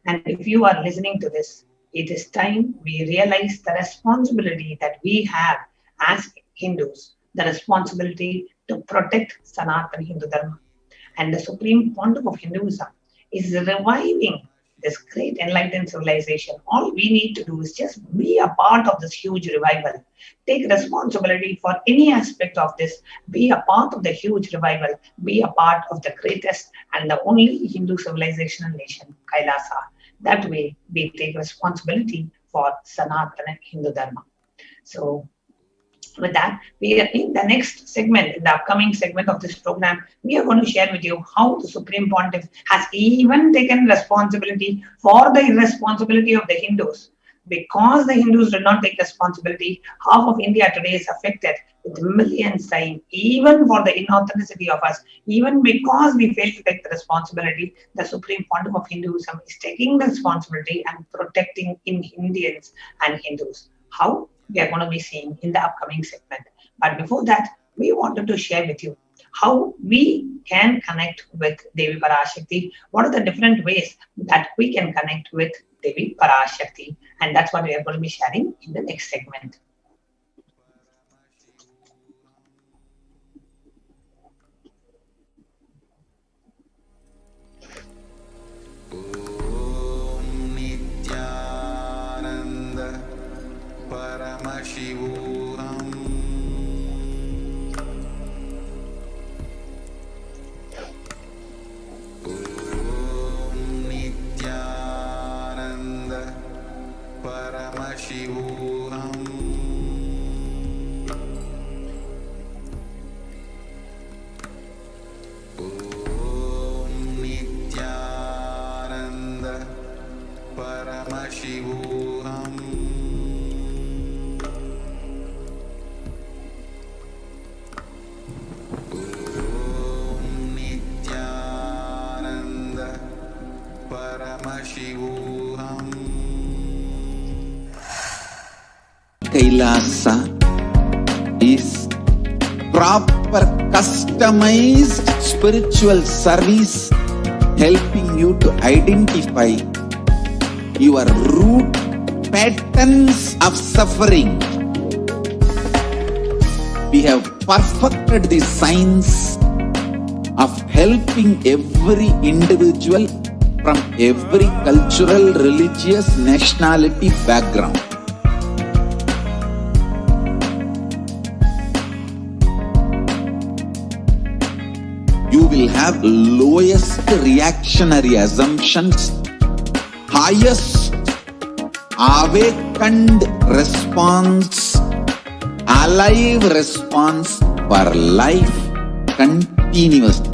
and if you are listening to this, it is time we realize the responsibility that we have as Hindus the responsibility to protect Sanatana Hindu Dharma. And the Supreme Pontiff of Hinduism is reviving this great enlightened civilization. All we need to do is just be a part of this huge revival. Take responsibility for any aspect of this. Be a part of the huge revival. Be a part of the greatest and the only Hindu civilizational nation, Kailasa. That way, we take responsibility for Sanatana Hindu Dharma. So, with that, we are in the next segment, in the upcoming segment of this program, we are going to share with you how the Supreme Pontiff has even taken responsibility for the irresponsibility of the Hindus. Because the Hindus did not take responsibility, half of India today is affected with millions dying, even for the inauthenticity of us. Even because we fail to take the responsibility, the Supreme Pontiff of Hinduism is taking the responsibility and protecting Indians and Hindus. How? We are going to be seeing in the upcoming segment. But before that, we wanted to share with you how we can connect with Devi Parashakti. What are the different ways that we can connect with Devi Parashakti? And that's what we are going to be sharing in the next segment. Om Nithyananda Paramashivoham. Om Nithyananda Paramashivoham. Om Nithyananda Paramashivoham. Paramashivoham. Kailasa is proper customized spiritual service helping you to identify your root patterns of suffering. We have perfected the science of helping every individual from every cultural, religious, nationality background. You will have lowest reactionary assumptions, highest awakened response, alive response for life continuously.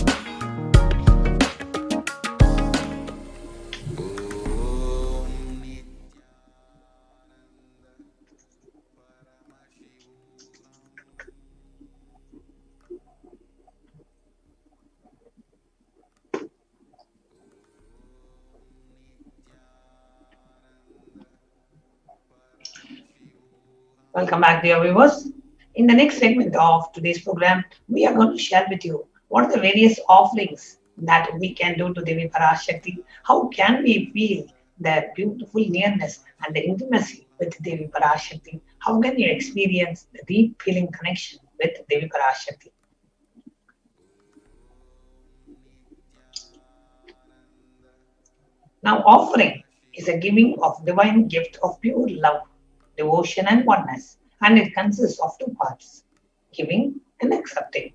Welcome back, dear viewers. In the next segment of today's program, we are going to share with you what are the various offerings that we can do to Devi Parashakti. How can we feel the beautiful nearness and the intimacy with Devi Parashakti? How can you experience the deep feeling connection with Devi Parashakti? Now, offering is a giving of divine gift of pure love, devotion and oneness, and it consists of two parts, giving and accepting.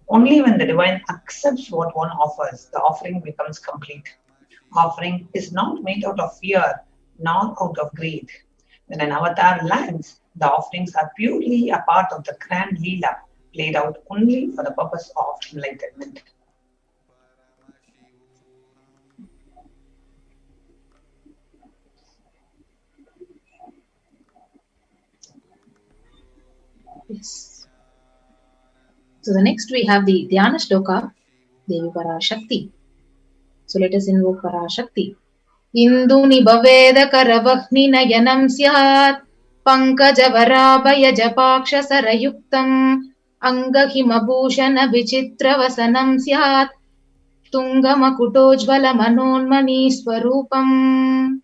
Only when the divine accepts what one offers, the offering becomes complete. Offering is not made out of fear, nor out of greed. When an avatar lands, the offerings are purely a part of the grand Leela, played out only for the purpose of enlightenment. Yes. So the next we have the Dhyana Shloka, Devi Parashakti. So let us invoke Parashakti. Induni bhaveda karavahni nayanam syat pankajavaraabhaya japaksha sarayuktam angahimabhushana vichitra vasanam syat tungamakutojvala manonmani swarupam.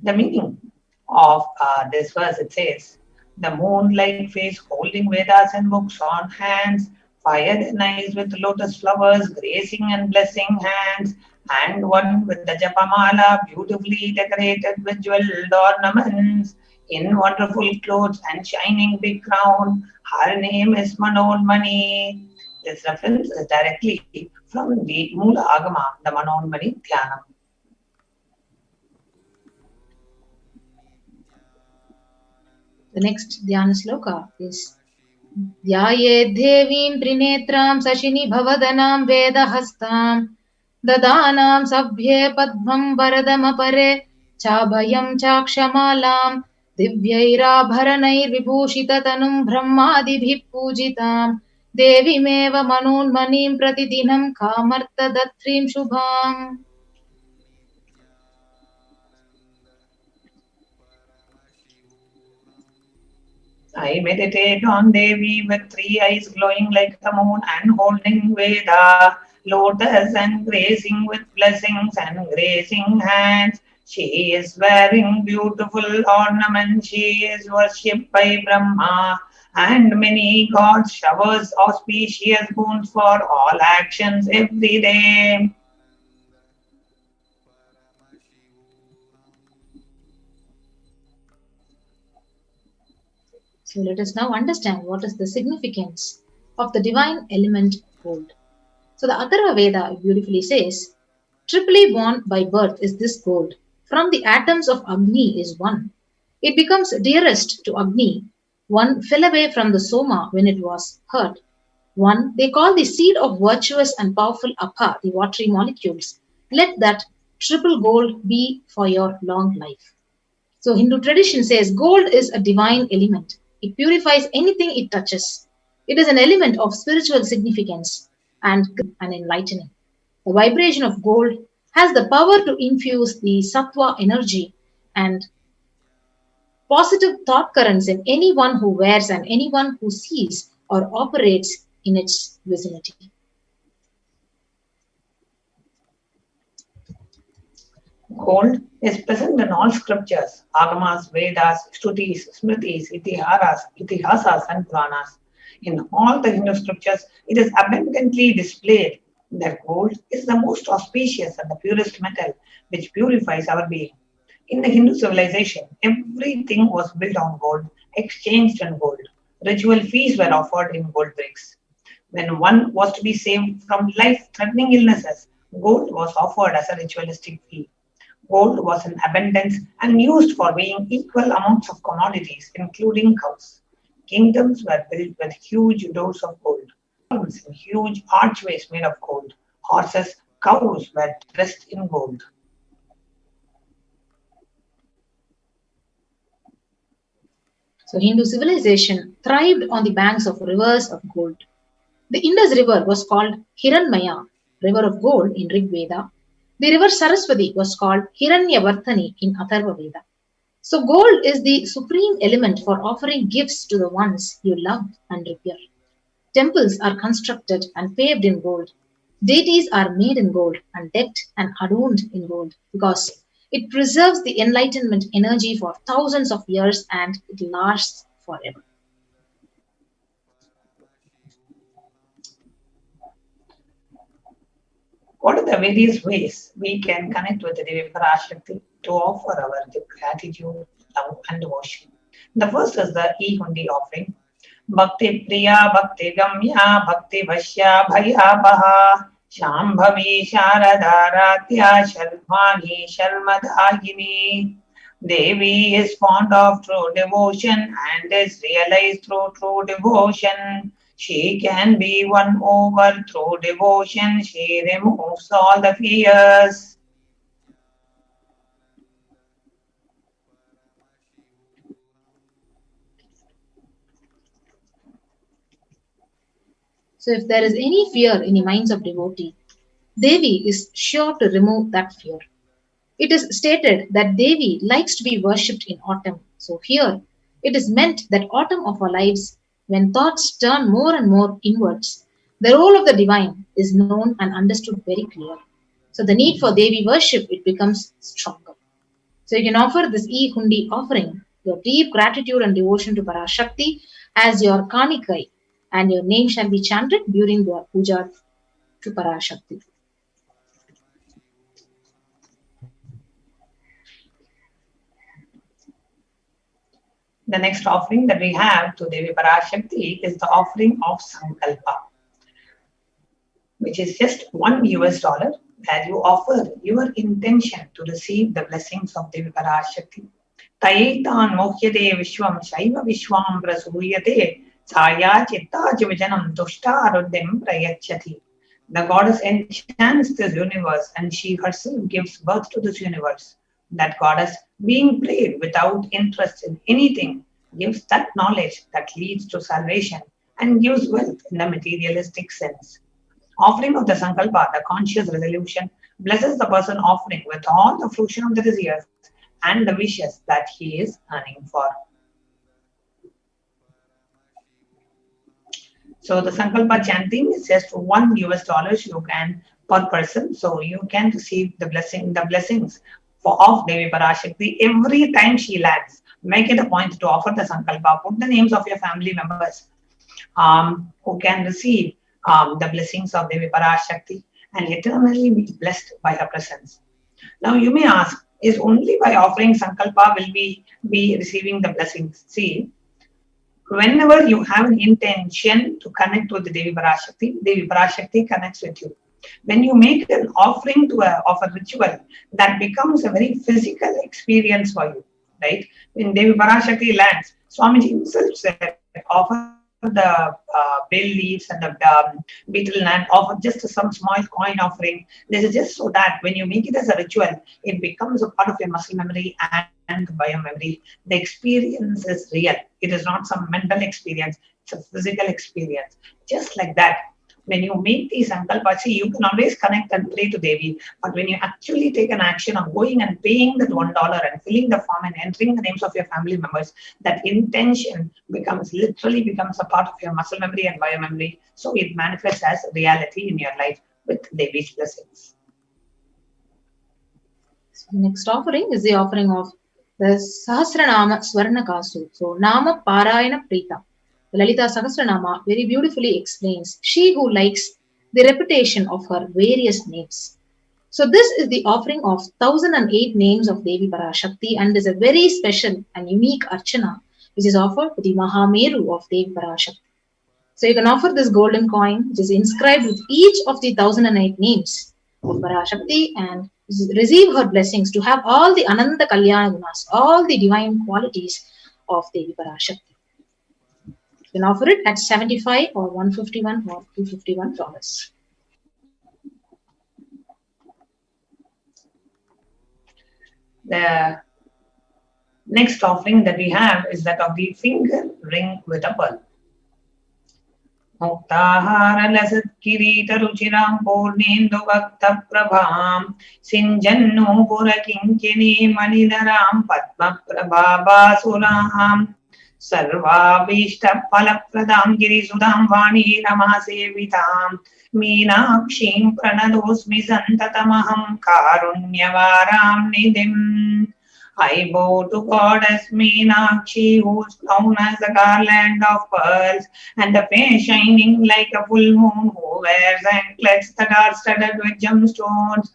The meaning of this verse, it says, the moonlight face holding Vedas and books on hands, fire and eyes with lotus flowers, gracing and blessing hands, and one with the japamala beautifully decorated with jeweled ornaments, in wonderful clothes and shining big crown. Her name is Manonmani. This reference is directly from the Mula Agama, the Manonmani Dhyanam. The next Dhyana sloka is Dhyaye Devim Trinetram Sashini Bhavadanam Vedahastam Dadanam Sabhye Padmam Varadamapare Chabhayam Chakshamalam Divyairabharanair Vibhushitatanum Brahmadibhip Pujitam Devimeva Manonmanim Pratidinam Kamarta Datrim Shubham. I meditate on Devi with 3 eyes glowing like the moon and holding Veda, lotus and gracing with blessings and gracing hands. She is wearing beautiful ornaments. She is worshipped by Brahma and many gods, showers auspicious boons for all actions every day. So let us now understand what is the significance of the divine element gold. So the Atharva Veda beautifully says, triply born by birth is this gold. From the atoms of Agni is one. It becomes dearest to Agni. One fell away from the Soma when it was hurt. One they call the seed of virtuous and powerful Apha, the watery molecules. Let that triple gold be for your long life. So Hindu tradition says gold is a divine element. It purifies anything it touches. It is an element of spiritual significance and enlightening. The vibration of gold has the power to infuse the sattva energy and positive thought currents in anyone who wears and anyone who sees or operates in its vicinity. Gold is present in all scriptures, Agamas, Vedas, Shrutis, Smritis, Itihasas and Puranas. In all the Hindu scriptures, it is abundantly displayed that gold is the most auspicious and the purest metal which purifies our being. In the Hindu civilization, everything was built on gold, exchanged in gold. Ritual feasts were offered in gold bricks. When one was to be saved from life-threatening illnesses, gold was offered as a ritualistic fee. Gold was in abundance and used for weighing equal amounts of commodities, including cows. Kingdoms were built with huge doors of gold, and huge archways made of gold. Horses, cows were dressed in gold. So Hindu civilization thrived on the banks of rivers of gold. The Indus River was called Hiranmaya, river of gold in Rig Veda. The river Saraswati was called Hiranyavartani in Atharva Veda. So gold is the supreme element for offering gifts to the ones you love and revere. Temples are constructed and paved in gold. Deities are made in gold and decked and adorned in gold because it preserves the enlightenment energy for thousands of years and it lasts forever. What are the various ways we can connect with the Devi Parashakti to offer our gratitude, love, and devotion? The first is the E-Hundi offering. Bhakti Priya, Bhakti Gamya, Bhakti Vashya, Bhaya Baha, Shambhavi Sharadaratya, Sharmani Sharmadagini. Devi is fond of true devotion and is realized through true devotion. She can be won over through devotion. She removes all the fears. So if there is any fear in the minds of devotee, Devi is sure to remove that fear. It is stated that Devi likes to be worshipped in autumn. So here it is meant that autumn of our lives, when thoughts turn more and more inwards, the role of the divine is known and understood very clearly. So the need for Devi worship, it becomes stronger. So you can offer this e-hundi offering, your deep gratitude and devotion to Parashakti as your kanikai, and your name shall be chanted during your puja to Parashakti. The next offering that we have to Devi Parashakti is the offering of Sankalpa, which is just $1, where you offer your intention to receive the blessings of Devi Parashakti. Tayaitan mohyate vishwam shaiva vishwam prasuyate saya chitta vijanam dushta aruddhim prayachati. The goddess enchants this universe and she herself gives birth to this universe. That goddess, being prayed without interest in anything, gives that knowledge that leads to salvation and gives wealth in the materialistic sense. Offering of the Sankalpa, the conscious resolution, blesses the person offering with all the fruition of the desires and the wishes that he is earning for. So the Sankalpa chanting is just $1 you can per person. So you can receive the blessings of Devi Parashakti every time she lands. Make it a point to offer the Sankalpa. Put the names of your family members who can receive the blessings of Devi Parashakti and eternally be blessed by her presence. Now you may ask, is only by offering Sankalpa will we be receiving the blessings? See, whenever you have an intention to connect with the Devi Parashakti connects with you. When you make an offering of a ritual, that becomes a very physical experience for you, right? When Devi Parashakti lands, Swamiji himself said, offer the bay leaves and the betel nut, offer just some small coin offering. This is just so that when you make it as a ritual, it becomes a part of your muscle memory and biomemory. The experience is real. It is not some mental experience. It's a physical experience. Just like that, when you make these sankalpas, see, you can always connect and pray to Devi. But when you actually take an action of going and paying that $1 and filling the form and entering the names of your family members, that intention literally becomes a part of your muscle memory and biomemory. So it manifests as reality in your life with Devi's blessings. So next offering is the offering of the Sahasranama Swarnakasu. So Nama Parayana Prita. The Lalita Sahasranama very beautifully explains she who likes the repetition of her various names. So this is the offering of 1008 names of Devi Parashakti and is a very special and unique archana which is offered to the Mahameru of Devi Parashakti. So you can offer this golden coin which is inscribed with each of the 1008 names of Parashakti and receive her blessings to have all the Ananda Kalyana Gunas, all the divine qualities of Devi Parashakti. You can offer it at $75 or $151 or $251. The next offering that we have is that of the finger ring with a pearl. Muktahara lasat kirita ruchiram purnendu bhakta prabham sinjannu purakinkini manidaram padma prabhabasuram sarvabhishta palapradam girisudam vani ramasevitam meenakshim pranadosmi santatamaham karunyavaram nidhim. I bow to Goddess Meenakshi, who's crown as a garland of pearls, and the face shining like a full moon, who wears anklets that are studded with gemstones,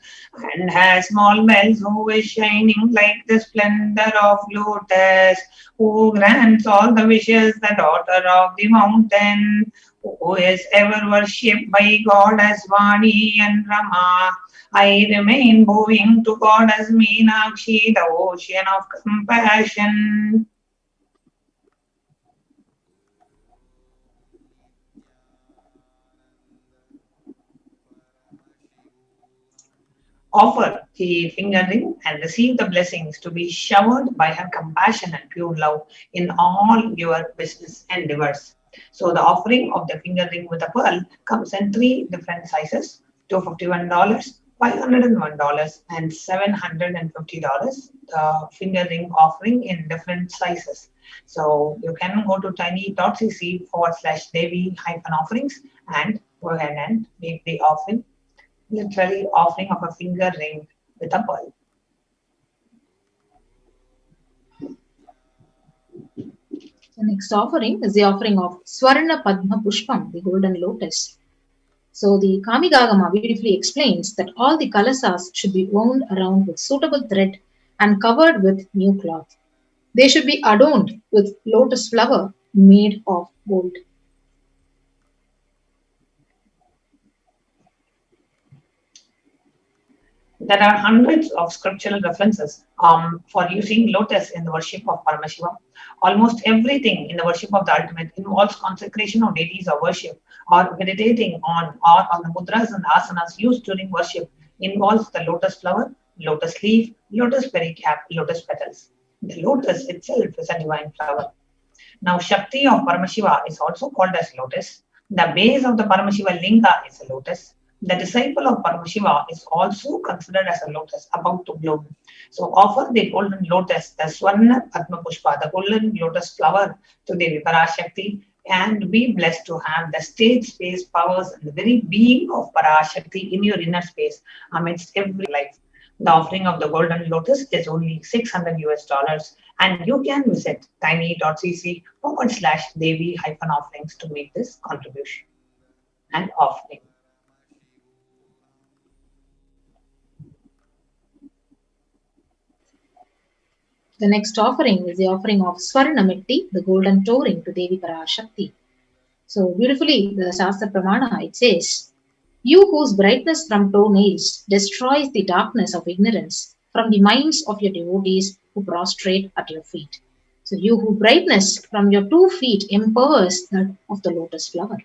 and has small bells, who is shining like the splendor of lotus, who grants all the wishes, the daughter of the mountain, who is ever worshipped by Goddess Vani and Rama. I remain bowing to Goddess Meenakshi, the ocean of compassion. Offer the finger ring and receive the blessings to be showered by her compassion and pure love in all your business endeavors. So the offering of the finger ring with a pearl comes in 3 different sizes, $251, $501 and $750. The finger ring offering in different sizes. So you can go to tiny.cc/Devi-offerings and go ahead and make the offering, literally offering of a finger ring with a pearl. The next offering is the offering of Swarna Padma Pushpam, the golden lotus. So the Kamigagama beautifully explains that all the kalasas should be wound around with suitable thread and covered with new cloth. They should be adorned with lotus flower made of gold. There are hundreds of scriptural references for using lotus in the worship of Paramashiva. Almost everything in the worship of the ultimate involves consecration of deities or worship, or meditating on the mudras and asanas used during worship involves the lotus flower, lotus leaf, lotus berry cap, lotus petals. The lotus itself is a divine flower. Now, Shakti of Paramashiva is also called as lotus. The base of the Paramashiva linga is a lotus. The disciple of Paramashiva is also considered as a lotus about to bloom. So offer the golden lotus, the Swarna Padma Pushpa, the golden lotus flower to Devi Parashakti, and be blessed to have the state space powers and the very being of Parashakti in your inner space amidst every life. The offering of the golden lotus is only $600 US, and you can visit tiny.cc/Devi-offerings to make this contribution and offering. The next offering is the offering of Swarnamitti, the golden touring to Devi Parashakti. So beautifully, the Shastra Pramana, it says, "You whose brightness from toenails destroys the darkness of ignorance from the minds of your devotees who prostrate at your feet." So you whose brightness from your 2 feet empowers that of the lotus flower.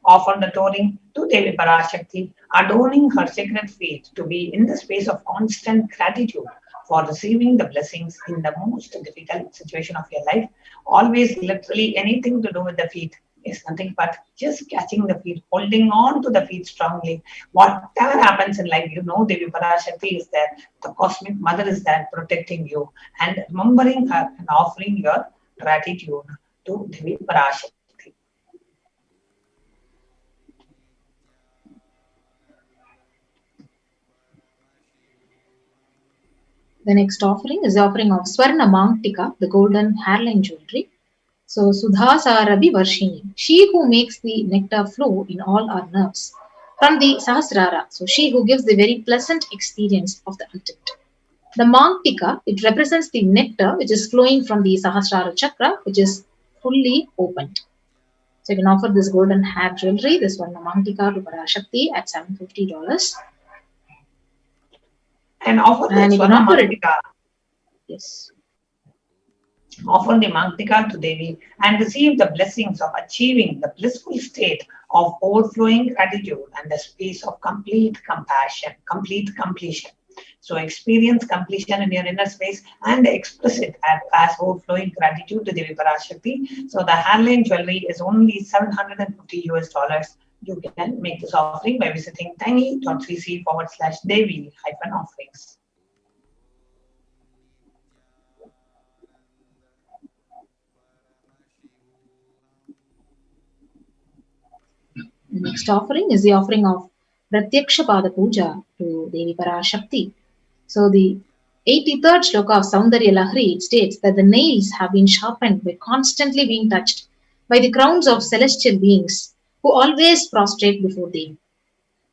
Offer the touring to Devi Parashakti, adorning her sacred feet to be in the space of constant gratitude for receiving the blessings in the most difficult situation of your life. Always, literally anything to do with the feet is nothing but just catching the feet, holding on to the feet strongly. Whatever happens in life, you know Devi Parashakti is there, the cosmic mother is there protecting you, and remembering her and offering your gratitude to Devi Parashakti. The next offering is the offering of Swarna Mangtika, the golden hairline jewelry. So Sudhasarabi Varshini, she who makes the nectar flow in all our nerves from the Sahasrara, so she who gives the very pleasant experience of the ultimate. The Mangtika, it represents the nectar which is flowing from the Sahasrara chakra, which is fully opened. So you can offer this golden hair jewelry, this Swarna Mangtika to Parashakti at $750. And offer the Swarna Mangtika. Yes. Offer the Mangtika to Devi and receive the blessings of achieving the blissful state of overflowing gratitude and the space of complete compassion, complete completion. So experience completion in your inner space and express it as overflowing gratitude to Devi Parashakti. So the hairline jewelry is only $750. You can make this offering by visiting tiny.cc/Devi-offerings. The next offering is the offering of Pratyaksha Pada Puja to Devi Parashakti. So the 83rd shloka of Saundarya Lahari, it states that the nails have been sharpened by constantly being touched by the crowns of celestial beings who always prostrate before Devi.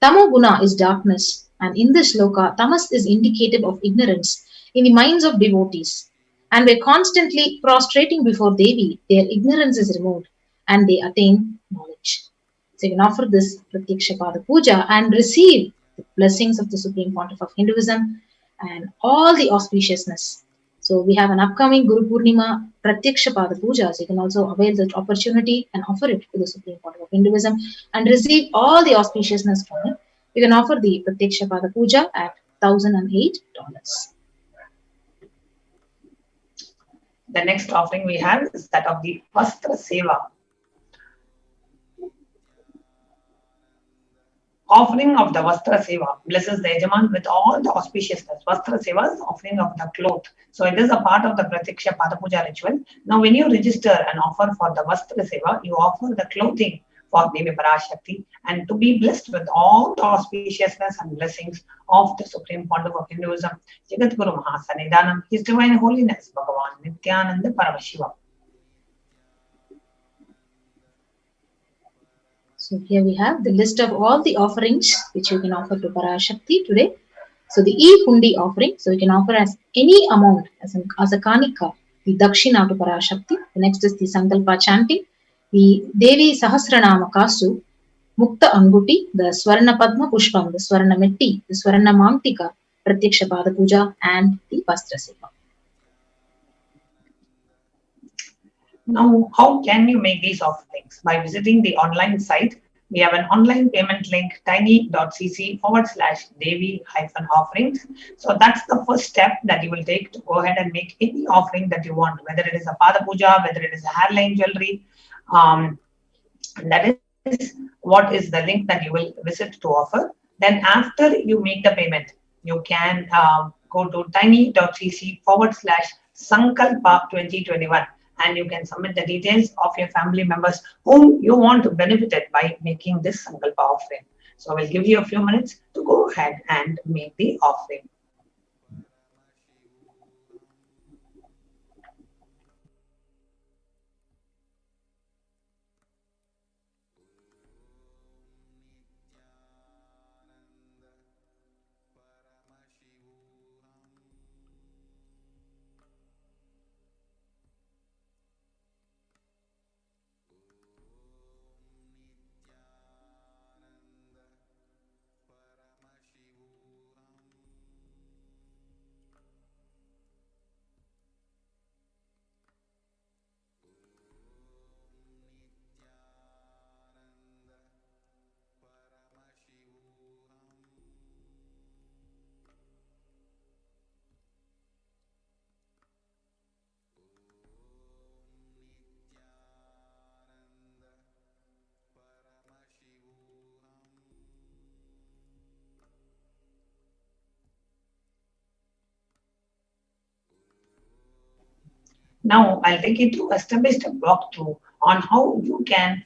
Tamo Guna is darkness, and in this shloka, tamas is indicative of ignorance in the minds of devotees. And by constantly prostrating before Devi, their ignorance is removed and they attain knowledge. So you can offer this Pratyaksha Pada Puja and receive the blessings of the Supreme Pontiff of Hinduism and all the auspiciousness. So we have an upcoming Guru Purnima Pratyaksha Pada Puja. So you can also avail that opportunity and offer it to the Supreme Pontiff of Hinduism and receive all the auspiciousness from it. You can offer the Pratyaksha Pada Puja at $1,008. The next offering we have is that of the Vastra Seva. Offering of the Vastra Seva blesses the Yajaman with all the auspiciousness. Vastra Seva is offering of the cloth. So it is a part of the Pratyaksha Pada Puja ritual. Now when you register and offer for the Vastra Seva, you offer the clothing for Devi Parashakti and to be blessed with all the auspiciousness and blessings of the Supreme Pontiff of Hinduism, Jagat Guru Mahasanidanam, His Divine Holiness, Bhagavan Nithyananda Paramashivam. So here we have the list of all the offerings which you can offer to Parashakti today. So the e-hundi offering, so you can offer as any amount as a kanika, the dakshina to Parashakti. The next is the Sankalpa chanting, the Devi Sahasranama Kasu, Mukta Anguti, the Swarna Padma Pushpam, the Swarna Metti, the Swarna Mamtika, Pratyaksha Pada Puja, and the Vastra Seva. Now, how can you make these offerings? By visiting the online site. We have an online payment link, tiny.cc/Devi-offerings. So that's the first step that you will take to go ahead and make any offering that you want, whether it is a Pada Puja, whether it is a hairline jewelry. That is what is the link that you will visit to offer. Then after you make the payment, you can go to tiny.cc/Sankalpa 2021. And you can submit the details of your family members whom you want to benefit it by making this Sankalpa offering. So I will give you a few minutes to go ahead and make the offering. Now I'll take you to a step-by-step walkthrough on how you can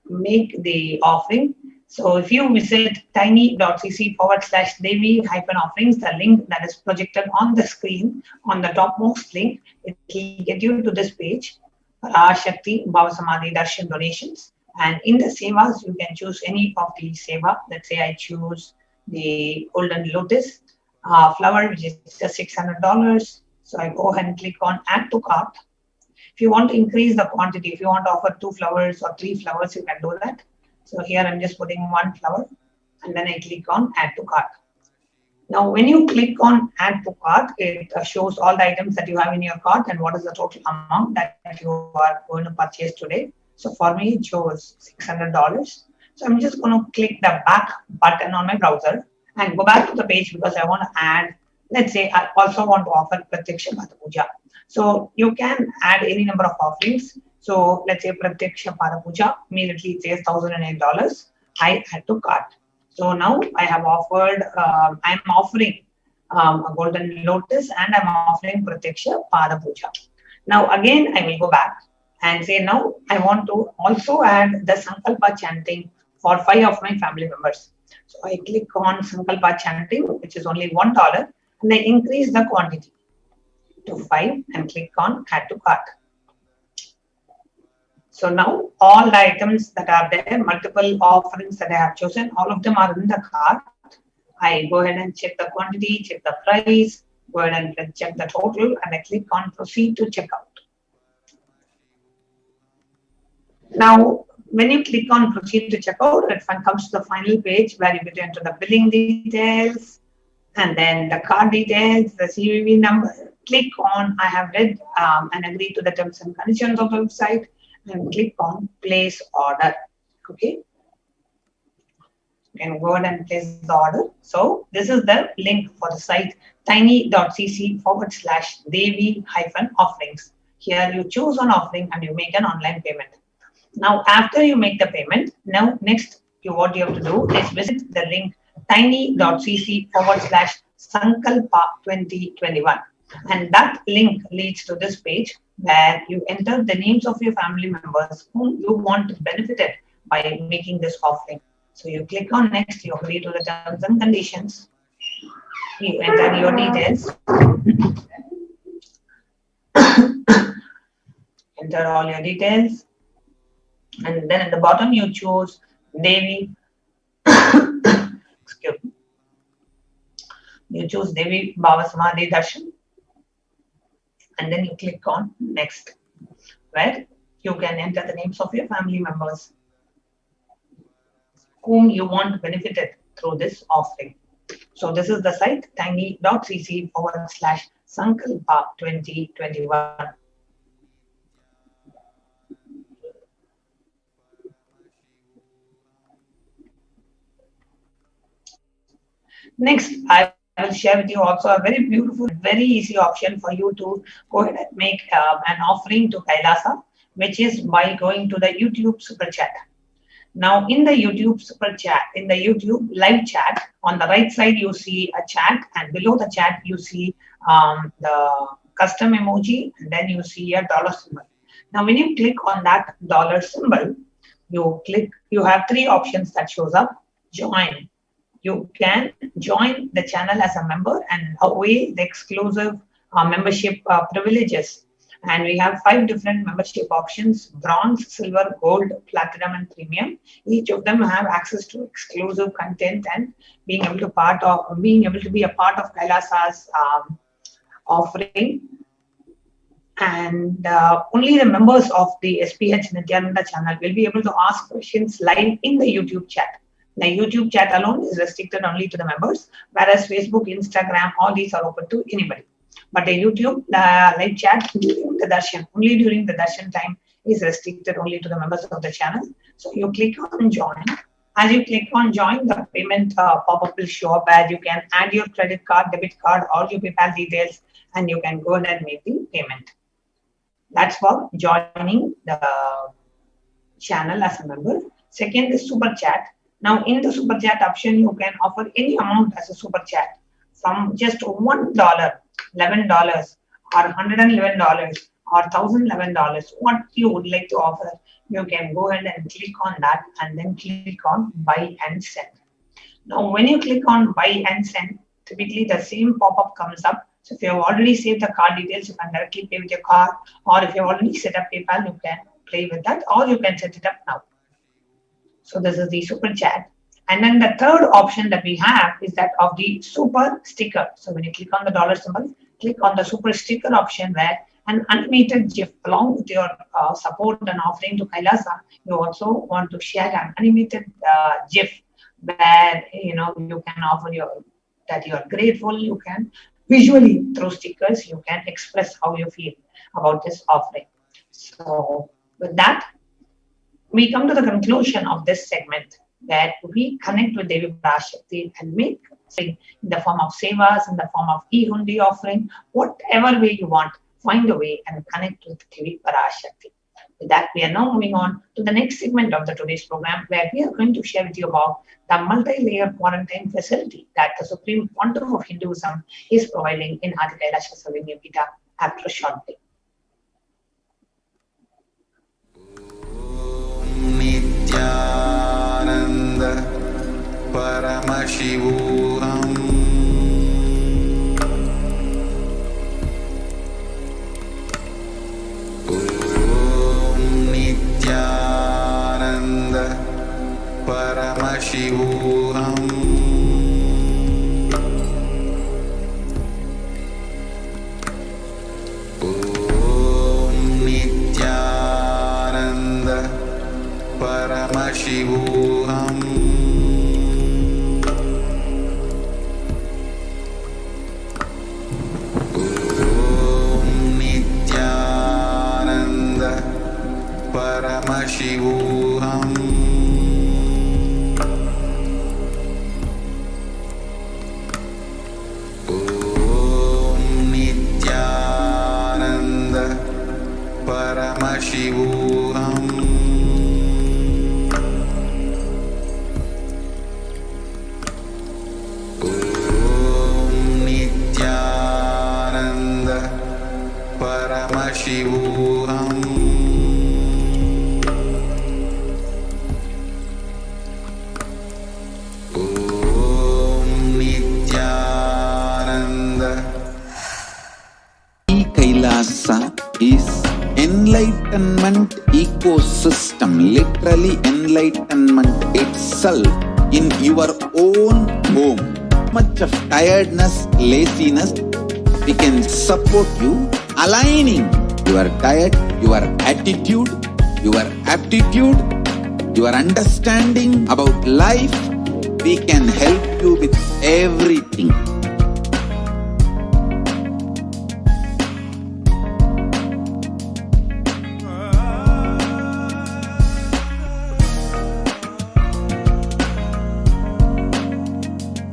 make the offering. So if you visit tiny.cc/Devi-offerings, the link that is projected on the screen, on the topmost link, it will get you to this page, Parashakti, Bhava, Samadhi, Darshan donations. And in the sevas, you can choose any of the seva. Let's say I choose the golden lotus flower, which is just $600. So I go ahead and click on add to cart. If you want to increase the quantity, if you want to offer 2 flowers or 3 flowers, you can do that. So here I'm just putting 1 flower and then I click on add to cart. Now, when you click on add to cart, it shows all the items that you have in your cart and what is the total amount that you are going to purchase today. So for me, it shows $600. So I'm just going to click the back button on my browser and go back to the page because I want to add, let's say I also want to offer Pratyaksha Pada Puja. So you can add any number of offerings. So let's say Pratyaksha Pada Puja, immediately it says $1,008. I add to cart. So now I have offered, I'm offering a golden lotus and I'm offering Pratyaksha Pada Puja. Now again, I will go back and say now I want to also add the Sankalpa chanting for 5 of my family members. So I click on Sankalpa chanting, which is only $1, and I increase the quantity to 5 and click on add to cart. So now all the items that are there, multiple offerings that I have chosen, all of them are in the cart. I go ahead and check the quantity, check the price, go ahead and check the total, and I click on proceed to checkout. Now, when you click on proceed to checkout, it comes to the final page where you get to enter the billing details and then the card details, the CVV number. Click on I have read and agreed to the terms and conditions of the website and click on place order. Okay. You can go ahead and place the order. So this is the link for the site tiny.cc/Devi-offerings. Here you choose an offering and you make an online payment. Now, after you make the payment, now next what you have to do is visit the link tiny.cc/Sankalpa 2021. And that link leads to this page where you enter the names of your family members whom you want to benefit it by making this offering. So you click on next, you agree to the terms and conditions, you enter your details, enter all your details, and then at the bottom you choose Devi, excuse me, you choose Devi Bhava Samadhi Darshan, and then you click on next, where you can enter the names of your family members whom you want benefited through this offering. So this is the site tiny.cc/Sankalpa 2021. Next, I will share with you also a very beautiful, very easy option for you to go ahead and make an offering to Kailasa, which is by going to the YouTube Super Chat. Now, in the YouTube Super Chat, in the YouTube live chat, on the right side you see a chat, and below the chat you see the custom emoji, and then you see a dollar symbol. Now, when you click on that dollar symbol, you have three options that shows up. Join. You can join the channel as a member and away the exclusive membership privileges. And we have 5 different membership options: bronze, silver, gold, platinum, and premium. Each of them have access to exclusive content and being able to be a part of Kailasa's offering. And only the members of the HDH Nithyananda channel will be able to ask questions live in the YouTube chat. The YouTube chat alone is restricted only to the members, whereas Facebook, Instagram, all these are open to anybody. But the YouTube live chat during the Darshan, only during the Darshan time, is restricted only to the members of the channel. So you click on join. As you click on join, the payment pop-up will show up where you can add your credit card, debit card, or your PayPal details, and you can go ahead and make the payment. That's for joining the channel as a member. Second is super chat. Now, in the super chat option, you can offer any amount as a super chat, from just $1, $11, or $111, or $1,011. What you would like to offer, you can go ahead and click on that, and then click on buy and send. Now, when you click on buy and send, typically the same pop-up comes up. So if you have already saved the card details, you can directly pay with your card, or if you have already set up PayPal, you can play with that, or you can set it up now. So this is the super chat. And then the third option that we have is that of the super sticker. So when you click on the dollar symbol, click on the super sticker option, where an animated GIF along with your support and offering to Kailasa, you also want to share an animated GIF where you can offer that you are grateful. You can visually, through stickers, you can express how you feel about this offering. So with that, we come to the conclusion of this segment, that we connect with Devi Parashakti and make in the form of sevas, in the form of e-hundi offering, whatever way you want, find a way and connect with Devi Parashakti. With that, we are now moving on to the next segment of today's program, where we are going to share with you about the multi-layer quarantine facility that the Supreme Pontiff of Hinduism is providing in Adi Kailasha Savignapita after a short break. Nithyananda Paramashivoham. Nithyananda Paramashivoham. Nithyananda Paramashivoham. Nithyananda Paramashivoham. Nithyananda Paramashivoham. Nithyananda enlightenment ecosystem, literally enlightenment itself in your own home. Much of tiredness, laziness, we can support you, aligning your diet, your attitude, your aptitude, your understanding about life. We can help you with everything.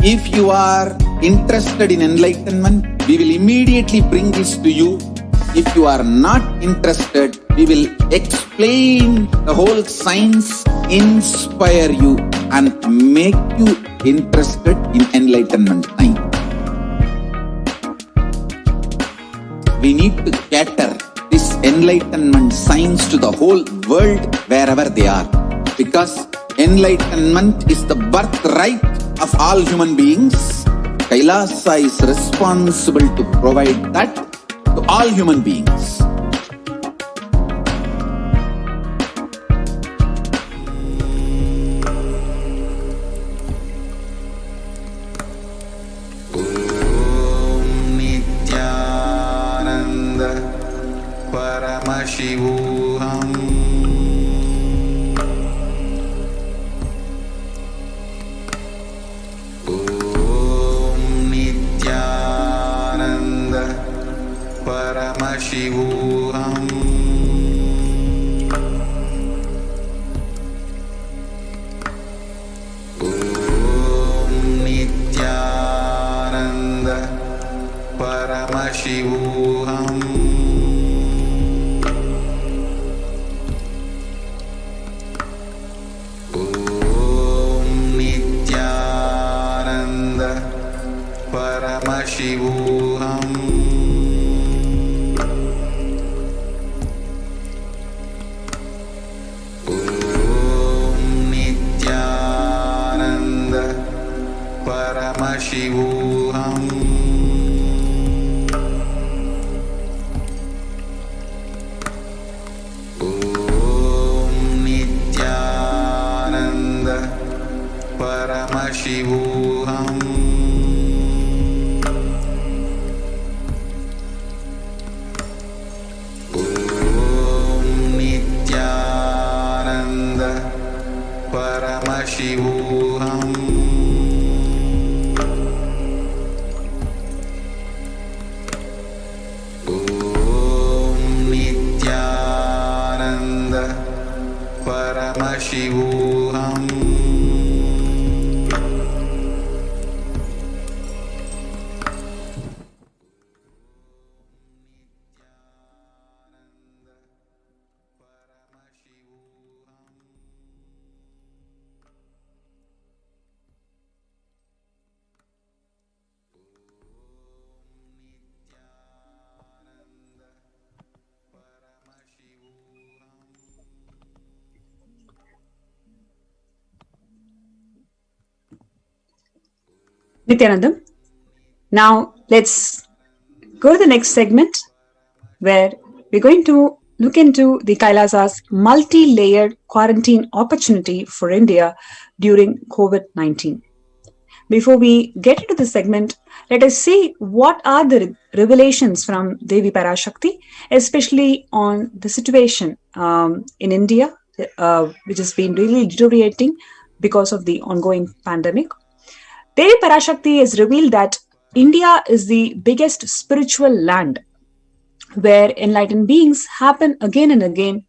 If you are interested in enlightenment, we will immediately bring this to you. If you are not interested, we will explain the whole science, inspire you and make you interested in enlightenment time. We need to cater this enlightenment science to the whole world wherever they are, because enlightenment is the birthright of all human beings. Kailasa is responsible to provide that to all human beings. Om Nithyananda Paramashivoham. Paramashivoham. Om Nithyananda Paramashivoham. Om Nithyananda Paramashivoham. Paramashivoham. Om Nithyananda Paramashivoham. Om Nithyananda Paramashivoham. Paramashivoham. Nithyanandam. Now let's go to the next segment where we're going to look into the Kailasa's multi-layered quarantine opportunity for India during COVID-19. Before we get into the segment, let us see what are the revelations from Devi Parashakti, especially on the situation in India, which has been really deteriorating because of the ongoing pandemic. Devi Parashakti has revealed that India is the biggest spiritual land where enlightened beings happen again and again,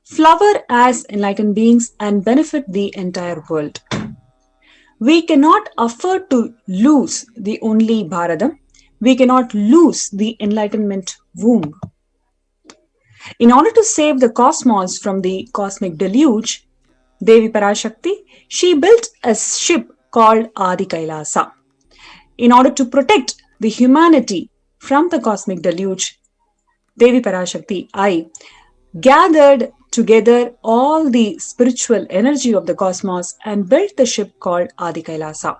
flower as enlightened beings and benefit the entire world. We cannot afford to lose the only Bharadam. We cannot lose the enlightenment womb. In order to save the cosmos from the cosmic deluge, Devi Parashakti, she built a ship called Adi Kailasa. In order to protect the humanity from the cosmic deluge, Devi Parashakti, I gathered together all the spiritual energy of the cosmos and built the ship called Adi Kailasa.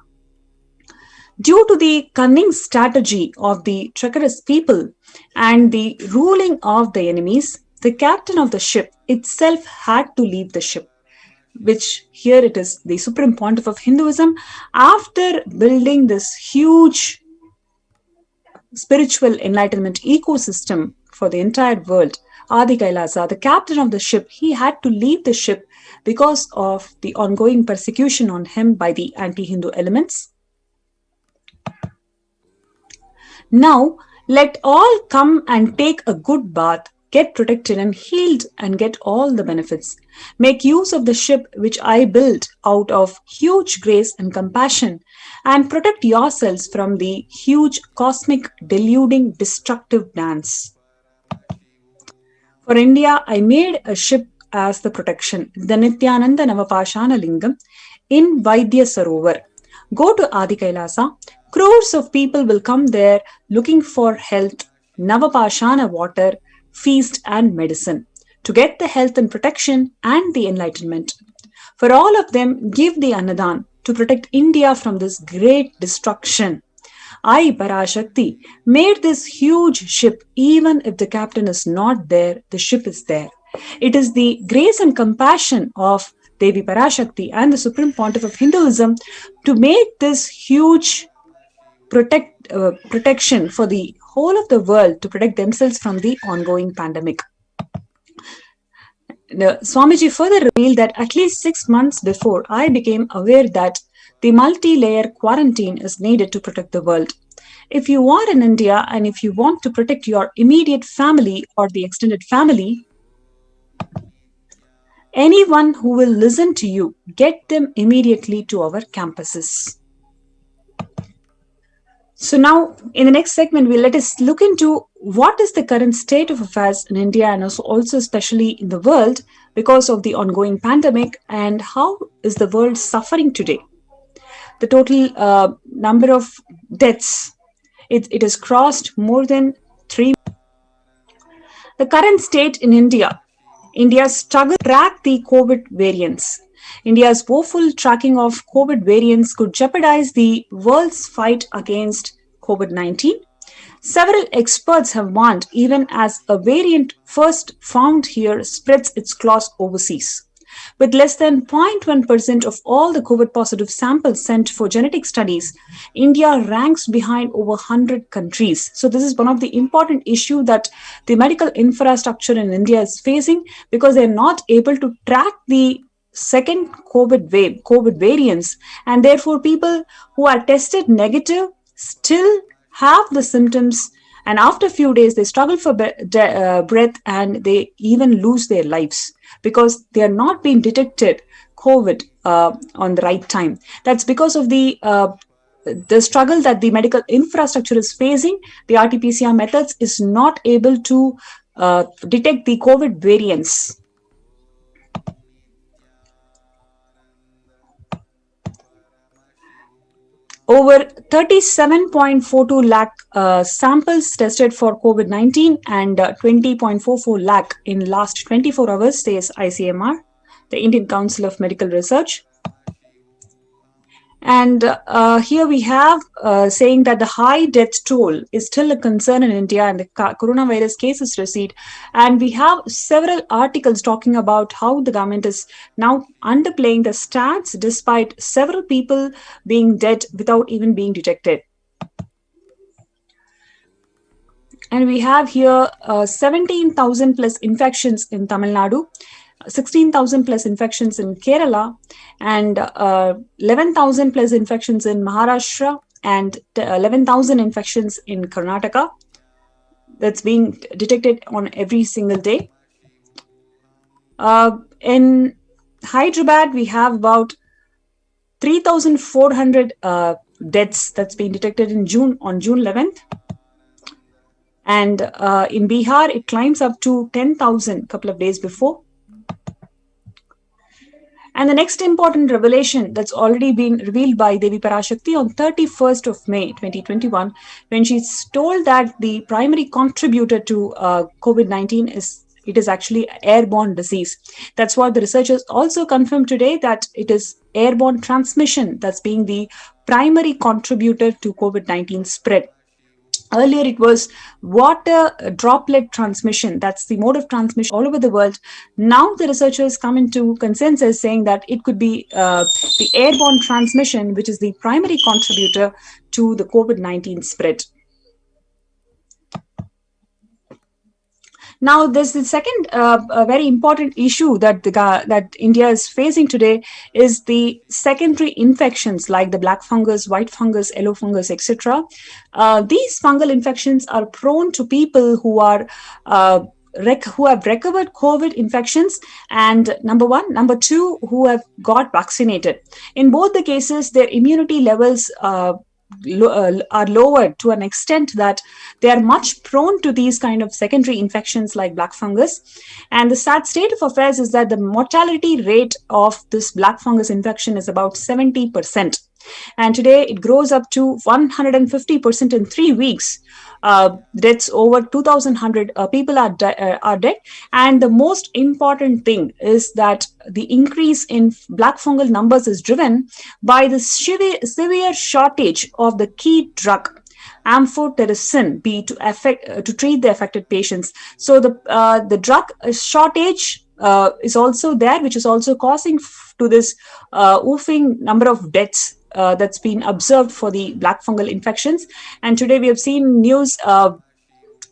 Due to the cunning strategy of the treacherous people and the ruling of the enemies, the captain of the ship itself had to leave the ship, which here it is the supreme pontiff of Hinduism. After building this huge spiritual enlightenment ecosystem for the entire world, Adi Kailasa, the captain of the ship, he had to leave the ship because of the ongoing persecution on him by the anti-Hindu elements. Now, let all come and take a good bath, get protected and healed, and get all the benefits. Make use of the ship which I built out of huge grace and compassion, and protect yourselves from the huge cosmic deluding destructive dance. For India, I made a ship as the protection, the Nithyananda Navapashana Lingam in Vaidya Sarovar. Go to Adi Kailasa. Crores of people will come there looking for health, Navapashana water, feast and medicine to get the health and protection and the enlightenment. For all of them, give the Annadan to protect India from this great destruction. I, Parashakti, made this huge ship. Even if the captain is not there, the ship is there. It is the grace and compassion of Devi Parashakti and the Supreme Pontiff of Hinduism to make this huge protection for the whole of the world to protect themselves from the ongoing pandemic. Swamiji further revealed that at least 6 months before, I became aware that the multi-layer quarantine is needed to protect the world. If you are in India and if you want to protect your immediate family or the extended family, anyone who will listen to you, get them immediately to our campuses. So now, in the next segment, let us look into what is the current state of affairs in India and also especially in the world because of the ongoing pandemic, and how is the world suffering today. The total number of deaths, it has crossed more than 3. The current state in India's struggle to track the COVID variants. India's woeful tracking of COVID variants could jeopardize the world's fight against COVID-19. Several experts have warned, even as a variant first found here spreads its claws overseas. With less than 0.1% of all the COVID positive samples sent for genetic studies, India ranks behind over 100 countries. So this is one of the important issues that the medical infrastructure in India is facing, because they're not able to track the second COVID wave, COVID variants, and therefore people who are tested negative still have the symptoms, and after a few days they struggle for breath and they even lose their lives because they are not being detected COVID on the right time. That's because of the struggle that the medical infrastructure is facing. The RT-PCR methods is not able to detect the COVID variants. Over 37.42 lakh samples tested for COVID-19 and 20.44 lakh in last 24 hours, says ICMR, the Indian Council of Medical Research. And here we have saying that the high death toll is still a concern in India and the coronavirus cases recede. And we have several articles talking about how the government is now underplaying the stats despite several people being dead without even being detected. And we have here 17,000 plus infections in Tamil Nadu, 16,000 plus infections in Kerala, and 11,000 plus infections in Maharashtra, and 11,000 infections in Karnataka. That's being detected on every single day. In Hyderabad, we have about 3,400 deaths that's been detected on June 11th. And in Bihar, it climbs up to 10,000 a couple of days before. And the next important revelation that's already been revealed by Devi Parashakti on 31st of May 2021, when she's told that the primary contributor to COVID-19 is actually airborne disease. That's what the researchers also confirmed today, that it is airborne transmission that's being the primary contributor to COVID-19 spread. Earlier, it was water droplet transmission. That's the mode of transmission all over the world. Now, the researchers come into consensus saying that it could be the airborne transmission, which is the primary contributor to the COVID-19 spread. Now, there's the second very important issue that that India is facing today is the secondary infections like the black fungus, white fungus, yellow fungus, etc. These fungal infections are prone to people who are who have recovered COVID infections, and number one, number two, who have got vaccinated. In both the cases, their immunity levels are lowered to an extent that they are much prone to these kind of secondary infections like black fungus. And the sad state of affairs is that the mortality rate of this black fungus infection is about 70%. And today it grows up to 150% in 3 weeks. Deaths over 2,100 people are dead. And the most important thing is that the increase in black fungal numbers is driven by the severe shortage of the key drug amphotericin B to treat the affected patients. So the drug shortage is also there, which is also causing to this woofing number of deaths that's been observed for the black fungal infections. And today we have seen news.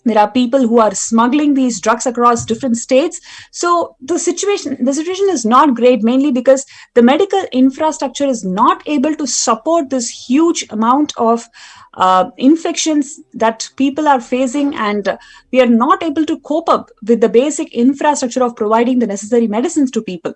There are people who are smuggling these drugs across different states. So the situation is not great, mainly because the medical infrastructure is not able to support this huge amount of infections that people are facing, and we are not able to cope up with the basic infrastructure of providing the necessary medicines to people.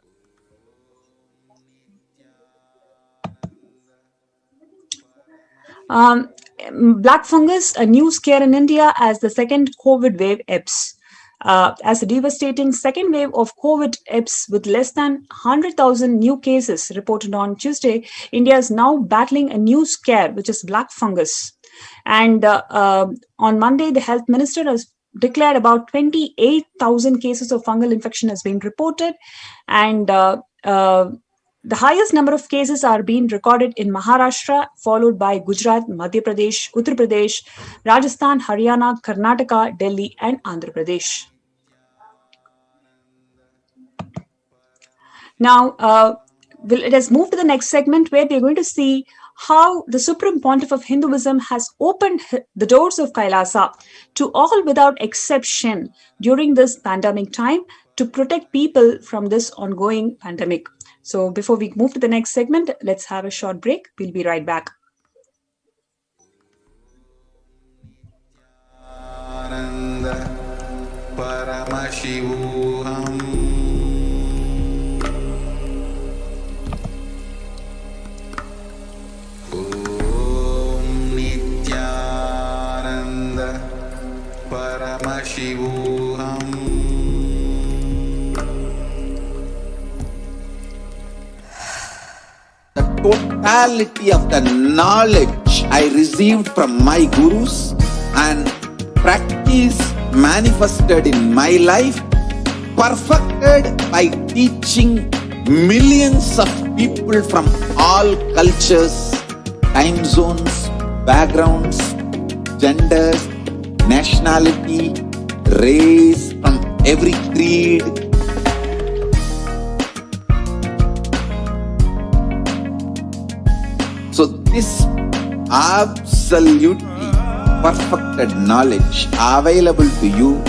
Black fungus, a new scare in India as the second COVID wave ebbs. As a devastating second wave of COVID ebbs with less than 100,000 new cases reported on Tuesday, India is now battling a new scare, which is black fungus. And on Monday, the health minister has declared about 28,000 cases of fungal infection has been reported. And the highest number of cases are being recorded in Maharashtra, followed by Gujarat, Madhya Pradesh, Uttar Pradesh, Rajasthan, Haryana, Karnataka, Delhi, and Andhra Pradesh. Now, let us move to the next segment, where we are going to see how the Supreme Pontiff of Hinduism has opened the doors of Kailasa to all without exception during this pandemic time to protect people from this ongoing pandemic. So before we move to the next segment, let's have a short break. We'll be right back. Paramashivoham. Om Nithyananda Paramashivoham. The totality of the knowledge I received from my gurus and practice manifested in my life, perfected by teaching millions of people from all cultures, time zones, backgrounds, genders, nationality, race, from every creed. So this absolutely perfected knowledge available to you,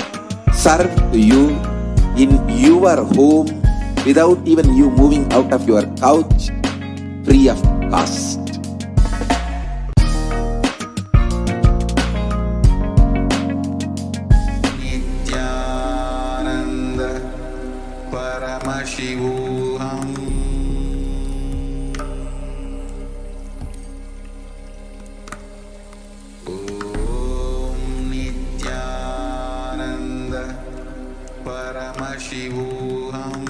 served to you in your home without even you moving out of your couch, free of cost. Nithyananda Paramashivoham. Paramashivoham.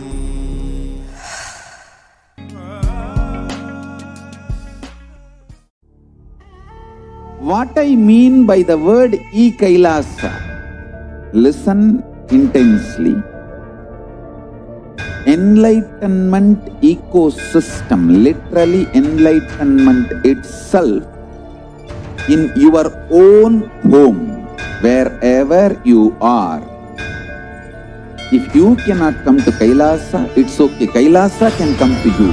What I mean by the word e-Kailasa, listen intensely. Enlightenment ecosystem, literally enlightenment itself, in your own home, wherever you are. If you cannot come to Kailasa, it's okay. Kailasa can come to you.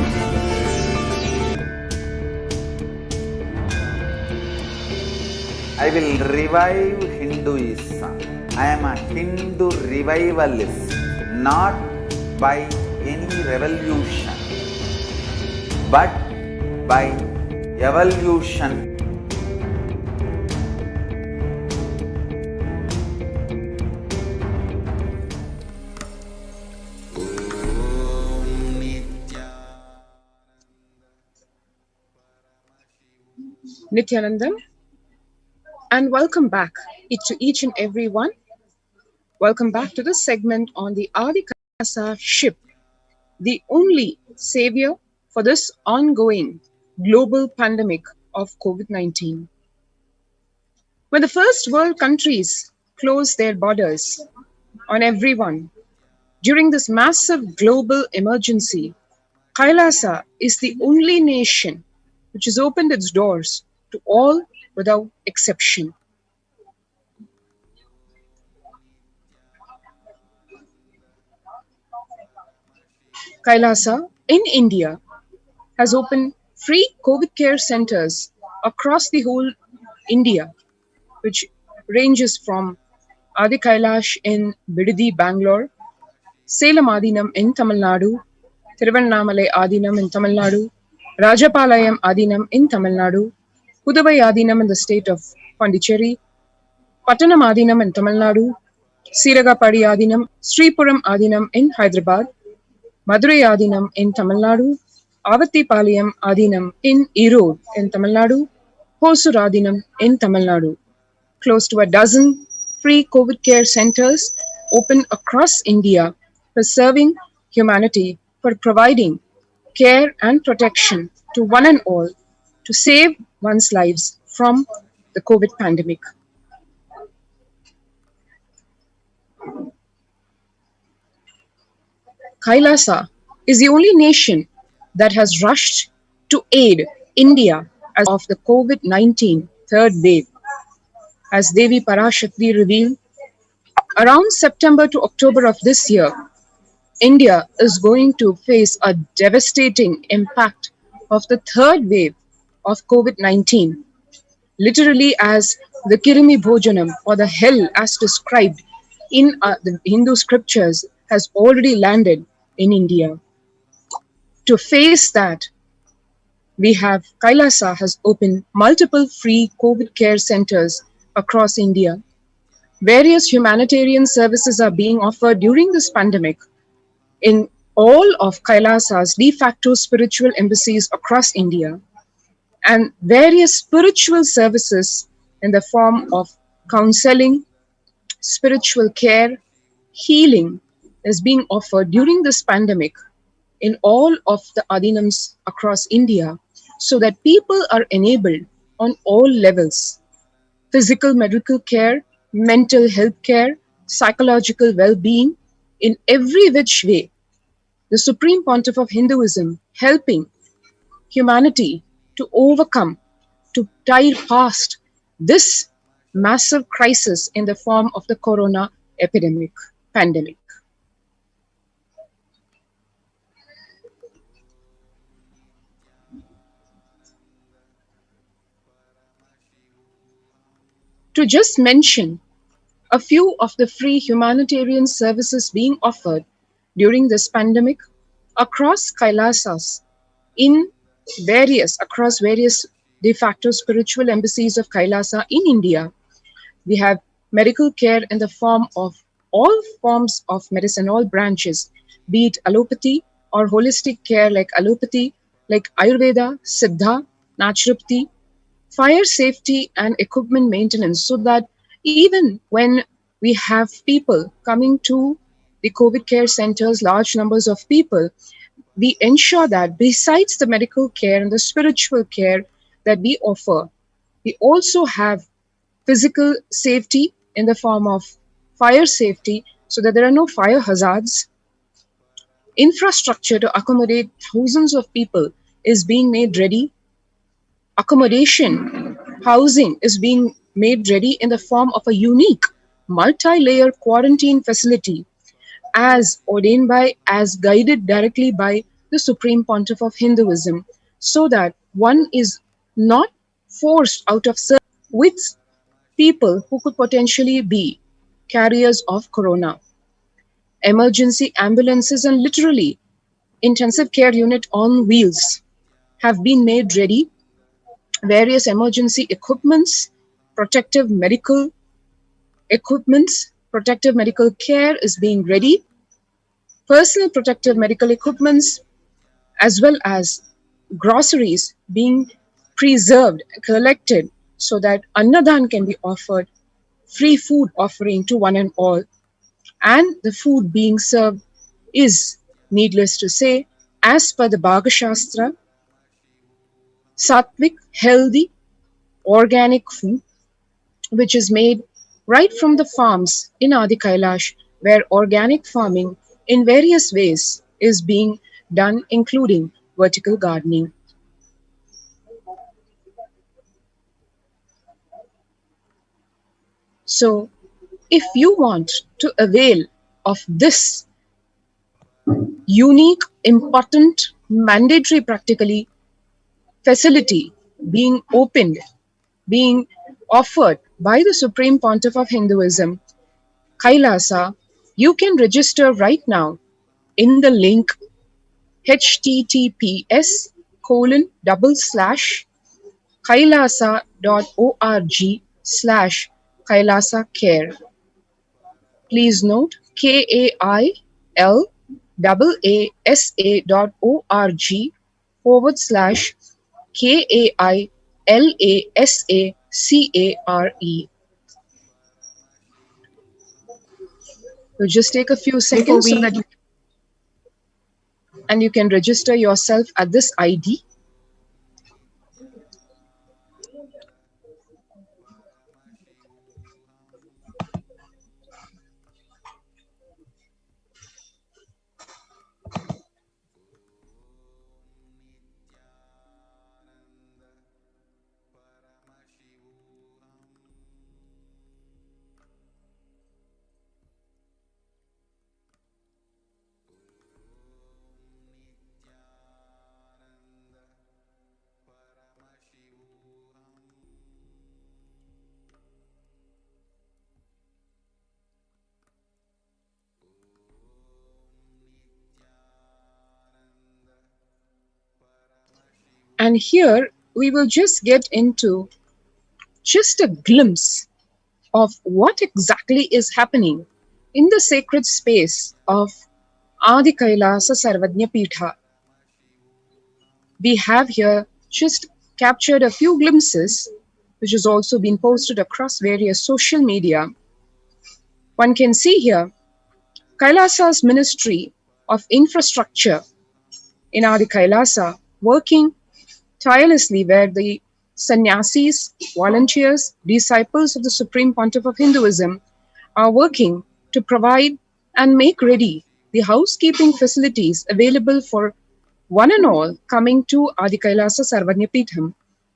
I will revive Hinduism. I am a Hindu revivalist, not by any revolution, but by evolution. Nithyanandam, and welcome back to each and every one. Welcome back to this segment on the Adi Kailasa ship, the only savior for this ongoing global pandemic of COVID-19. When the first world countries closed their borders on everyone during this massive global emergency, Kailasa is the only nation which has opened its doors to all without exception. Kailasa in India has opened free COVID care centers across the whole India, which ranges from Adi Kailash in Bidadi, Bangalore, Salem Adinam in Tamil Nadu, Thiruvannamalai Adinam in Tamil Nadu, Rajapalayam Adinam in Tamil Nadu, Pudavai Adinam in the state of Pondicherry, Pattanam Adinam in Tamil Nadu, Siragapadi Adinam, Sripuram Adinam in Hyderabad, Madurai Adinam in Tamil Nadu, Avattipalayam Adinam in Erode in Tamil Nadu, Hosur Adinam in Tamil Nadu. Close to a dozen free COVID care centers open across India for serving humanity, for providing care and protection to one and all to save one's lives from the COVID pandemic. Kailasa is the only nation that has rushed to aid India as of the COVID-19 third wave. As Devi Parashakti revealed, around September to October of this year, India is going to face a devastating impact of the third wave of COVID-19, literally as the Kirimi Bhojanam, or the hell as described in the Hindu scriptures, has already landed in India. To face that, we have Kailasa has opened multiple free COVID care centers across India. Various humanitarian services are being offered during this pandemic in all of Kailasa's de facto spiritual embassies across India, and various spiritual services in the form of counseling, spiritual care, healing is being offered during this pandemic in all of the adinams across India, so that people are enabled on all levels: physical medical care, mental health care, psychological well-being, in every which way. The Supreme Pontiff of Hinduism helping humanity to overcome, to tide past this massive crisis in the form of the corona pandemic. To just mention a few of the free humanitarian services being offered during this pandemic across Kailasas across various de facto spiritual embassies of Kailasa in India. We have medical care in the form of all forms of medicine, all branches, be it allopathy or holistic care like allopathy, like Ayurveda, Siddha, naturopathy, fire safety and equipment maintenance, so that even when we have people coming to the COVID care centers, large numbers of people, we ensure that besides the medical care and the spiritual care that we offer, we also have physical safety in the form of fire safety, so that there are no fire hazards. Infrastructure to accommodate thousands of people is being made ready. Accommodation housing is being made ready in the form of a unique multi-layer quarantine facility as ordained by, as guided directly by the Supreme Pontiff of Hinduism, so that one is not forced out of service with people who could potentially be carriers of corona. Emergency ambulances and literally intensive care unit on wheels have been made ready. Various emergency equipments, protective medical equipments, protective medical care is being ready. Personal protective medical equipments as well as groceries being preserved, collected so that Annadan can be offered, free food offering to one and all. And the food being served is, needless to say, as per the Bhava Shastra, sattvic, healthy, organic food, which is made right from the farms in Adi Kailash, where organic farming in various ways is being done, including vertical gardening. So, if you want to avail of this unique, important, mandatory practically facility being opened, being offered by the Supreme Pontiff of Hinduism, Kailasa, you can register right now in the link https://kailasa.org/kailasacare. Please note KAILASA.org/KAILASACARE. So just take a few seconds so that you can register yourself at this ID. And here we will just get into just a glimpse of what exactly is happening in the sacred space of Adi Kailasa Sarvajna Pitha. We have here just captured a few glimpses, which has also been posted across various social media. One can see here Kailasa's Ministry of Infrastructure in Adi Kailasa working tirelessly, where the sannyasis, volunteers, disciples of the Supreme Pontiff of Hinduism are working to provide and make ready the housekeeping facilities available for one and all coming to Adi Kailasa Sarvajna Pitham,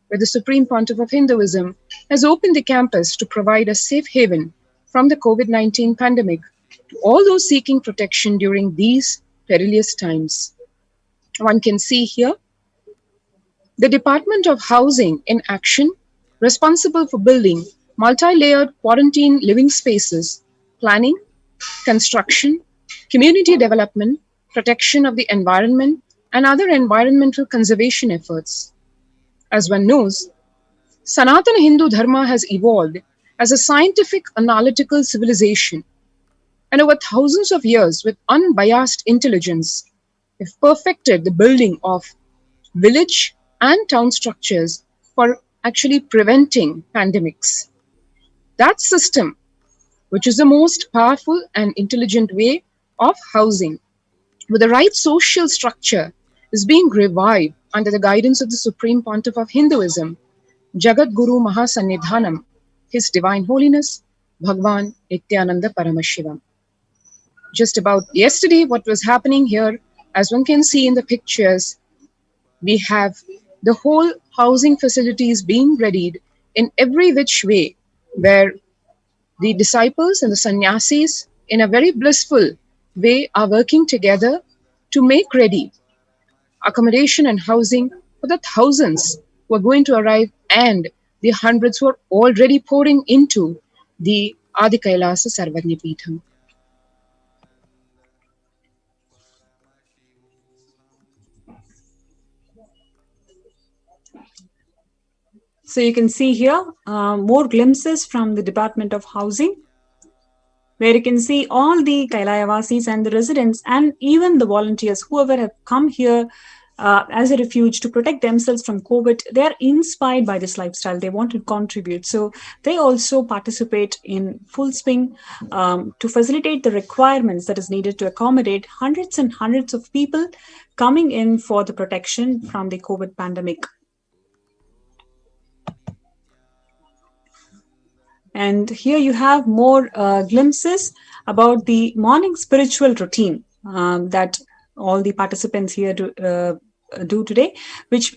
where the Supreme Pontiff of Hinduism has opened the campus to provide a safe haven from the COVID-19 pandemic to all those seeking protection during these perilous times. One can see here the Department of Housing in action, responsible for building multi-layered quarantine living spaces, planning, construction, community development, protection of the environment, and other environmental conservation efforts. As one knows, Sanatana Hindu Dharma has evolved as a scientific analytical civilization, and over thousands of years with unbiased intelligence, have perfected the building of village and town structures for actually preventing pandemics. That system, which is the most powerful and intelligent way of housing, with the right social structure, is being revived under the guidance of the Supreme Pontiff of Hinduism, Jagat Guru Mahasannidhanam, His Divine Holiness, Bhagavan Nithyananda Paramashivam. Just about yesterday, what was happening here, as one can see in the pictures, we have the whole housing facilities being readied in every which way, where the disciples and the sannyasis in a very blissful way are working together to make ready accommodation and housing for the thousands who are going to arrive and the hundreds who are already pouring into the Adi Kailasa Sarvagnya Peetham. So you can see here more glimpses from the Department of Housing, where you can see all the Kailaya-vasis and the residents and even the volunteers, whoever have come here as a refuge to protect themselves from COVID. They are inspired by this lifestyle. They want to contribute. So they also participate in full swing to facilitate the requirements that is needed to accommodate hundreds and hundreds of people coming in for the protection from the COVID pandemic. And here you have more glimpses about the morning spiritual routine that all the participants here do today, which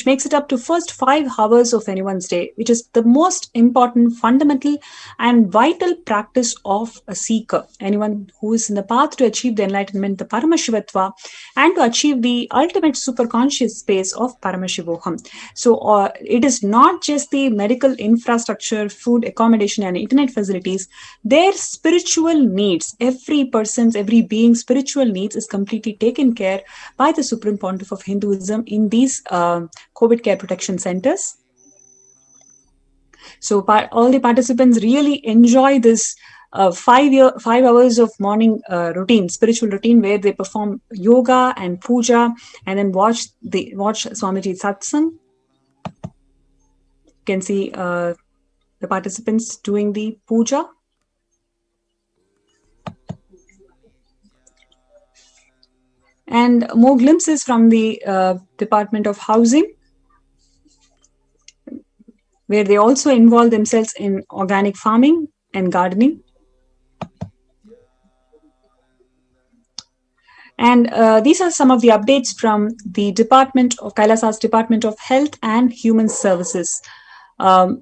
makes it up to first 5 hours of anyone's day, which is the most important, fundamental and vital practice of a seeker, anyone who is in the path to achieve the enlightenment, the Paramashivatva, and to achieve the ultimate superconscious space of Paramashivoham. So it is not just the medical infrastructure, food, accommodation and internet facilities. Their spiritual needs, every being's spiritual needs is completely taken care by the Supreme Pontiff of Hinduism in these COVID care protection centers. So all the participants really enjoy this 5 hours of morning spiritual routine, where they perform yoga and puja and then watch Swamiji satsang. You can see the participants doing the puja. And more glimpses from the Department of Housing, where they also involve themselves in organic farming and gardening. And these are some of the updates from the Kailasa's Department of Health and Human Services,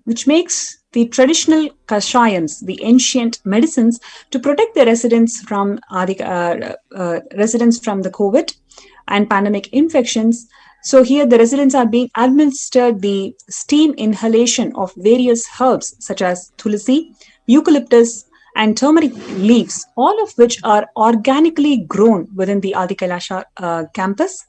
which makes the traditional kashayams, the ancient medicines, to protect the residents from the COVID and pandemic infections. So here the residents are being administered the steam inhalation of various herbs such as tulsi, eucalyptus, and turmeric leaves, all of which are organically grown within the Adi Kailasa campus.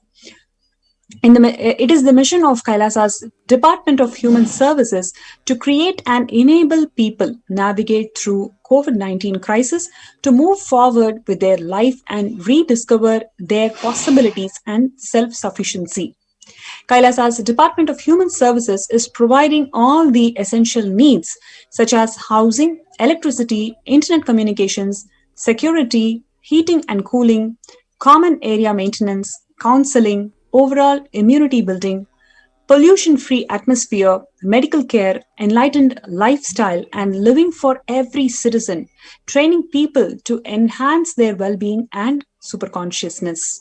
It is the mission of Kailasa's Department of Human Services to create and enable people navigate through COVID-19 crisis to move forward with their life and rediscover their possibilities and self-sufficiency. Kailasa's Department of Human Services is providing all the essential needs such as housing, electricity, internet communications, security, heating and cooling, common area maintenance, counseling, overall immunity building, pollution-free atmosphere, medical care, enlightened lifestyle, and living for every citizen, training people to enhance their well-being and superconsciousness.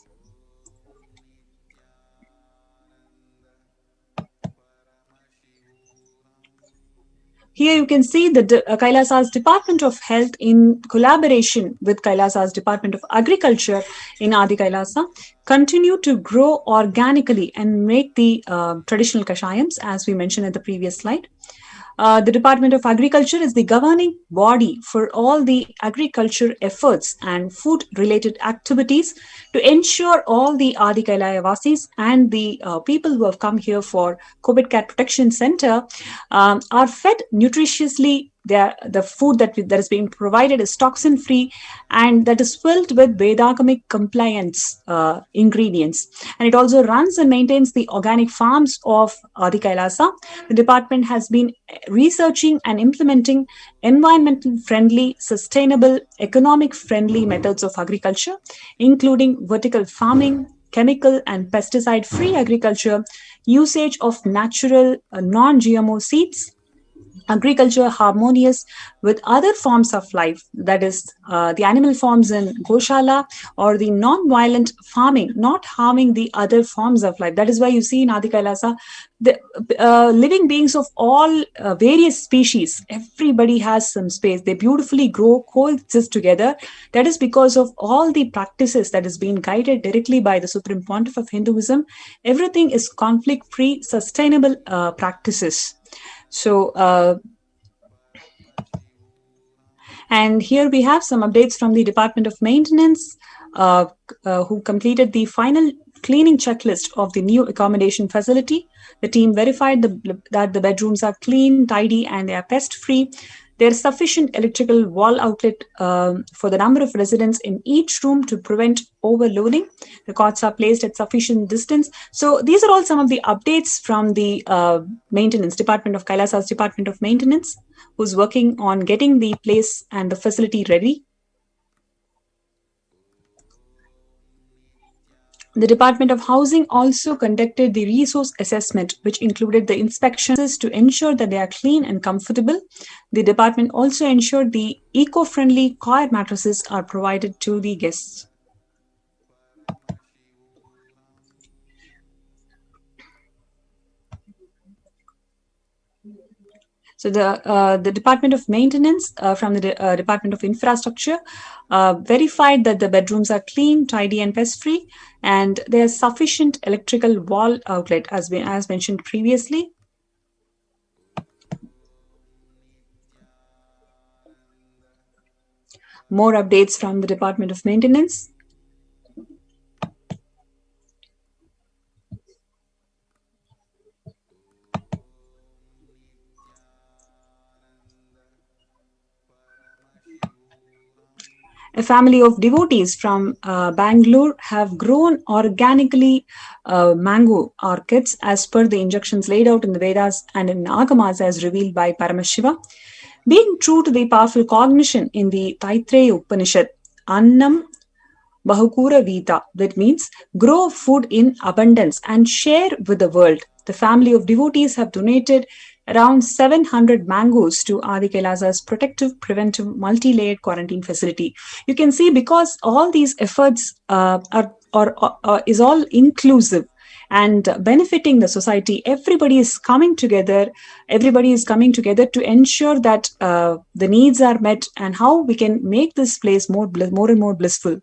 Here you can see the Kailasa's Department of Health in collaboration with Kailasa's Department of Agriculture in Adi Kailasa continue to grow organically and make the traditional kashayams, as we mentioned in the previous slide. The Department of Agriculture is the governing body for all the agriculture efforts and food-related activities to ensure all the Adi Kailaya Vasis and the people who have come here for COVID Care Protection Center are fed nutritiously. The food that is being provided is toxin-free and that is filled with Vedagamic compliance ingredients. And it also runs and maintains the organic farms of Adi Kailasa. The department has been researching and implementing environmental-friendly, sustainable, economic-friendly methods of agriculture, including vertical farming, chemical and pesticide-free agriculture, usage of natural non-GMO seeds, agriculture harmonious with other forms of life, that is the animal forms in Goshala, or the non-violent farming, not harming the other forms of life. That is why you see in Adi Kailasa, the living beings of all various species, everybody has some space. They beautifully grow, coexist together. That is because of all the practices that is being guided directly by the Supreme Pontiff of Hinduism. Everything is conflict-free, sustainable practices. So, and here we have some updates from the Department of Maintenance, who completed the final cleaning checklist of the new accommodation facility. The team verified that the bedrooms are clean, tidy, and they are pest-free. There is sufficient electrical wall outlet for the number of residents in each room to prevent overloading. The cots are placed at sufficient distance. So these are all some of the updates from the maintenance department of Kailasa's Department of Maintenance, who's working on getting the place and the facility ready. The Department of Housing also conducted the resource assessment, which included the inspections to ensure that they are clean and comfortable. The department also ensured the eco-friendly coir mattresses are provided to the guests. So the Department of Maintenance from the Department of Infrastructure verified that the bedrooms are clean, tidy, and pest-free, and there is sufficient electrical wall outlet, as mentioned previously. More updates from the Department of Maintenance. A family of devotees from Bangalore have grown organically mango orchids as per the injunctions laid out in the Vedas and in Agamas as revealed by Paramashiva. Being true to the powerful cognition in the Taittiriya Upanishad, Annam Bahukura Vita, that means grow food in abundance and share with the world. The family of devotees have donated around 700 mangoes to Adi Kailasa's protective, preventive, multi-layered quarantine facility. You can see, because all these efforts is all inclusive and benefiting the society. Everybody is coming together. Everybody is coming together to ensure that the needs are met and how we can make this place more and more blissful.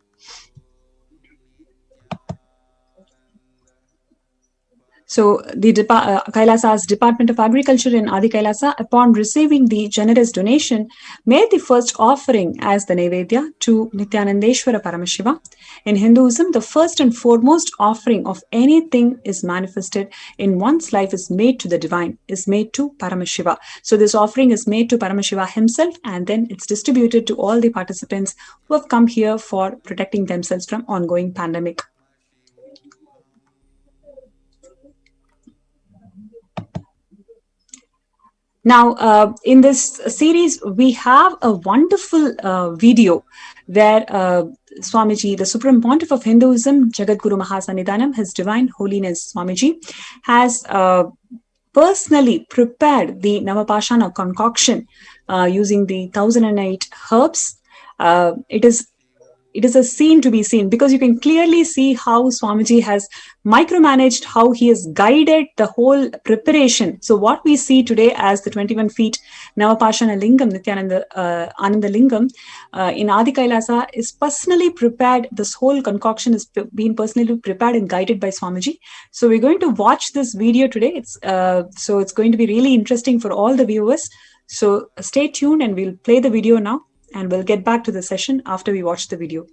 So the Kailasa's Department of Agriculture in Adi Kailasa, upon receiving the generous donation, made the first offering as the Nevedya to Nithyanandeshwara Paramashiva. In Hinduism, the first and foremost offering of anything is manifested in one's life is made to the divine, is made to Paramashiva. So this offering is made to Paramashiva himself, and then it's distributed to all the participants who have come here for protecting themselves from ongoing pandemic. Now, in this series, we have a wonderful video where Swamiji, the Supreme Pontiff of Hinduism, Jagadguru Mahasannidhanam, His Divine Holiness Swamiji, has personally prepared the Navapashana concoction using the 1008 herbs. It is a scene to be seen, because you can clearly see how Swamiji has micromanaged, how he has guided the whole preparation. So what we see today as the 21 feet Navapashana Lingam, Nithyananda Ananda Lingam in Adi Kailasa is personally prepared. This whole concoction is being personally prepared and guided by Swamiji. So we're going to watch this video today. So it's going to be really interesting for all the viewers. So stay tuned and we'll play the video now. And we'll get back to the session after we watch the video.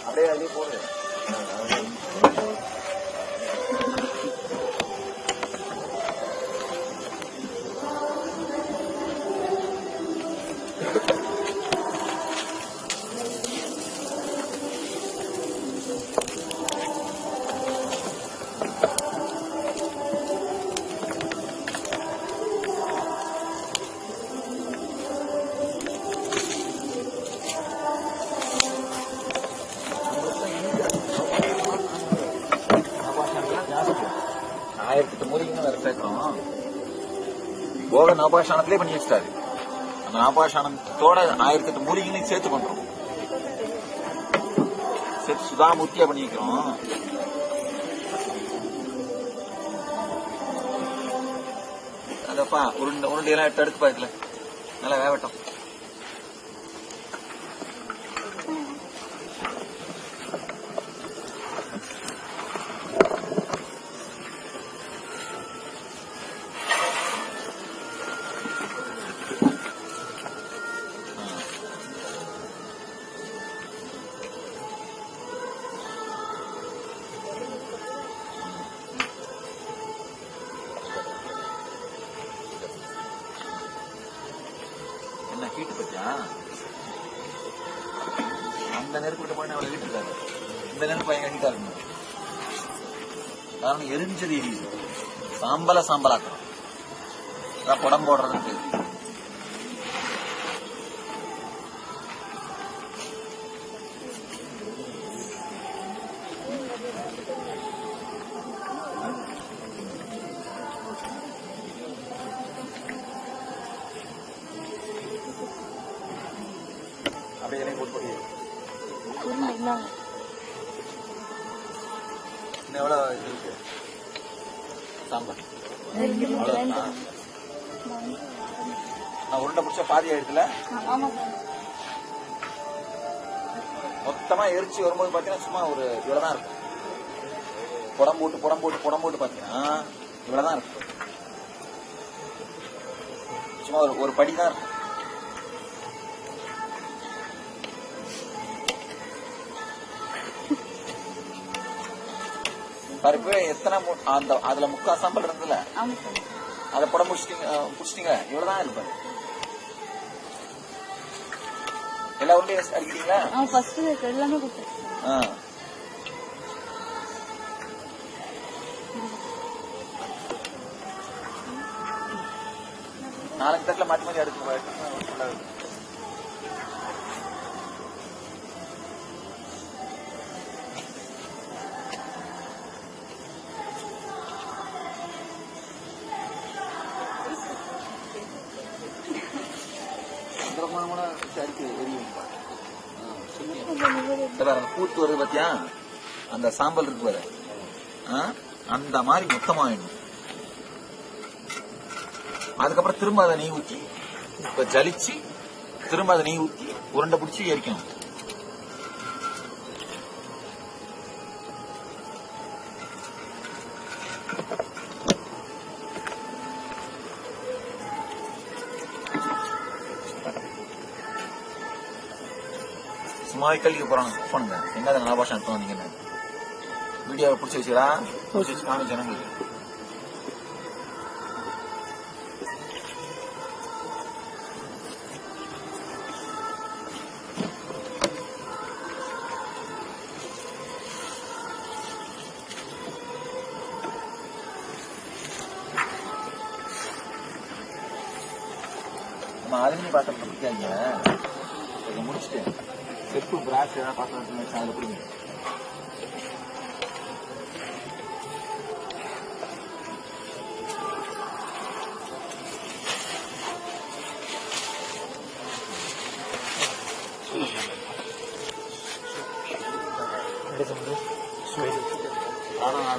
அப்படியே அப்படியே போடு. போக நவபாஷாணத்திலே பண்ணி வச்சிட்டாரு. அந்த நவபாஷாணத்தோட 1008 மூலிகைகளையும் சேர்த்து பண்றோம். சேர்த்து சுதாமூர்த்தியா பண்ணி வைக்கிறோம். அதப்பா உருண்டையெல்லாம் எடுத்து பாக்கல, நல்லா வேகட்டும். என்ன ஹீட்டு பத்தியா? அந்த நெருப்பு போய் அவளை ஹீட் இருக்காது. இந்த நெருப்பு பயங்கர ஹீட்டா இருக்கணும். காரணம் எரிஞ்சது எரியுது. சாம்பலாக்கணும். அதான் புடம் போடுறதுக்கு. எவ்வளோ இருக்கு சாம்பார்? நான் உருண்டை பிடிச்சா பாதி ஆயிடுச்சுல. மொத்தமா எரிச்சு வரும்போது பாத்தீங்கன்னா சும்மா ஒரு இவ்வளவுதான் இருக்கும். புடம் போட்டு பாத்தீங்கன்னா இவ்வளவுதான் இருக்கும். சும்மா ஒரு படிதான் இருக்கும். பருப்பு எத்தனை அதுல முக்கா சாம்பல் இருந்ததுல அதை புடம் புடிச்சிட்டீங்க. இவ்வளவுதான் இருப்பாரு. எல்லா உருண்டையும் அடிக்கிறீங்களா? நாலஞ்சு தட்டுல மாத்தி மாத்தி அடுத்து பூத்து வருது பாத்தியா? அந்த சாம்பல் இருக்கு பாரு, அந்த மாதிரி மொத்தமாயிடும். அதுக்கப்புறம் திரும்ப அதை நெய் ஊற்றி இப்ப ஜலிச்சு திரும்ப அதை நெய் ஊற்றி உருண்டை பிடிச்சி எரிக்கணும். சும்மாவே கழிக்க போறாங்க. பண்ணுங்க என்ன நவபாஷம் எடுத்து வந்தீங்கன்னு வீடியோவை பிடிச்சி வச்சுக்கிறா, பிடிச்சி வச்சு காமி ஜனங்களுக்கு. நம்ம அலுமினி பாத்திரத்தை பிடிக்காங்க. முடிச்சுட்டு செப்பு பிராஷ் ஏதாவது பாத்திரம் வச்சு அதில் பிடிங்க.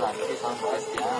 அப்படியே சாப்பிட்டு ஜாஸ்தியா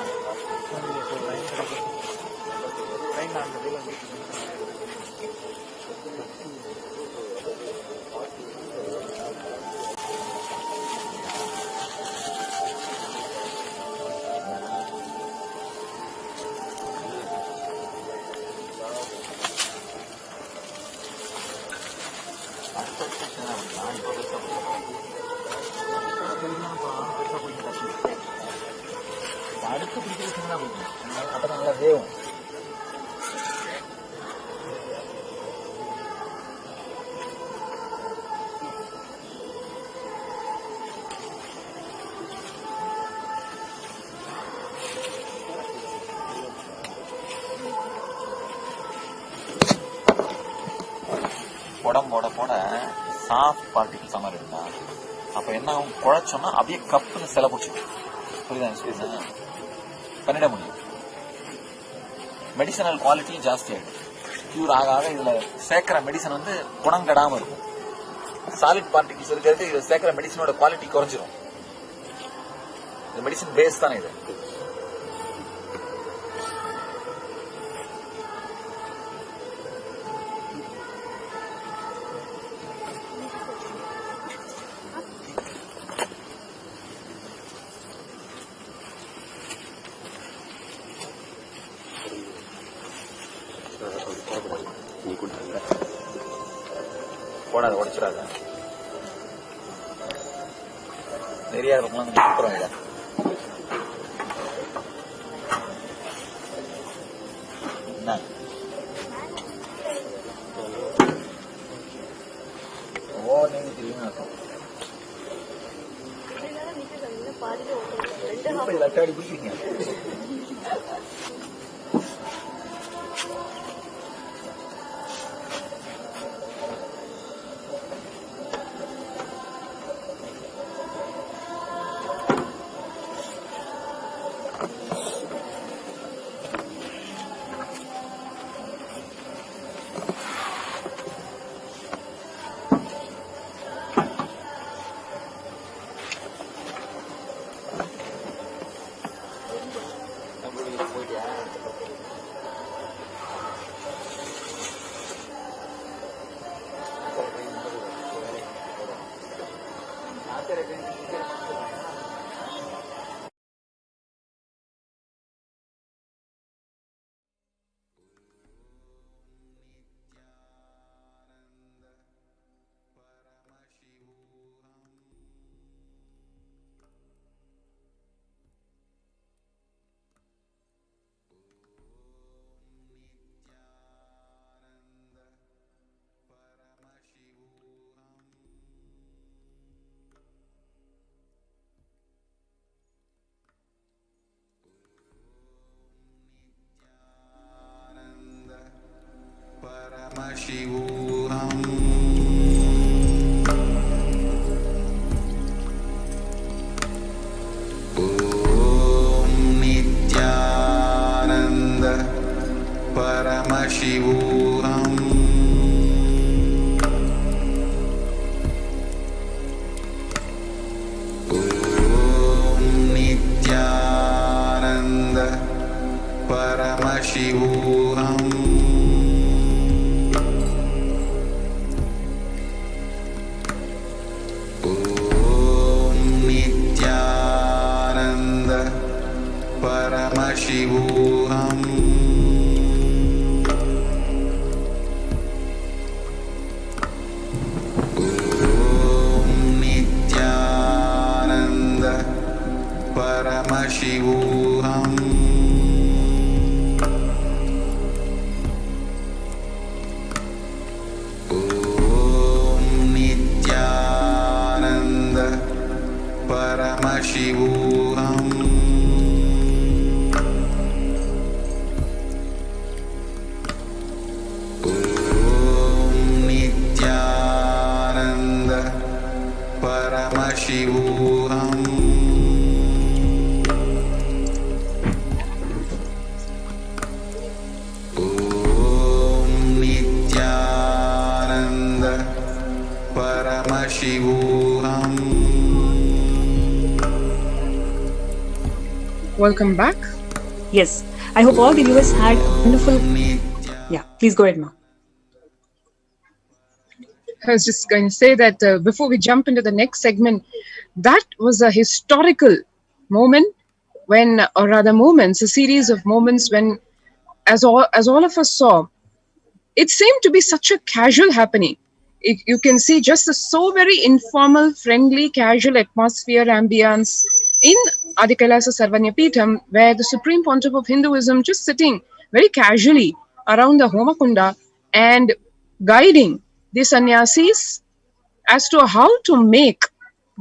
உடம்போட போட சாஃப்ட் பார்ட்டிகிள்ஸ் மாதிரி இருந்தா அப்ப என்ன ஆகும், குழைச்சோம்னா அப்படியே கப்புன்னு சில பிடிச்சிடும். புரியுதா? பண்ணிட முடியும். மெடிசனல் குவாலிட்டியும் ஜாஸ்தி ஆகிடும். கியூர் ஆக ஆக இதுல சேர்க்கிற மெடிசன் வந்து குணம் கெடாம இருக்கும். சாலிட் பார்ட்டிகிள்ஸ் இருக்கிறது இதுல சேர்க்கிற மெடிசனோட குவாலிட்டி குறைஞ்சிரும். மெடிசன் பேஸ் தானே இது. போடாத, உடைச்சிடாத. நிறைய இருக்கலாம் அப்புறம் இதை என்ன நீங்க தெரியுமா இருக்கும். லட்டாடி பிடிக்கிறீங்க. Paramashivoham. Om Nithyananda Paramashivoham. Om Nithyananda Paramashivoham. Paramashivoham. Om Nithyananda Paramashivoham. Om Nithyananda Paramashivoham. Paramashivoham. Om Nithyananda Paramashivoham. Welcome back. Yes, I hope all the viewers had a wonderful. Yeah, please go ahead, Ma. I was just going to say that before we jump into the next segment, that was a historical moment when, or rather moments, a series of moments when, as all of us saw, it seemed to be such a casual happening. you can see just a so very informal, friendly, casual atmosphere, ambience in Adi Kailasa Sarvanyapitham, where the Supreme Pontiff of Hinduism just sitting very casually around the Homakunda and guiding the sannyasis as to how to make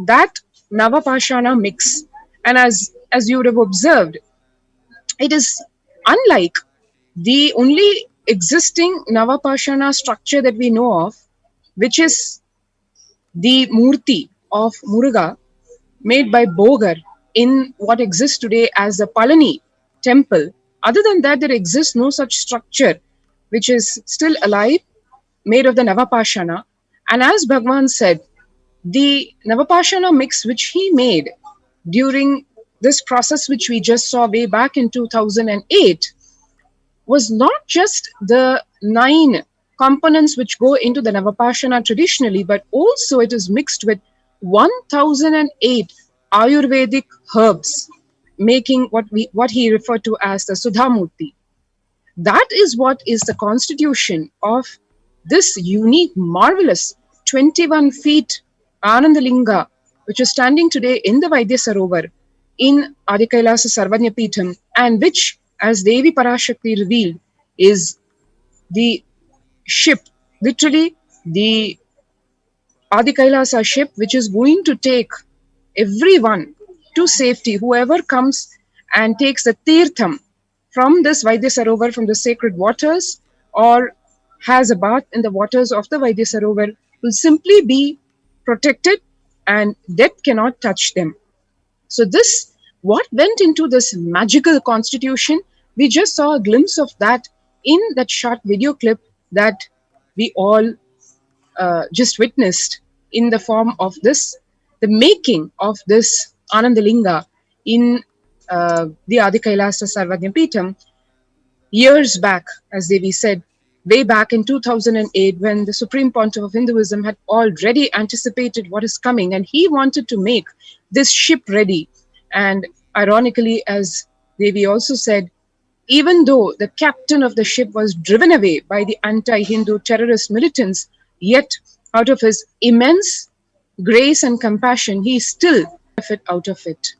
that Navapashana mix. And as you would have observed, it is unlike the only existing Navapashana structure that we know of, which is the Murti of Muruga made by Bogar in what exists today as the Palani temple. Other than that, there exists no such structure which is still alive, made of the Navapashana. And as Bhagwan said, the Navapashana mix which he made during this process, which we just saw way back in 2008, was not just the 9 components which go into the Navapashana traditionally, but also it is mixed with 1008 Ayurvedic herbs, making what he referred to as the Sudhamurti. That is what is the constitution of this unique, marvelous 21 feet Anandalinga, which is standing today in the Vaidya Sarovar in Adi Kailasa Sarvanyapitham, and which, as Devi Parashakti revealed, is the ship, literally the Adi Kailasa ship, which is going to take everyone to safety. Whoever comes and takes the Tirtham from this Vaidya Sarovar, from the sacred waters, or has a bath in the waters of the Vaidya Sarovar, will simply be protected and death cannot touch them. So this, what went into this magical constitution, we just saw a glimpse of that in that short video clip that we all just witnessed, in the form of this, the making of this Anandalinga in the Adi Kailasa Sarvanyapitham years back, as Devi said, way back in 2008, when the Supreme Pontiff of Hinduism had already anticipated what is coming, and he wanted to make this ship ready. And ironically, as Devi also said, even though the captain of the ship was driven away by the anti-Hindu terrorist militants, yet out of his immense grace and compassion, he still benefit out of it.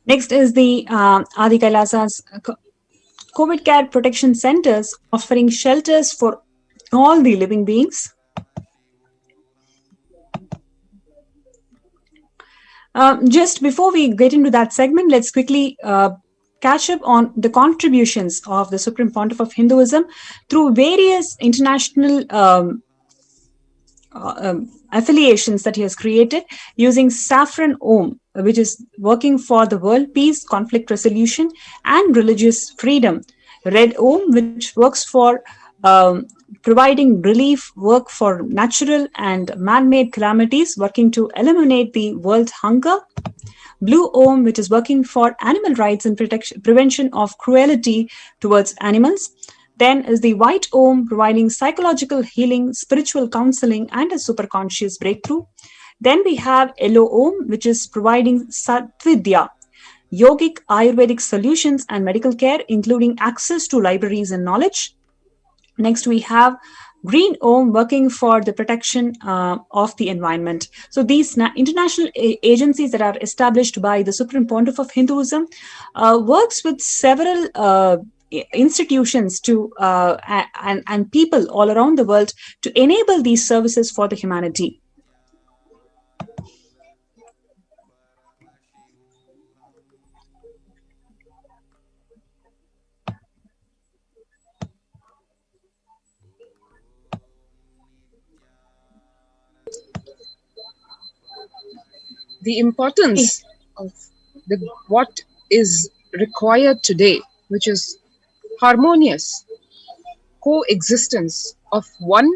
Next is the Adi Kailasa's COVID Care Protection Centers, offering shelters for all the living beings. Just before we get into that segment, let's quickly catch up on the contributions of the Supreme Pontiff of Hinduism through various international affiliations that he has created, using Saffron Om, which is working for the world peace, conflict resolution, and religious freedom. Red Om, which works for providing relief work for natural and man-made calamities, working to eliminate the world hunger. Blue Om, which is working for animal rights and prevention of cruelty towards animals. Then is the White Om, providing psychological healing, spiritual counseling, and a superconscious breakthrough. Then we have Yellow Om, which is providing Satvidya, yogic Ayurvedic solutions and medical care, including access to libraries and knowledge. Next, we have Green Om, working for the protection of the environment. So these international agencies that are established by the Supreme Pontiff of Hinduism works with several institutions to and people all around the world to enable these services for the humanity. The importance of what is required today, which is harmonious coexistence of one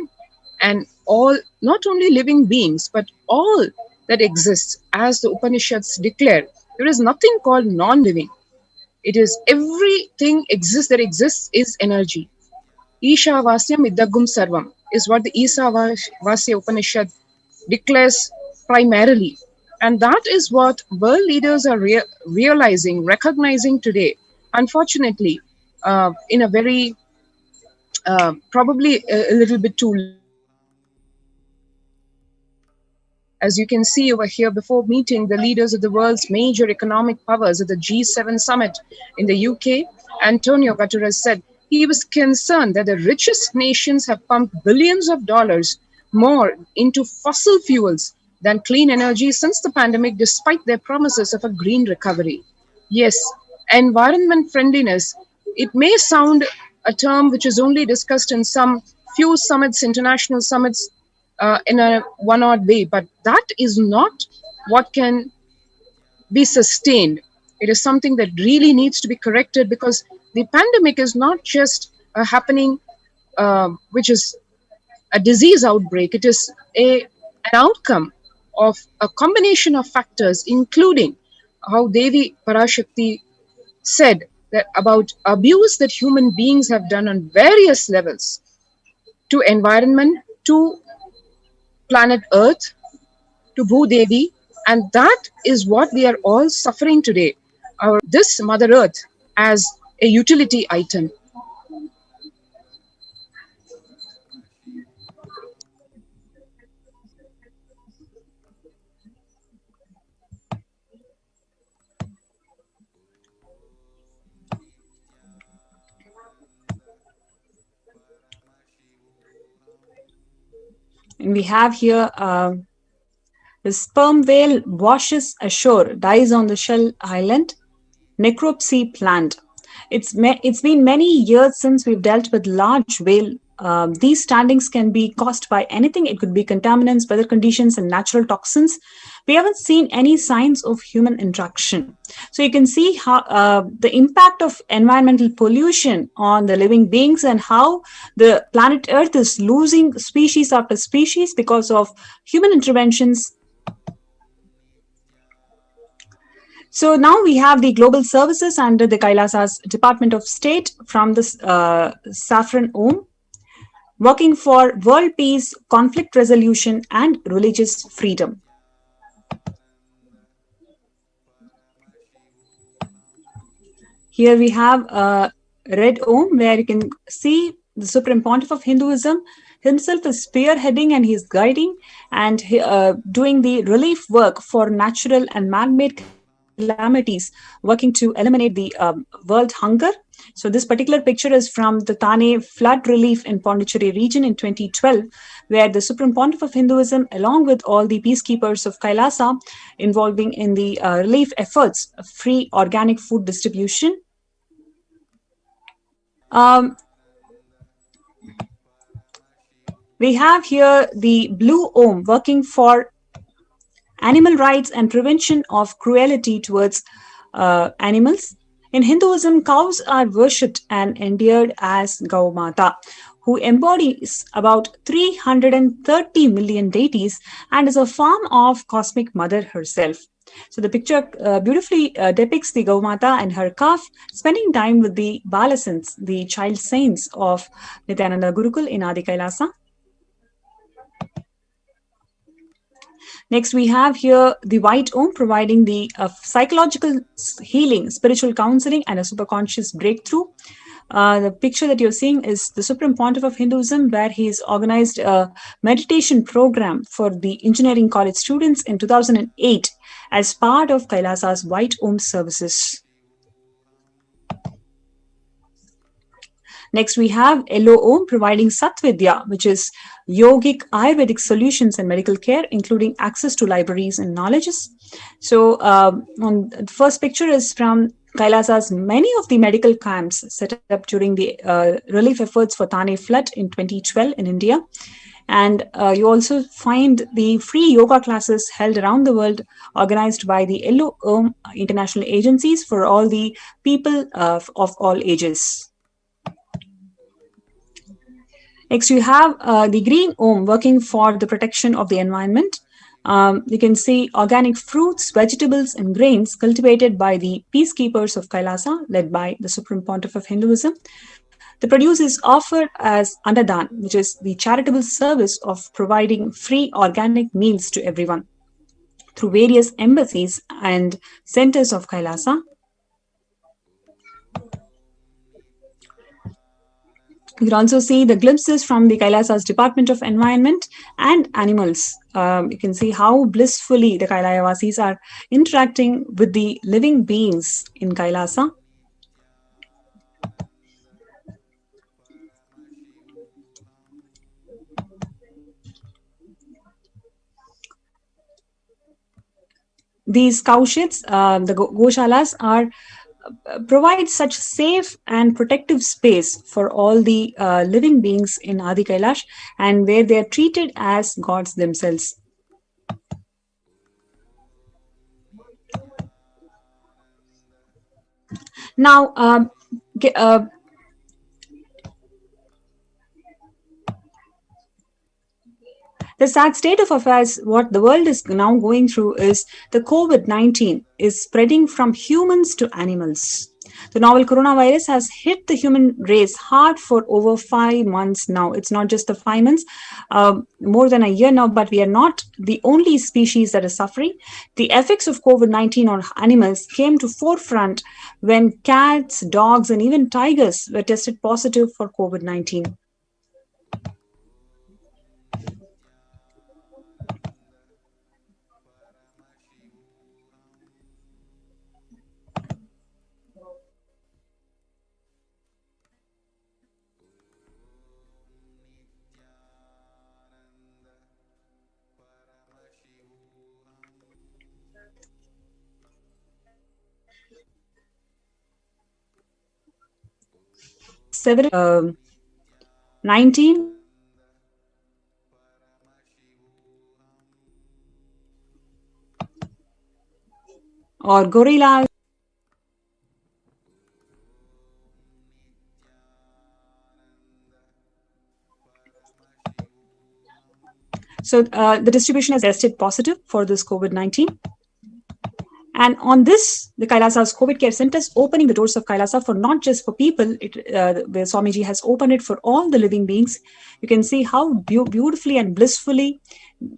and all, not only living beings, but all that exists. As the Upanishads declare, there is nothing called non-living. It is everything exists that exists is energy. Isha Vasyam Idagum Sarvam is what the Isa Vasya Upanishad declares primarily. And that is what world leaders are realizing, recognizing today. Unfortunately, in a very probably a little bit too. As you can see over here, before meeting the leaders of the world's major economic powers at the G7 summit in the UK, Antonio Guterres said he was concerned that the richest nations have pumped billions of dollars more into fossil fuels than clean energy since the pandemic, despite their promises of a green recovery. Yes, environment friendliness, it may sound a term which is only discussed in some few summits, international summits, in a one-odd way, but that is not what can be sustained. It is something that really needs to be corrected, because the pandemic is not just happening, which is a disease outbreak. It is an outcome of a combination of factors, including how Devi Parashakti said that about abuse that human beings have done on various levels to environment, to planet Earth, to Bhudevi, and that is what we are all suffering today. This Mother Earth as a utility item. And we have here the sperm whale washes ashore, dies on the shell island, necropsy planned. It's been many years since we've dealt with large whale. These standings can be caused by anything. It could be contaminants, weather conditions, and natural toxins. We haven't seen any signs of human interaction. So you can see how the impact of environmental pollution on the living beings, and how the planet Earth is losing species after species because of human interventions. So now we have the global services under the Kailasa's Department of State from the Saffron Om, working for world peace, conflict resolution, and religious freedom. Here we have a red Om, where you can see the Supreme Pontiff of Hinduism himself is spearheading, and he's guiding and doing the relief work for natural and man-made calamities, working to eliminate the world hunger. So this particular picture is from the Thane flood relief in Pondicherry region in 2012, where the Supreme Pontiff of Hinduism, along with all the peacekeepers of Kailasa, involving in the relief efforts of free organic food distribution. We have here the blue Om, working for animal rights and prevention of cruelty towards animals. In Hinduism, cows are worshipped and endeared as Gaumata, who embodies about 330 million deities and is a form of cosmic mother herself. So the picture beautifully depicts the Gaumata and her calf spending time with the Balasants, the child saints of Nithyananda Gurukul in Adi Kailasa. Next, we have here the white Om, providing the psychological healing, spiritual counseling, and a superconscious breakthrough. The picture that you're seeing is the Supreme Pontiff of Hinduism, where he's organized a meditation program for the engineering college students in 2008 as part of Kailasa's White Om services. Next, we have Yellow Om, providing Satvidya, which is yogic Ayurvedic solutions and medical care, including access to libraries and knowledges. So on the first picture is from Kailasa's many of the medical camps set up during the relief efforts for Thane flood in 2012 in India. And you also find the free yoga classes held around the world, organized by the Yellow Om international agencies for all the people of all ages. Next, you have the green Om, working for the protection of the environment. You can see organic fruits, vegetables, and grains cultivated by the peacekeepers of Kailasa, led by the Supreme Pontiff of Hinduism. The produce is offered as Annadan, which is the charitable service of providing free organic meals to everyone through various embassies and centers of Kailasa. You can also see the glimpses from the Kailasa's Department of Environment and Animals. You can see how blissfully the Kailavasis are interacting with the living beings in Kailasa. These cow sheds, the goshalas, are provide such safe and protective space for all the living beings in Adi Kailash, and where they are treated as gods themselves. Now, the sad state of affairs, what the world is now going through, is the COVID-19 is spreading from humans to animals. The novel coronavirus has hit the human race hard for over 5 months now. It's not just the 5 months, more than a year now, but we are not the only species that is suffering. The effects of COVID-19 on animals came to forefront when cats, dogs, and even tigers were tested positive for COVID-19. Several 19 or gorilla. So the distribution is tested positive for this COVID-19. And on this, the Kailasa's COVID care centers opening the doors of Kailasa for not just for people, where Swamiji has opened it for all the living beings. You can see how beautifully and blissfully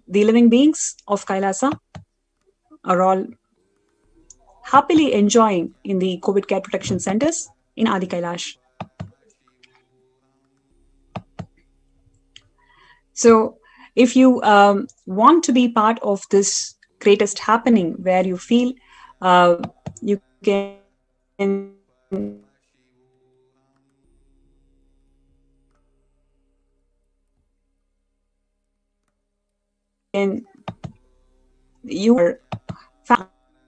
the living beings of Kailasa are all happily enjoying in the COVID care protection centers in Adi Kailash. So if you want to be part of this greatest happening, where you feel you can you are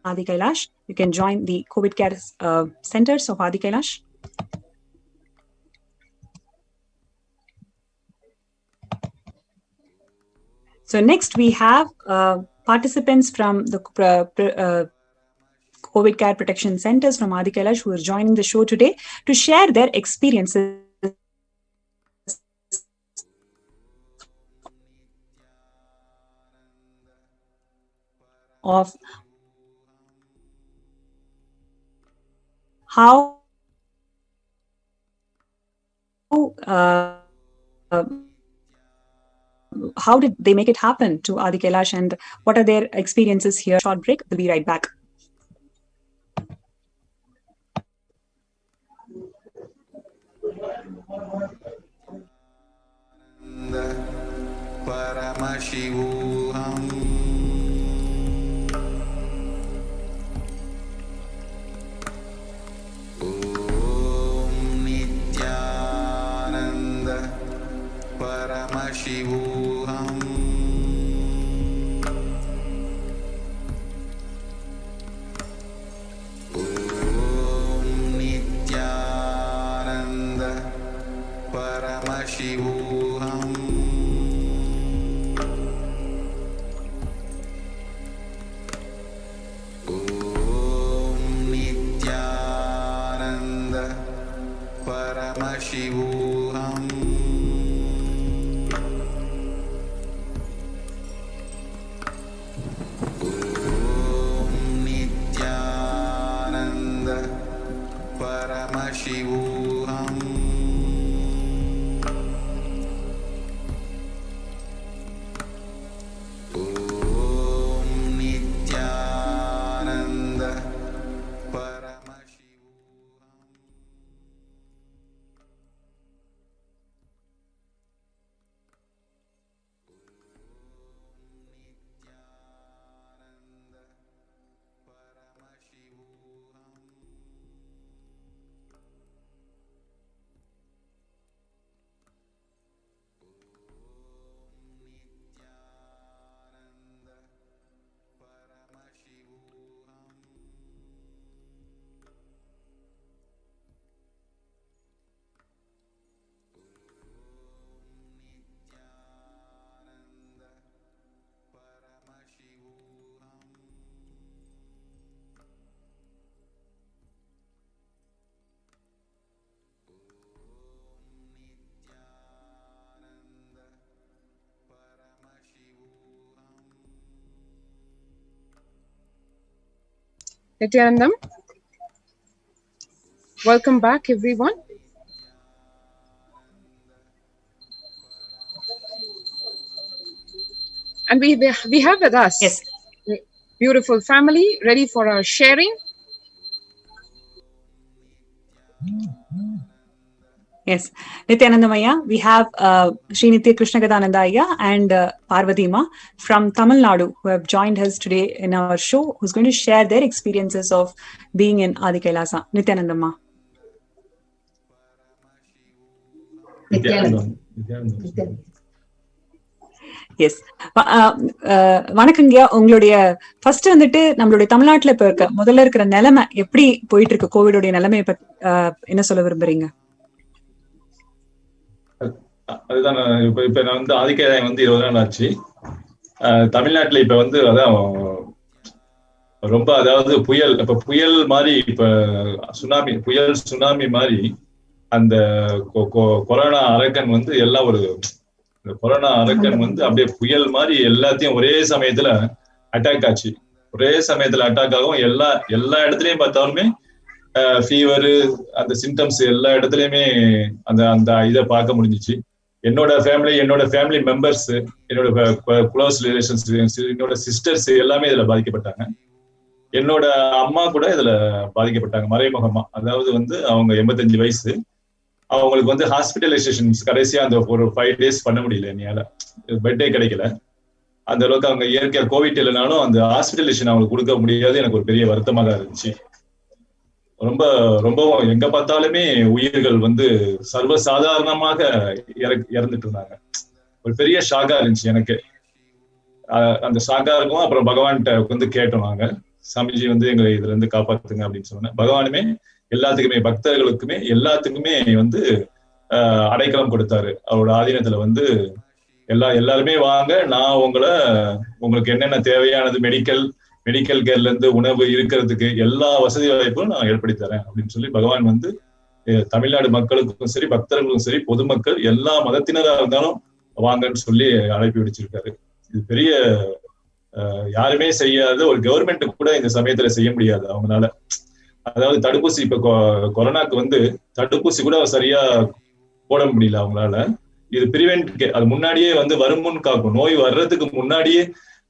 Adi Kailash, you can join the COVID care centers of Adi Kailash. So next we have participants from the COVID care protection centers from Adi Kailash who are joining the show today to share their experiences of how did they make it happen to Adi Kailash, and what are their experiences here. Short break, we'll be right back. Paramashivoham. Om Nithyananda Paramashivoham. Om Nithyananda Paramashivoham. Paramashivoham. Om Nithyananda Paramashivoham. Om Nithyananda Paramashivoham. Nithyanandam. Welcome back, everyone. And we have with us beautiful family ready for our sharing. Yes, Nithyanandam Ayya, we have Sri Nithya Krishnagadhananda Ayya and Parvati Ma from Tamil Nadu who have joined us today in our show, who's going to share their experiences of being in Adi Kailasa. Nithyanandam Ma. Yes, வணக்கங்கய்யா. உங்களுடைய first வந்துட்டு நம்மளுடைய தமிழ்நாட்டுல இப்ப இருக்க முதல்ல இருக்கிற நிலைமை எப்படி போயிட்டு இருக்கு? கோவிடோடைய நிலைமையை பத்தி என்ன சொல்ல விரும்புறீங்க? அதுதான் இப்ப நான் வந்து ஆதிக்காயம் வந்து 20 நாள் ஆச்சு. தமிழ்நாட்டுல இப்ப வந்து அதான் ரொம்ப, அதாவது புயல் மாதிரி, இப்ப சுனாமி மாதிரி அந்த கொரோனா அரக்கன் வந்து எல்லாம் கொரோனா அரக்கன் வந்து அப்படியே புயல் மாதிரி எல்லாத்தையும் ஒரே சமயத்துல அட்டாக் ஆச்சு. ஒரே சமயத்துல அட்டாக் ஆகும். எல்லா இடத்துலயும் பார்த்தாலுமே ஃபீவரு, அந்த சிம்டம்ஸ் எல்லா இடத்துலயுமே அந்த இதை பார்க்க முடிஞ்சிச்சு. என்னோட ஃபேமிலி மெம்பர்ஸ், என்னோட க்ளோஸ் ரிலேஷன்ஸ், என்னோட சிஸ்டர்ஸ் எல்லாமே இதுல பாதிக்கப்பட்டாங்க. என்னோட அம்மா கூட இதுல பாதிக்கப்பட்டாங்க மறைமுகமா. அதாவது வந்து அவங்க 85 வயசு. அவங்களுக்கு வந்து ஹாஸ்பிட்டலைசேஷன் கடைசியா அந்த ஒரு 5 days பண்ண முடியல. என்னால பெட்டே கிடைக்கல. அந்த அளவுக்கு அவங்க இயற்கையா கோவிட் இல்லைனாலும் அந்த ஹாஸ்பிட்டலைசேஷன் அவங்களுக்கு கொடுக்க முடியாது. எனக்கு ஒரு பெரிய வருத்தமா தான் இருந்துச்சு. ரொம்பவும் எங்க பார்த்தாலுமே உயிர்கள் வந்து சர்வசாதாரணமாக இறந்துட்டு இருந்தாங்க. ஒரு பெரிய ஷாக்கா இருந்துச்சு எனக்கு. அந்த ஷாக்கா இருக்கும். அப்புறம் பகவான்கிட்ட வந்து கேட்டோம் நாங்க, சாமிஜி வந்து எங்களை இதுல இருந்து காப்பாத்துங்க அப்படின்னு சொன்னேன். பகவானுமே எல்லாத்துக்குமே, பக்தர்களுக்குமே எல்லாத்துக்குமே வந்து அடைக்கலம் கொடுத்தாரு. அவரோட ஆதீனத்துல வந்து எல்லாருமே வாங்க, நான் உங்களுக்கு என்னென்ன தேவையானது மெடிக்கல் கேர்ல இருந்து உணவு இருக்கிறதுக்கு எல்லா வசதி வாய்ப்பும் நான் ஏற்படுத்தி தரேன் அப்படின்னு சொல்லி பகவான் வந்து தமிழ்நாடு மக்களுக்கும் சரி, பக்தர்களுக்கும் சரி, பொதுமக்கள் எல்லா மதத்தினரா இருந்தாலும் வாங்கன்னு சொல்லி அழைப்பு விடுச்சிருக்காரு. இது பெரிய யாருமே செய்யாத ஒரு கவர்மெண்ட் கூட இந்த சமயத்துல செய்ய முடியாது அவங்களால. அதாவது தடுப்பூசி, இப்ப கொரோனாக்கு வந்து தடுப்பூசி கூட சரியா போட முடியல அவங்களால. இது பிரிவென்ட், அது முன்னாடியே வந்து வருமுன் காக்கும். நோய் வர்றதுக்கு முன்னாடியே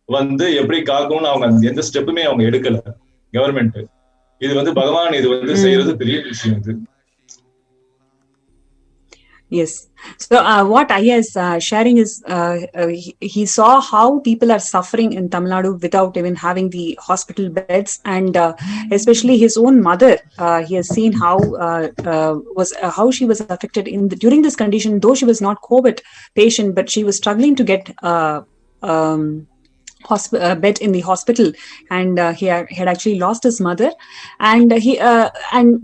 வந்து எப்படி காக்கணும்னு அவங்க எந்த ஸ்டெப்புமே அவங்க எடுக்கல கவர்மெண்ட். இது வந்து பகவான் இது வந்து செய்யறது பெரிய விஷயம் இது. Yes. So what Ayya is sharing is he saw how people are suffering in Tamil Nadu without even having the hospital beds, and especially his own mother. He has seen how she was affected during this condition. Though she was not COVID patient, but she was struggling to get bed in the hospital, and he had actually lost his mother, and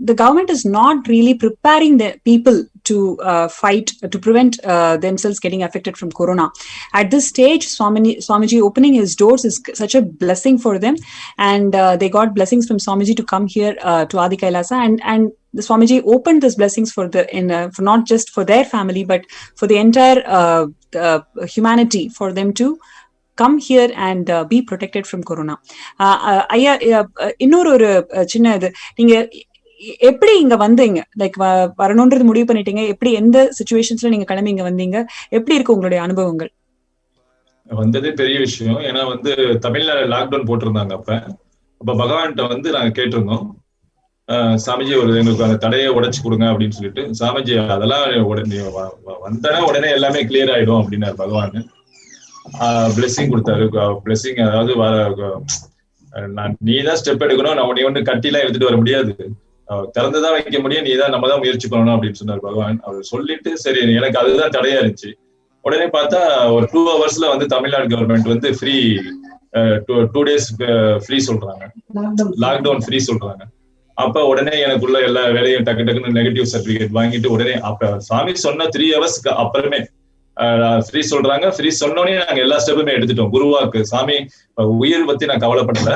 the government is not really preparing the people to fight to prevent themselves getting affected from corona. At this stage, Swamiji opening his doors is such a blessing for them, and they got blessings from Swamiji to come here to Adi Kailasa, and the Swamiji opened these blessings for not just for their family but for the entire humanity, for them to come here and be protected from corona. ஐயா, இன்னொரு சின்ன இது, நீங்க எப்படி இங்க வந்தீங்க? Like வரணும்ன்றது முடிவு பண்ணிட்டீங்க. எப்படி, எந்த சிச்சுவேஷன்ஸ்ல நீங்க கிளம்பி இங்க வந்தீங்க? எப்படி இருக்கு உங்களுடைய அனுபவங்கள்? வந்ததே பெரிய விஷயம். ஏன்னா வந்து தமிழ்நாடு லாக்டவுன் போட்டிருந்தாங்க. அப்ப பகவான்கிட்ட வந்து நாங்க கேட்டிருந்தோம், சாமிஜி எங்களுக்கு அந்த தடையை உடைச்சு கொடுங்க அப்படின்னு சொல்லிட்டு. சாமிஜி அதெல்லாம் உடனே எல்லாமே கிளியர் ஆயிடும் அப்படின்னாரு பகவான். பிளெஸிங் கொடுத்தாரு. பிளெஸிங் அதாவது நீதான் ஸ்டெப் எடுக்கணும், நான் ஒண்ணு கட்டிலாம் எடுத்துட்டு வர முடியாது, திறந்துதான் வைக்க முடியும், நம்ம தான் முயற்சி பண்ணணும் அப்படின்னு சொன்னார் பகவான். அவர் சொல்லிட்டு சரி, எனக்கு அதுதான் தடையா இருந்துச்சு. உடனே பார்த்தா ஒரு 2 hours வந்து தமிழ்நாடு கவர்மெண்ட் வந்து ஃப்ரீ 2 days ஃப்ரீ சொல்றாங்க, லாக்டவுன் ஃப்ரீ சொல்றாங்க. அப்ப உடனே எனக்குள்ள எல்லா வேலையும் டக்குன்னு நெகட்டிவ் சர்டிபிகேட் வாங்கிட்டு உடனே அப்ப சாமி சொன்ன 3 hours அப்புறமே ஃப்ரீ சொல்றாங்க. ஃப்ரீ சொன்னோடனே நாங்க எல்லா ஸ்டெப்புமே எடுத்துட்டோம். குருவாக்கு சாமி உயிர் பத்தி நான் கவலைப்படல,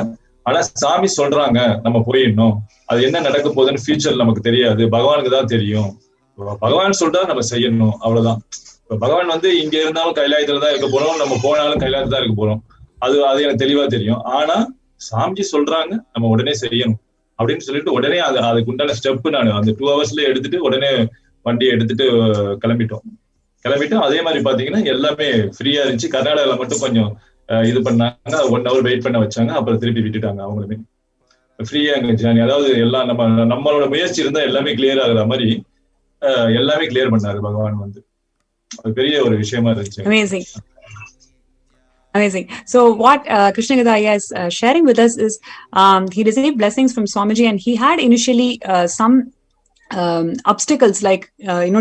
ஆனா சாமி சொல்றாங்க நம்ம போயிடணும். அது என்ன நடக்க போகுதுன்னு ஃபியூச்சர் நமக்கு தெரியாது, பகவானுக்கு தான் தெரியும். பகவான் சொல்றா நம்ம செய்யணும், அவ்வளவுதான். இப்ப பகவான் வந்து இங்க இருந்தாலும் கைலாயத்துல தான் இருக்க போறோம், நம்ம போனாலும் கைலாயத்துல தான் இருக்க போறோம். அது எனக்கு தெளிவா தெரியும். ஆனா சாமிஜி சொல்றாங்க நம்ம உடனே செய்யணும் அப்படின்னு சொல்லிட்டு உடனே அதுக்கு உண்டான ஸ்டெப் நான் அந்த 2 hours எடுத்துட்டு உடனே வண்டியை எடுத்துட்டு கிளம்பிட்டு அதே மாதிரி பாத்தீங்கன்னா எல்லாமே ஃப்ரீயா இருந்துச்சு. கர்நாடகால மட்டும் கொஞ்சம் இது பண்ணாங்க, 1 hour வெயிட் பண்ண வச்சாங்க, அப்புறம் திருப்பி விட்டுட்டாங்க. அவங்களுமே ஃப்ரீயா அங்க ஜேர்னி, அதாவது எல்லாம் நம்மளோட முயற்சி இருந்தா எல்லாமே கிளியர் ஆகுற மாதிரி எல்லாமே கிளியர் பண்ணாரு பகவான் வந்து. அது பெரிய ஒரு விஷயமா இருந்துச்சு. Amazing. Amazing. So what Krishnagada Ayya is sharing with us is he received blessings from Swamiji, and he had initially some obstacles like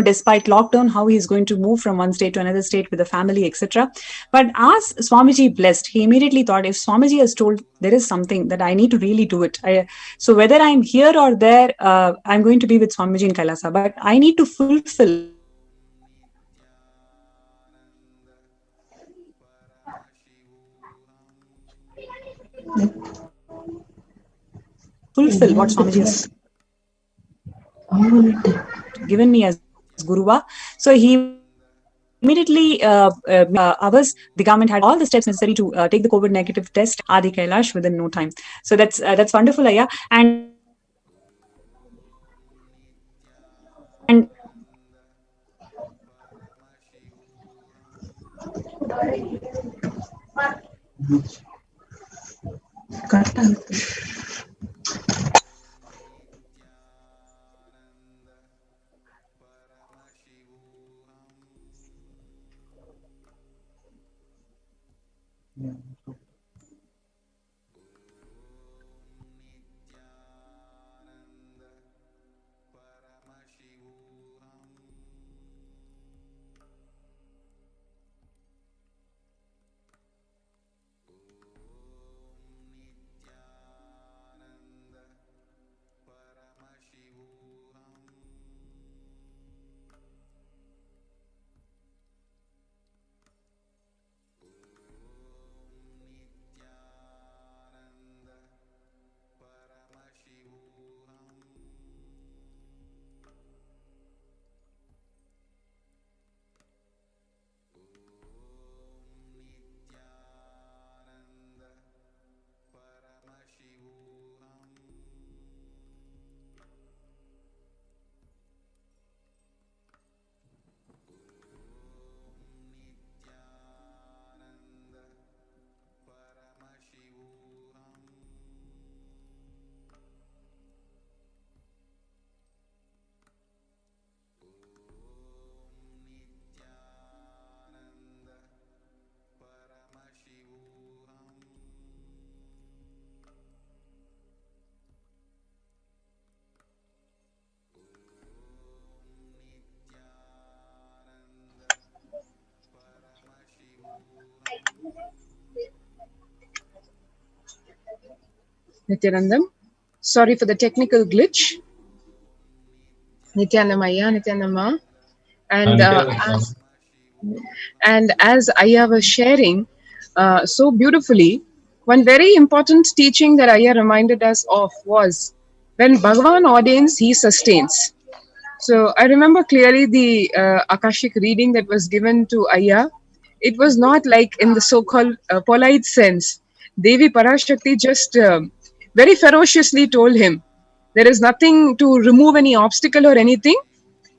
despite lockdown, how he is going to move from one state to another state with the family, etc. But as Swamiji blessed, he immediately thought, if Swamiji has told there is something that I need to really do it. So whether I'm here or there, I'm going to be with Swamiji in Kailasa, but I need to fulfill what Swamiji has given me as Guruva. So he immediately hours the government had all the steps necessary to take the COVID negative test Adi Kailash within no time. So that's wonderful, Ayya. And Nithyanandam, sorry for the technical glitch. Nithyanandam Ayya, Nithyanandam. And as Ayya was sharing so beautifully, one very important teaching that Ayya reminded us of was, when Bhagavan ordains, he sustains. So I remember clearly the Akashic reading that was given to Ayya. It was not like in the so-called polite sense. Devi Parashakti just very ferociously told him, there is nothing to remove any obstacle or anything.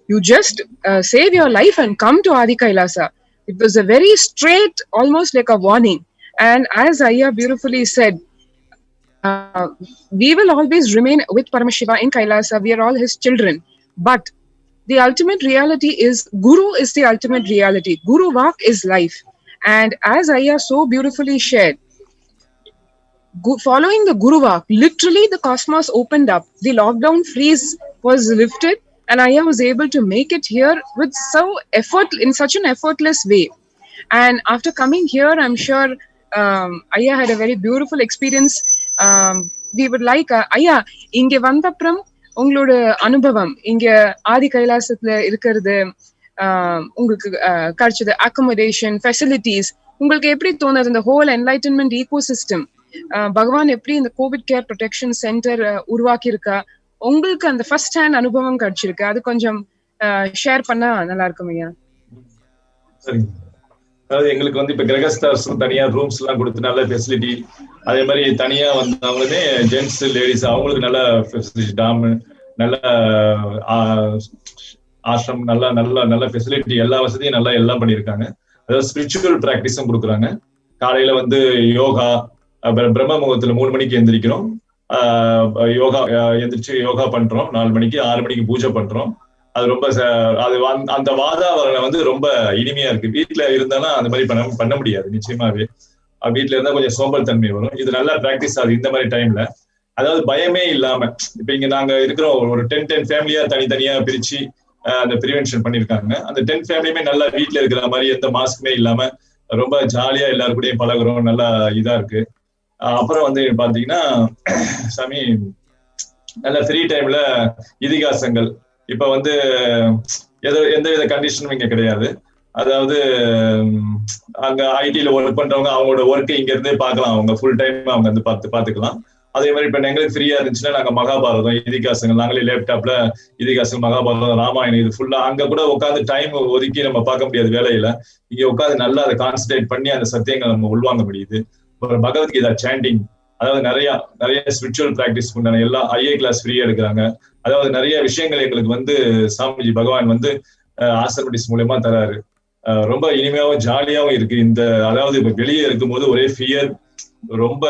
You just save your life and come to Adi Kailasa. It was a very straight, almost like a warning. And as Ayya beautifully said, we will always remain with Paramashiva in Kailasa. We are all his children. But the ultimate reality is, Guru is the ultimate reality. Guru Vak is life. And as Ayya so beautifully shared, following the Guru Vak, literally the cosmos opened up. The lockdown freeze was lifted, and Ayya was able to make it here with in such an effortless way. And after coming here, I'm sure Ayya had a very beautiful experience. We would like Ayya, inge vandapram உங்களோட அனுபவம் இங்க ஆதி கைலாசத்துல இருக்கிறது, உங்களுக்கு கிடைச்சது accommodation facilities, உங்களுக்கு எப்படி தோணுது இந்த ஹோல் என்லைட்டன்மெண்ட் ஈகோ சிஸ்டம், பகவான் எப்படி இந்த கோவிட் கேர் ப்ரொடெக்ஷன் சென்டர் உருவாக்கி இருக்கா, உங்களுக்கு அந்த ஃபர்ஸ்ட் ஹேண்ட் அனுபவம் கிடைச்சிருக்கு, அது கொஞ்சம் ஷேர் பண்ணா நல்லா இருக்கும் ஐயா. அதாவது எங்களுக்கு வந்து இப்ப கிரகஸ்தாஸ் தனியா ரூம்ஸ் எல்லாம் கொடுத்து நல்ல ஃபெசிலிட்டி, அதே மாதிரி தனியா வந்தவங்களுமே ஜென்ட்ஸ் லேடிஸ் அவங்களுக்கு நல்ல ஃபெசிலிட்டி, டாம், நல்ல ஆசிரம், நல்ல நல்ல நல்ல ஃபெசிலிட்டி, எல்லா வசதியும் நல்லா எல்லாம் பண்ணியிருக்காங்க. அதாவது ஸ்பிரிச்சுவல் பிராக்டிஸும் கொடுக்குறாங்க. காலையில வந்து யோகா, பிரம்ம முகூர்த்தத்துல 3 மணிக்கு எந்திரிக்கிறோம், யோகா எந்திரிச்சு யோகா பண்றோம். 4 மணிக்கு 6 மணிக்கு பூஜை பண்றோம். அது ரொம்ப அது அந்த வாதாவரணம் வந்து ரொம்ப இனிமையா இருக்கு. வீட்டுல இருந்தாலும் அந்த மாதிரி பண்ண முடியாது நிச்சயமாவே. வீட்டுல இருந்தா கொஞ்சம் சோம்பல் தன்மை வரும். இது நல்லா பிராக்டிஸ் ஆகுது இந்த மாதிரி டைம்ல. அதாவது பயமே இல்லாம, இப்ப இங்க நாங்க இருக்கிறோம் ஒரு 10 ஃபேமிலியா தனித்தனியா பிரிச்சு அந்த பிரிவென்ஷன் பண்ணிருக்காங்க. அந்த 10 ஃபேமிலியுமே நல்லா வீட்டுல இருக்கிற மாதிரி எந்த மாஸ்க்குமே இல்லாம ரொம்ப ஜாலியா எல்லாரு கூடயும் பழகுறோம். நல்லா இதா இருக்கு. அப்புறம் வந்து பாத்தீங்கன்னா சாமி நல்ல ஃப்ரீ டைம்ல இதிகாசங்கள், இப்ப வந்து எந்த வித கண்டிஷனும் இங்க கிடையாது. அதாவது அங்க ஐடில ஒர்க் பண்றவங்க அவங்களோட ஒர்க்கை இங்க இருந்தே பார்க்கலாம். அவங்க ஃபுல் டைம் அவங்க வந்து பாத்துக்கலாம். அதே மாதிரி இப்ப எங்களுக்கு ஃப்ரீயா இருந்துச்சுன்னா நாங்க மகாபாரதம், இதிகாசங்கள் நாங்களே லேப்டாப்ல இதிகாசம், மகாபாரதம், ராமாயணம் இது ஃபுல்லா அங்க கூட உட்காந்து டைம் ஒதுக்கி நம்ம பார்க்க முடியாது வேலையில. இங்க உட்காந்து நல்லா அதை கான்சன்ட்ரேட் பண்ணி அந்த சத்தியங்களை நம்ம உள்வாங்க முடியுது. ஒரு பகவத்கீதா சாண்டிங், அதாவது நிறைய ஸ்பிரிச்சுவல் பிராக்டிஸ் பண்ணாங்க. எல்லாம் ஐஏ கிளாஸ் ஃப்ரீயா எடுக்கிறாங்க. அதாவது நிறைய விஷயங்கள் எங்களுக்கு வந்து சாமிஜி பகவான் வந்து ஆசிரமடிஸ் மூலமா தராரு. ரொம்ப இனிமையாவும் ஜாலியாவும் இருக்கு. அதாவது இப்ப வெளியே இருக்கும்போது ஒரே ஃபியர், ரொம்ப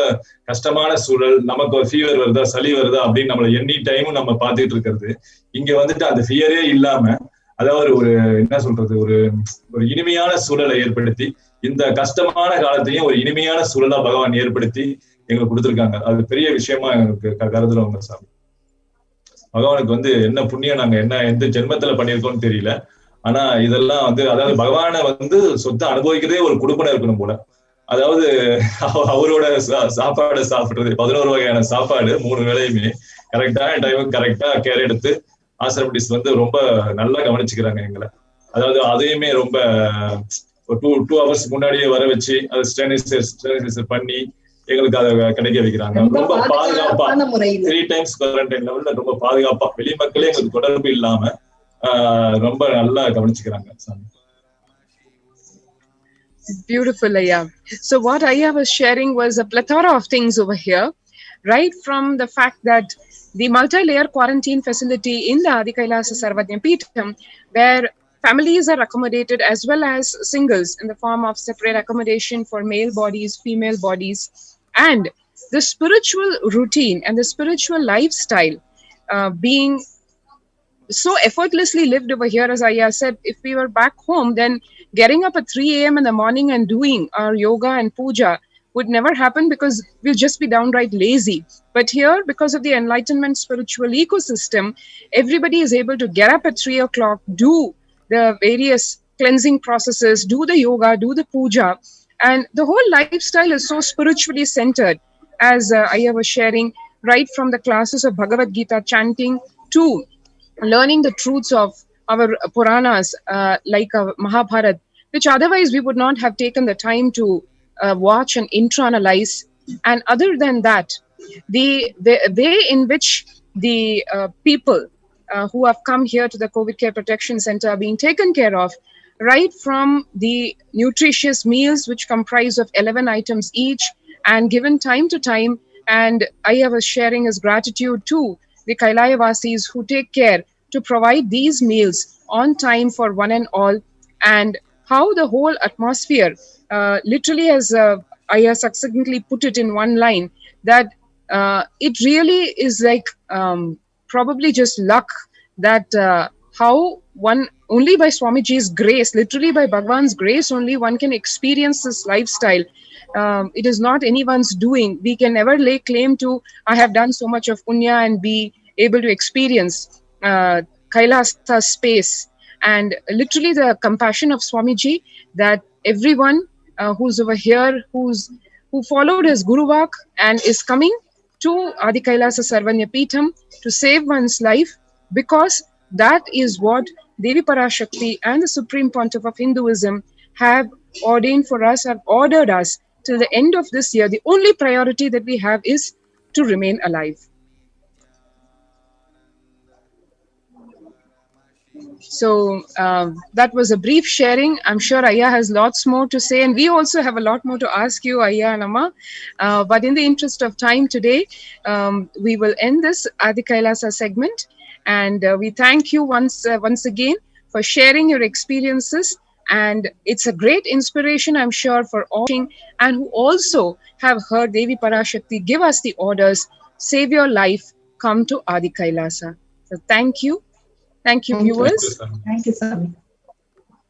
கஷ்டமான சூழல், நமக்கு ஒரு ஃபீவர் வருதா சளி வருதா அப்படின்னு நம்மள எனி டைமும் நம்ம பார்த்துட்டு இருக்கிறது. இங்க வந்துட்டு அந்த ஃபியரே இல்லாம, அதாவது ஒரு என்ன சொல்றது, ஒரு இனிமையான சூழலை ஏற்படுத்தி இந்த கஷ்டமான காலத்தையும் ஒரு இனிமையான சூழலா பகவான் ஏற்படுத்தி எங்களுக்கு கொடுத்துருக்காங்க. அது பெரிய விஷயமா எங்களுக்கு கருதுறவங்க சாமி. பகவானுக்கு வந்து என்ன புண்ணியம் நாங்க எந்த ஜென்மத்துல பண்ணியிருக்கோம்னு தெரியல. ஆனா இதெல்லாம் வந்து அதாவது பகவானை வந்து சொத்தை அனுபவிக்கிறதே ஒரு குடும்பம் இருக்கணும் போல. அதாவது அவரோட சாப்பாடு சாப்பிடுறது 11 வகையான சாப்பாடு 3 வேளையுமே கரெக்டான டைமுக்கு கரெக்டா கேர் எடுத்து ஆசிரமடிஸ் வந்து ரொம்ப நல்லா கவனிச்சுக்கிறாங்க எங்களை. அதாவது அதையுமே ரொம்ப ஒரு 2 ஹவர்ஸ் முன்னாடியே வர வச்சு அதை ஸ்டெரிலைசர் பண்ணி எங்களுக்கு அதை கிடைக்க வைக்கிறாங்க. ரொம்ப பாதுகாப்பா 3 டைம்ஸ் குவாரண்டைன் லெவல்ல ரொம்ப பாதுகாப்பா வெளி மக்களே எங்களுக்கு தொடர்பு இல்லாம ரொம்ப நல்லா கவனிச்சுக்கிறாங்க சாமி. Beautiful, Ayya. So what Ayya was sharing was a plethora of things over here, right from the fact that the multi-layer quarantine facility in the Adi Kailasa Sarvajna Peetham, where families are accommodated as well as singles in the form of separate accommodation for male bodies, female bodies, and the spiritual routine and the spiritual lifestyle being so effortlessly lived over here. As Ayya said, if we were back home, then getting up at 3 a.m. in the morning and doing our yoga and puja would never happen because we'll just be downright lazy. But here, because of the enlightenment spiritual ecosystem, everybody is able to get up at 3 o'clock, do the various cleansing processes, do the yoga, do the puja, and the whole lifestyle is so spiritually centered, as Ayya was sharing, right from the classes of Bhagavad Gita chanting to learning the truths of our Puranas, like Mahabharata, which otherwise we would not have taken the time to watch and internalize. And other than that, the way in which the people who have come here to the COVID Care Protection Center are being taken care of, right from the nutritious meals, which comprise of 11 items each and given time to time. And Ayya was sharing his gratitude to the Kailaya-vasis who take care to provide these meals on time for one and all, and how the whole atmosphere literally, as Ayya succinctly put it in one line, that it really is like probably just luck that how one, only by Swamiji's grace, literally by Bhagwan's grace only, one can experience this lifestyle. It is not anyone's doing. We can never lay claim to, I have done so much of punya and be able to experience Kailasa space. And literally the compassion of Swamiji, that everyone who's over here, who followed his Guru Vak and is coming to Adi Kailasa Sarvanya Peetham to save one's life, because that is what Devi Parashakti and the Supreme Pontiff of Hinduism have ordained for us, have ordered us till the end of this year. The only priority that we have is to remain alive. So that was a brief sharing. I'm sure Ayya has lots more to say, and we also have a lot more to ask you, Ayya and Amma. But in the interest of time today, we will end this Adi Kailasa segment, and we thank you once again for sharing your experiences. And it's a great inspiration, I'm sure, for all and who also have heard Devi Parashakti give us the orders, save your life, come to Adi Kailasa. So thank you. Thank you, viewers. Thank you, Swami.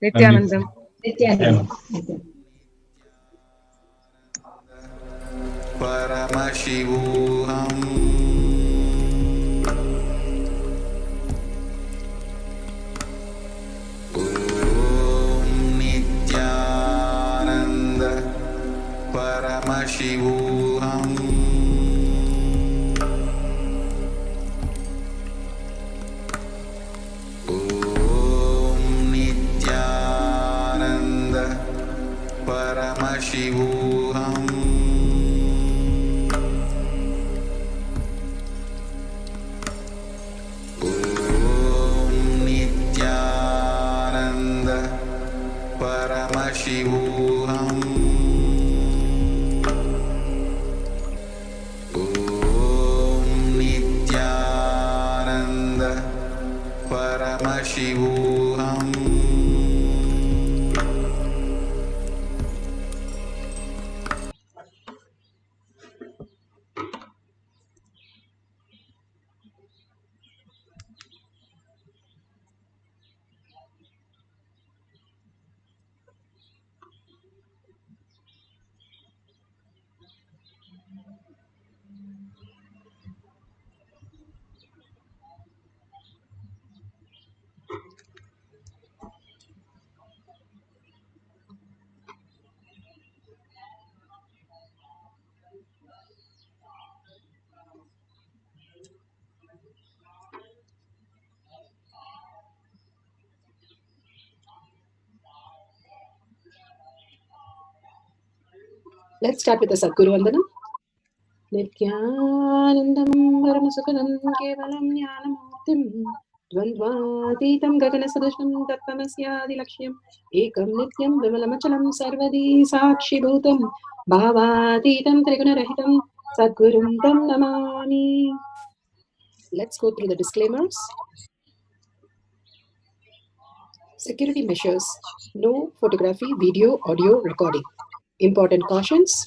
Nithyanandam. Nithyanandam. Paramashivoham. Om Nithyananda Paramashivoham. Om Nithyananda Paramashivoham. Om Nithyananda Paramashivoham. Om Nithyananda Paramashivoham. Let's start with the Sadguru Vandanam. Nithyanandam Paramasukhanam Kevalam Jnanamurtim Dvandvatitam Gaganasadasham Tattamasyadi Lakshyam Ekam Nityam Vimalamachalam Sarvadi Sakshi Bhutam Bhavatitam Trigunarahitam Sadgurum Tam Namami. Let's go through the disclaimers. Security measures. No photography, video, audio recording. Important cautions.